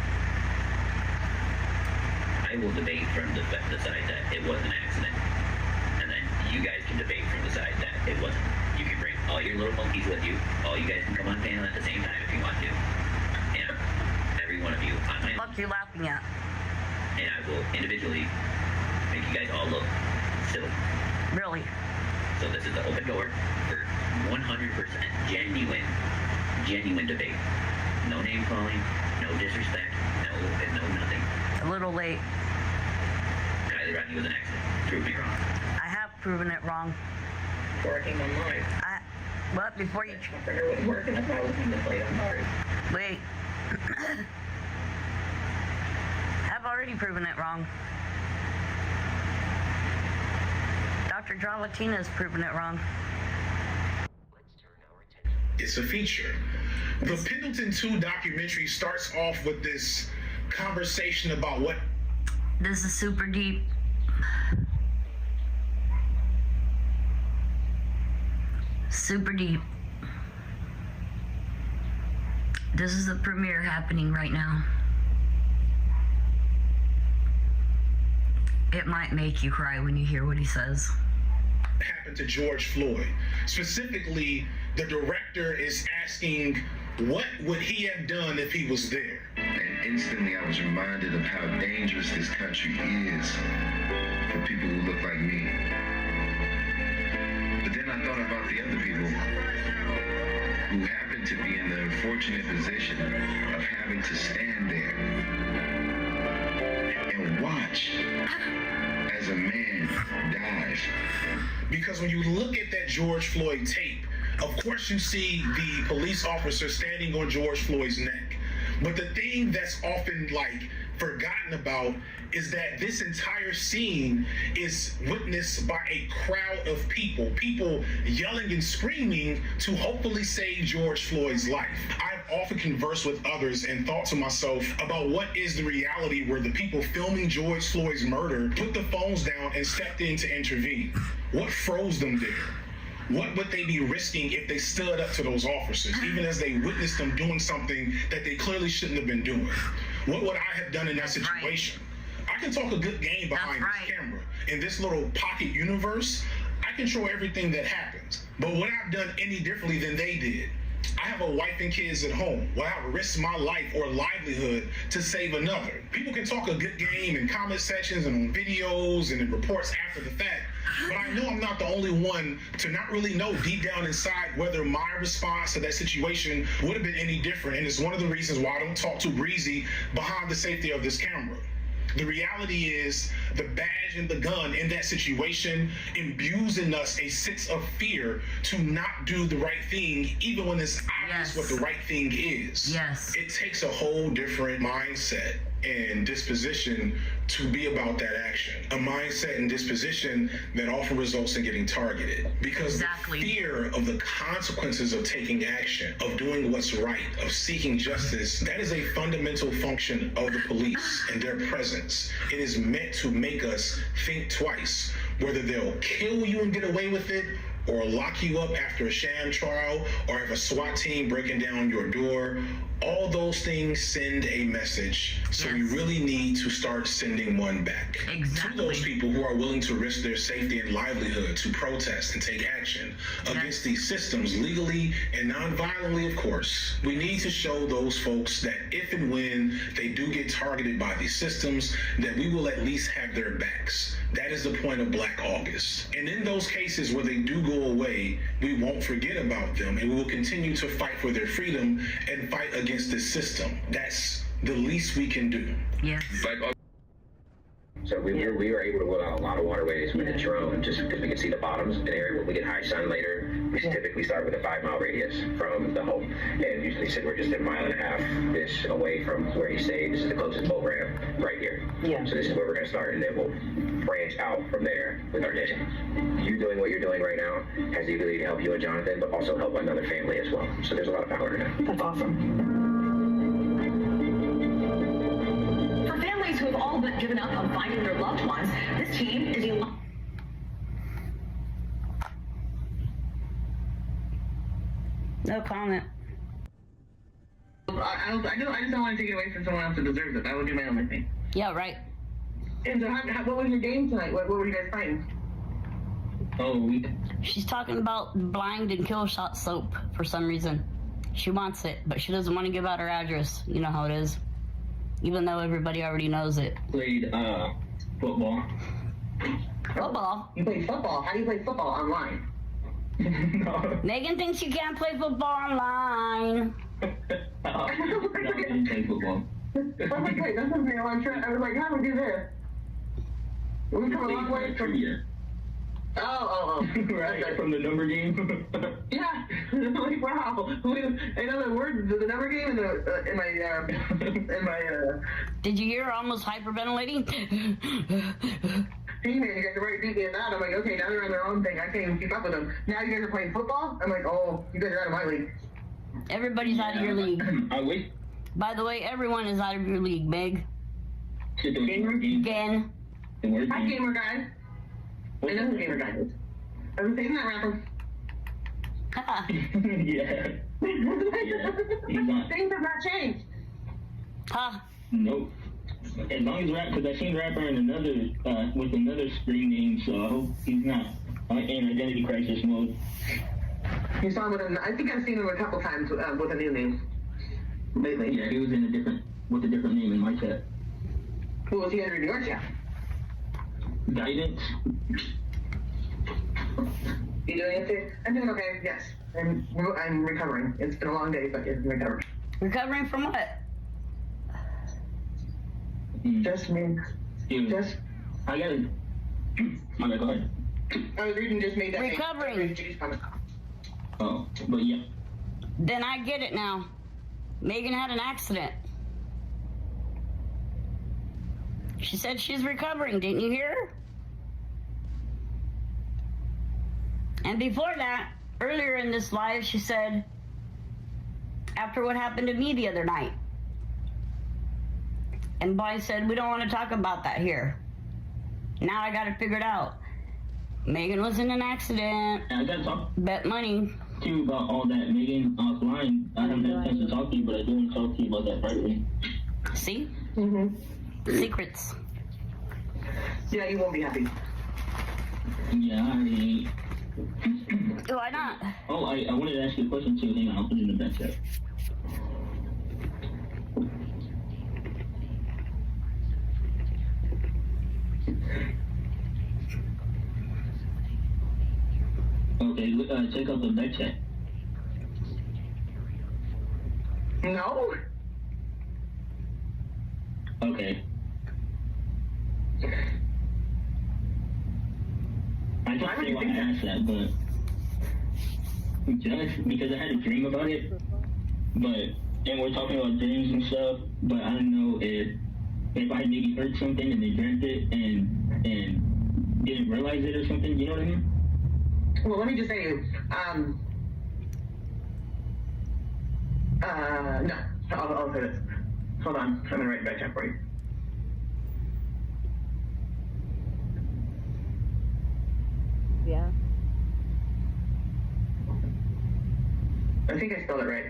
I will debate from the side that it was an accident. And then you guys can debate from the side that it wasn't. You can bring all your little monkeys with you. All you guys can come on panel at the same time if you want to. And every one of you on my... What you laughing at? And I will individually make you guys all look silly. Really? So this is the open door for 100% genuine debate. No name calling, no disrespect, no nothing. A little late. Kylie Rodney was an accident. Prove me wrong. I have proven it wrong. Working online. What? Before you... Working, that's why I was even late. I'm sorry. Wait. I've already proven it wrong. Dr. Dralatina has proven it wrong. It's a feature. The Pendleton 2 documentary starts off with this conversation about what... This is super deep. Super deep. This is the premiere happening right now. It might make you cry when you hear what he says. Happened to George Floyd. Specifically, the director is asking, what would he have done if he was there? And instantly I was reminded of how dangerous this country is for people who look like me. But then I thought about the other people who happen to be in the unfortunate position of having to stand there and watch as a man dies. Because when you look at that George Floyd tape, of course you see the police officer standing on George Floyd's neck. But the thing that's often forgotten about is that this entire scene is witnessed by a crowd of people yelling and screaming to hopefully save George Floyd's life. I've often conversed with others and thought to myself about what is the reality where the people filming George Floyd's murder put the phones down and stepped in to intervene. What froze them there? What would they be risking if they stood up to those officers, even as they witnessed them doing something that they clearly shouldn't have been doing? What would I have done in that situation? I can talk a good game behind this camera. In this little pocket universe, I control everything that happens. But would I have done any differently than they did? I have a wife and kids at home. Will I have risked my life or livelihood to save another? People can talk a good game in comment sections and on videos and in reports after the fact, but I know I'm not the only one to not really know deep down inside whether my response to that situation would have been any different, and it's one of the reasons why I don't talk too breezy behind the safety of this camera. The reality is the badge and the gun in that situation imbues in us a sense of fear to not do the right thing, even when it's obvious what the right thing is. Yes. It takes a whole different mindset and disposition to be about that action. A mindset and disposition that often results in getting targeted. Because the fear of the consequences of taking action, of doing what's right, of seeking justice, that is a fundamental function of the police and their presence. It is meant to make us think twice, whether they'll kill you and get away with it, or lock you up after a sham trial, or have a SWAT team breaking down your door. All those things send a message. So we really need to start sending one back. To those people who are willing to risk their safety and livelihood to protest and take action against these systems legally and non-violently, of course. We need to show those folks that if and when they do get targeted by these systems, that we will at least have their backs. That is the point of Black August. And in those cases where they do go away, we won't forget about them, and we will continue to fight for their freedom and fight against this system. That's the least we can do. Yes. So we were able to go out a lot of waterways with the drone just because we could see the bottoms in an area where we get high sun later. We typically start with a 5-mile radius from the home, and usually sit we're just a 1.5-ish away from where he stayed. This is the closest boat ramp right here. Yeah. So this is where we're going to start, and then we'll branch out from there with our mission. You doing what you're doing right now has the ability to help you and Jonathan, but also help another family as well. So there's a lot of power in it. That's awesome. For families who have all but given up on finding their loved ones, this team is no comment. I just don't want to take it away from someone else who deserves it. That would be my only thing. Yeah, right. And so what was your game tonight? What were you guys fighting? Oh, she's talking about blind and kill shot soap for some reason. She wants it, but she doesn't want to give out her address. You know how it is. Even though everybody already knows it. Played football. Football? You play football? How do you play football online? No. Megan thinks you can't play football online. No, I didn't play football. I was like, wait, that's something I want to try. I was like, how do we do this? We come a long way from... Trivia. Oh. Right, from the number game. Yeah. I'm like, wow. I know the word, the number game in my Did you hear her almost hyperventilating? Hey man, you guys are right beat me in that. I'm like, okay, now they're on their own thing. I can't even keep up with them. Now you guys are playing football? I'm like, oh, you guys are out of my league. Everybody's out of your league. I wait. By the way, everyone is out of your league, Meg. Again. Hi, gamer guy. I know who gamer guy is. I was saying that rapper. Yeah. Things have not changed. Nope. As long as because I've seen rapper in another with another screen name, so I hope he's not in identity crisis mode. You saw him I think I've seen him a couple times with a new name lately. Yeah, he was with a different name in my chat. Who was he under in your chat? Guidance. You doing it? I'm doing okay. Yes, I'm recovering. It's been a long day, but I'm recovering. Recovering from what? Just me. Just. I got it. Okay, go ahead. I was reading just made that. Recovering. Oh, but yeah. Then I get it now. Megan had an accident. She said she's recovering. Didn't you hear her? And before that, earlier in this live, she said, after what happened to me the other night. And Boy said, we don't want to talk about that here. Now I got it figured out. Megan was in an accident. I got to talk. Bet money. To you about all that, Megan, offline. I haven't had a chance to talk to you, but I do want to talk to you about that privately. See? Secrets. Yeah, you won't be happy. Yeah, I mean... Why not? Oh, I wanted to ask you a question too. Hang on, I'll put it in the back chat. Okay, check out the back chat. No? Okay. I can't say why I asked that, but just because I had a dream about it, and we're talking about dreams and stuff, but I don't know if I maybe heard something and they dreamt it and didn't realize it or something, you know what I mean? Well, let me just say, no, I'll say this. Hold on, I'm gonna write it back down for you. Yeah. I think I spelled it right.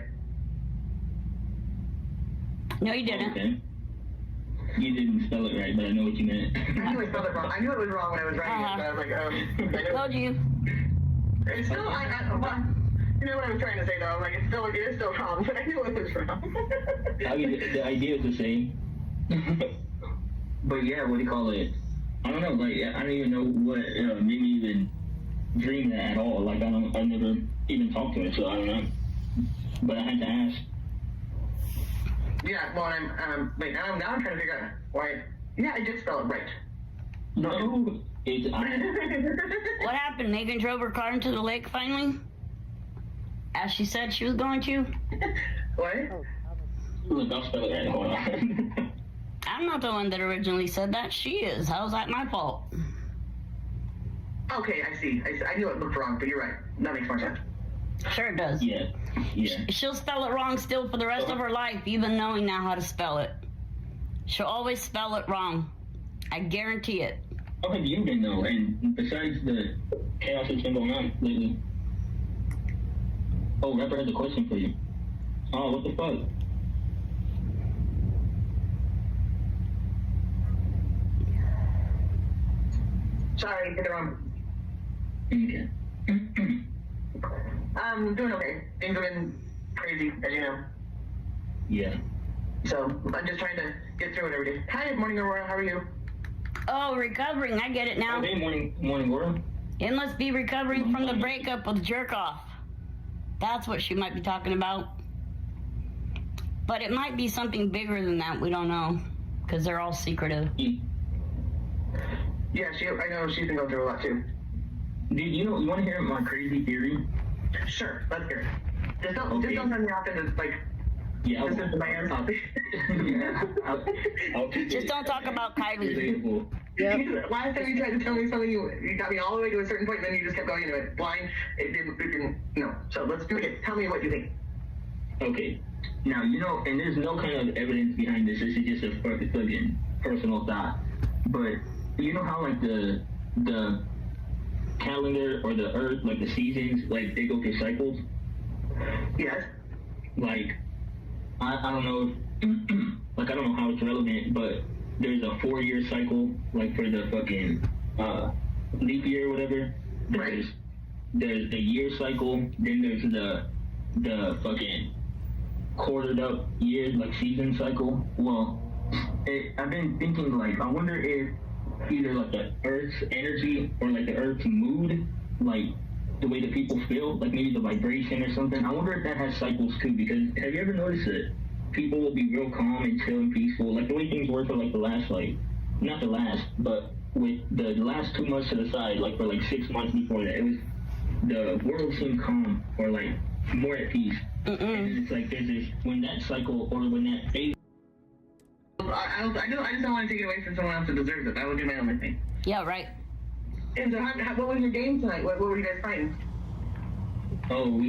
No, you didn't. Okay. You didn't spell it right, but I know what you meant. I knew I spelled it wrong. I knew it was wrong when I was writing it, but I was like, I told you. It's still, you know what I was trying to say though, like it is still wrong, but I knew it was wrong. I mean, the idea is the same. But yeah, what do you call it? I don't know, like, I don't even know what made me even dream that at all. Like, I never even talked to her, so I don't know. But I had to ask. Yeah, well, wait, now I'm trying to figure out why. Yeah, I did spell it right. No, it's... What happened? Megan drove her car into the lake finally? As she said she was going to? What? Look, I'll spell it right. Hold on. I'm not the one that originally said that. She is. How's that my fault? Okay, I see. I knew it looked wrong, but you're right. That makes more sense. Sure it does. Yeah. She'll spell it wrong still for the rest of her life, even knowing now how to spell it. She'll always spell it wrong. I guarantee it. How have you been, though? And besides the chaos that's been going on lately? Oh, Rapper has a question for you. Oh, what the fuck? Sorry, hit the wrong. Okay. I'm doing okay. Things have been crazy, as you know. Yeah. So I'm just trying to get through it every day. Hi, morning, Aurora. How are you? Oh, recovering. I get it now. Okay, morning, Aurora. It must be recovering from the breakup with jerk off. That's what she might be talking about. But it might be something bigger than that. We don't know. Because they're all secretive. Yeah, I know she's been going through a lot too. Dude, you want to hear my crazy theory? Sure, let's hear it. Just don't send me off into, like, yeah, this is my own topic. Just don't talk about Kylie. Yep. Last time you tried to tell me something, you got me all the way to a certain point, and then you just kept going into it. Blind, it didn't, no. So let's do it again. Tell me what you think. Okay. Now, and there's no kind of evidence behind this. This is just a fucking personal thought. But you know how, like, the calendar or the earth, like the seasons, like they go through cycles? Yes. Like, I don't know if, like, I don't know how it's relevant, but there's a 4-year cycle, like for the fucking leap year or whatever. There's the year cycle, then there's the fucking quartered up years, like season cycle. Well, I've been thinking, like, I wonder if either like the Earth's energy or like the Earth's mood, like the way that people feel, like maybe the vibration or something. I wonder if that has cycles too, because have you ever noticed that people will be real calm and chill and peaceful, like the way things were for like the last, like, not the last, but with the last 2 months to the side, like for like 6 months before that, it was, the world seemed calm or like more at peace. And it's like there's this, when that cycle or when that phase. I just don't want to take it away from someone else who deserves it. That would be my only thing. Yeah, right. And so, what was your game tonight? What were you guys fighting? Oh,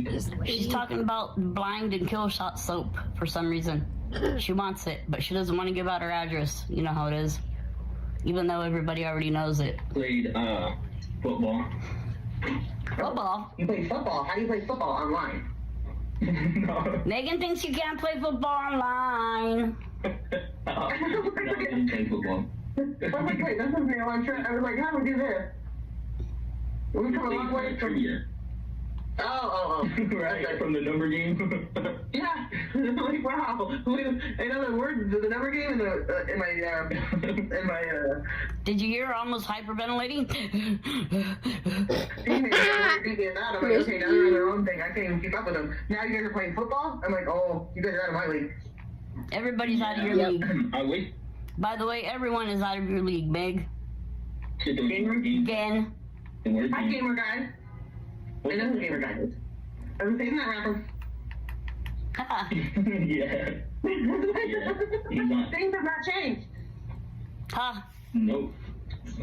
she's talking about blind and kill shot soap for some reason. She wants it, but she doesn't want to give out her address. You know how it is. Even though everybody already knows it. Played football. Football? You play football? How do you play football online? Megan thinks you can't play football online. No, I didn't play football. I was like, wait, that's something I want to try. I was like, how do we do this? We come a long way from here. Oh. Right, like from the number game. Yeah. Like, wow. I know the word, the number game in my Did you hear her almost hyperventilating? I'm like, okay, now they're in their own thing. I can't even keep up with them. Now you guys are playing football? I'm like, oh, you guys are out of my league. Everybody's out of your league. By the way, everyone is out of your league, Meg. Again. Hi, Gamer Guy. I know who Gamer Guy is. I was saying that rapper. Yeah. Things have not changed. Nope.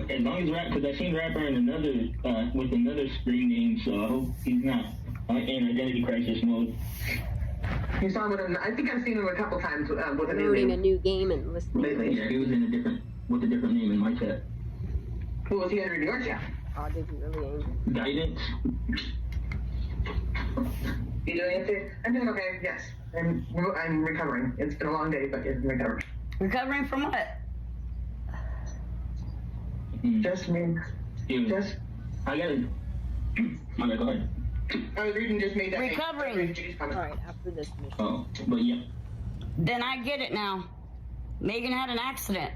As long as because I've seen rapper in another with another screen name, so I hope he's not in identity crisis mode. You saw him with him. I think I've seen him a couple times with a new Loading name. a new game and listening. Lately. Yeah, he was in with a different name in my chat. Who was he under in your chat? Oh, did you really angry? Guidance. You doing it? I'm doing okay. Yes, I'm recovering. It's been a long day, but I'm recovering. Recovering from what? Just me. Just. I got it. Okay, go ahead. I was reading just made that. Recovering. Alright, after this mission. Oh, but yeah. Then I get it now. Megan had an accident.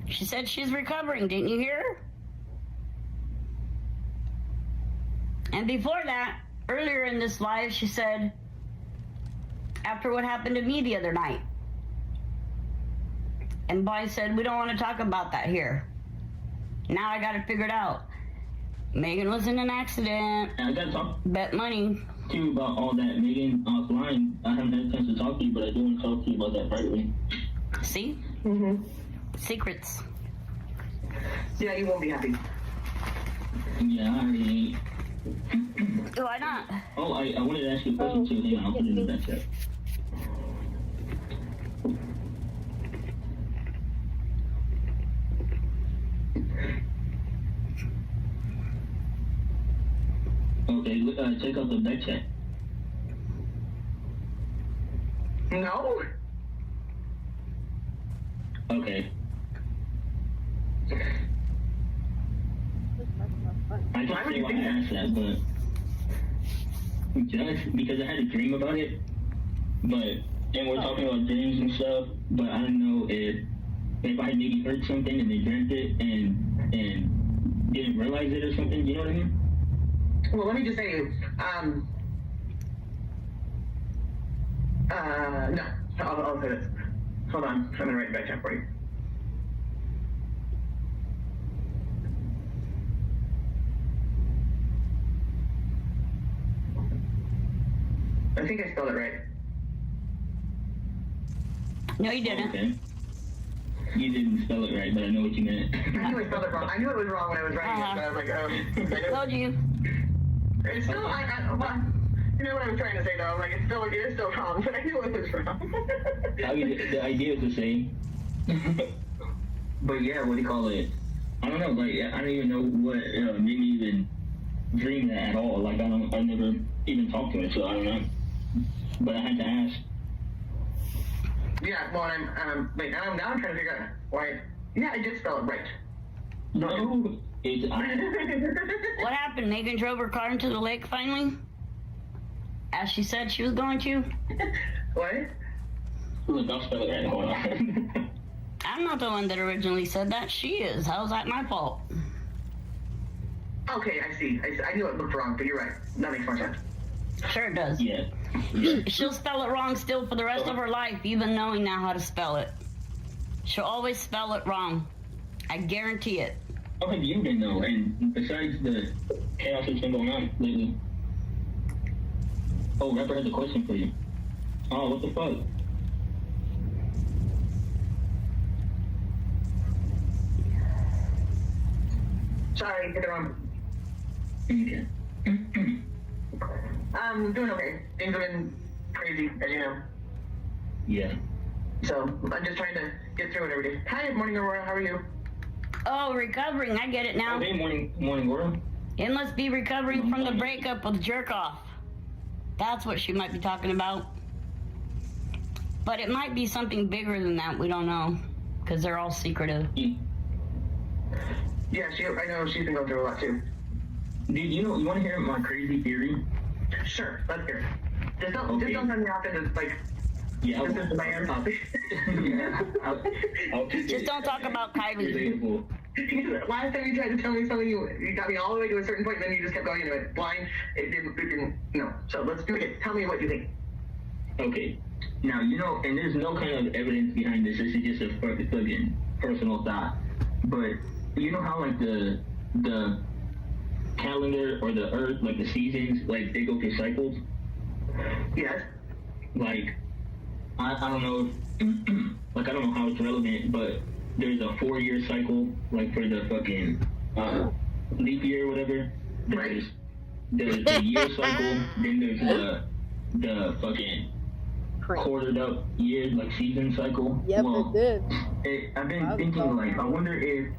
She said she's recovering, didn't you hear her? And before that, earlier in this live, she said, after what happened to me the other night. And Boy said, we don't want to talk about that here. Now I got it figured out. Megan was in an accident. I got to talk. Bet money. To you about all that, Megan, offline. I haven't had a chance to talk to you, but I do want to talk to you about that privately. See? Secrets. Yeah, you won't be happy. Yeah, I already ain't. Why not? Oh, I wanted to ask you a question too. Hang on, I'll put it in the back chat. Okay, check out the back chat. No. Okay. can't say why I asked that, but just because I had a dream about it. But and we're talking about dreams and stuff, but I don't know if I maybe heard something and they dreamt it and didn't realize it or something. You know what I mean? Well, let me just say, no. I'll say this. Hold on. I'm gonna write it back down for you. I think I spelled it right. No, you didn't. Okay. You didn't spell it right, but I know what you meant. I knew I spelled it wrong. I knew it was wrong when I was writing it, but I was like, I told you. It's still, well, you know what I'm trying to say though, like, it is still wrong, but I knew it was wrong. I mean, the idea is the same. But yeah, what do you call it? I don't know, like, I don't even know what made me even dream that at all. Like, I never even talked to her, so I don't know. But I had to ask. Yeah, well, I'm now I'm trying to figure out why. Yeah, I did spell it right. No, it's What happened? Megan drove her car into the lake finally? As she said she was going to? What? Look, I'll spell it right. Hold on. I'm not the one that originally said that. She is. How's that my fault? Okay, I see. I knew it looked wrong, but you're right. That makes more sense. Sure it does. Yeah. She'll spell it wrong still for the rest of her life, even knowing now how to spell it. She'll always spell it wrong. I guarantee it. How have you been though? And besides the chaos that's been going on lately. Oh, Rapper has a question for you. Oh, what the fuck? Sorry, hit it wrong. Okay. I'm doing okay. Things have been crazy, as you know. Yeah. So, I'm just trying to get through it every day. Hi, morning, Aurora. How are you? Oh, recovering. I get it now. Okay, morning, Aurora. It must be recovering from the breakup with Jerkoff. That's what she might be talking about. But it might be something bigger than that. We don't know. Because they're all secretive. Yeah, I know she's been going through a lot, too. Dude, you want to hear my crazy theory? Sure, let's hear it. Just don't send me off into, like, yeah, this is my own topic. Yeah, just don't talk about Kylie. Last time you tried to tell me something, you got me all the way to a certain point, and then you just kept going into it. Blind, it didn't, no. So let's do it. Tell me what you think. Okay. Now, and there's no kind of evidence behind this. This is just a fucking personal thought. But you know how, like, the calendar or the earth, like the seasons, like they go through cycles? Yes. Like, I don't know if, like, I don't know how it's relevant, but there's a 4-year cycle, like for the fucking leap year or whatever. There's the year cycle, then there's the fucking quartered up year, like season cycle. Yep, well, it did. I've been thinking, like, I wonder if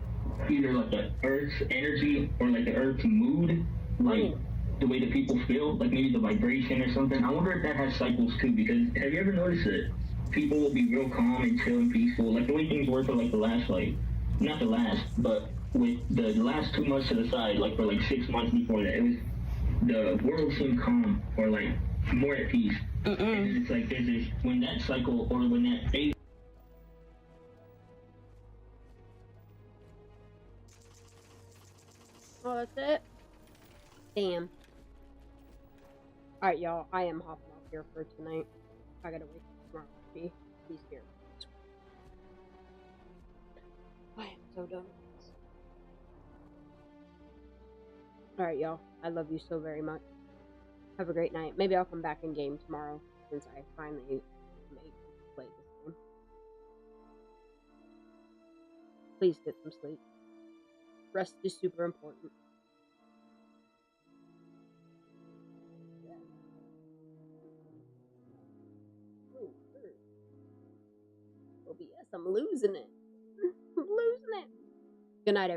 either like the Earth's energy or like the Earth's mood, like the way the people feel, like maybe the vibration or something. I wonder if that has cycles too, because have you ever noticed that people will be real calm and chill and peaceful, like the way things were for like the last, like, not the last, but with the last 2 months to the side, like for like 6 months before that, it was, the world seemed calm or like more at peace. And then it's like there's this, when that cycle or when that phase. Oh, that's it? Damn. Alright, y'all. I am hopping off here for tonight. I gotta wait till tomorrow. He's here. I am so done with this. Alright, y'all. I love you so very much. Have a great night. Maybe I'll come back in game tomorrow, since I finally am able to play this game. Please get some sleep. Rest is super important. Yeah. Ooh, OBS, I'm losing it. I'm losing it. Good night, everyone.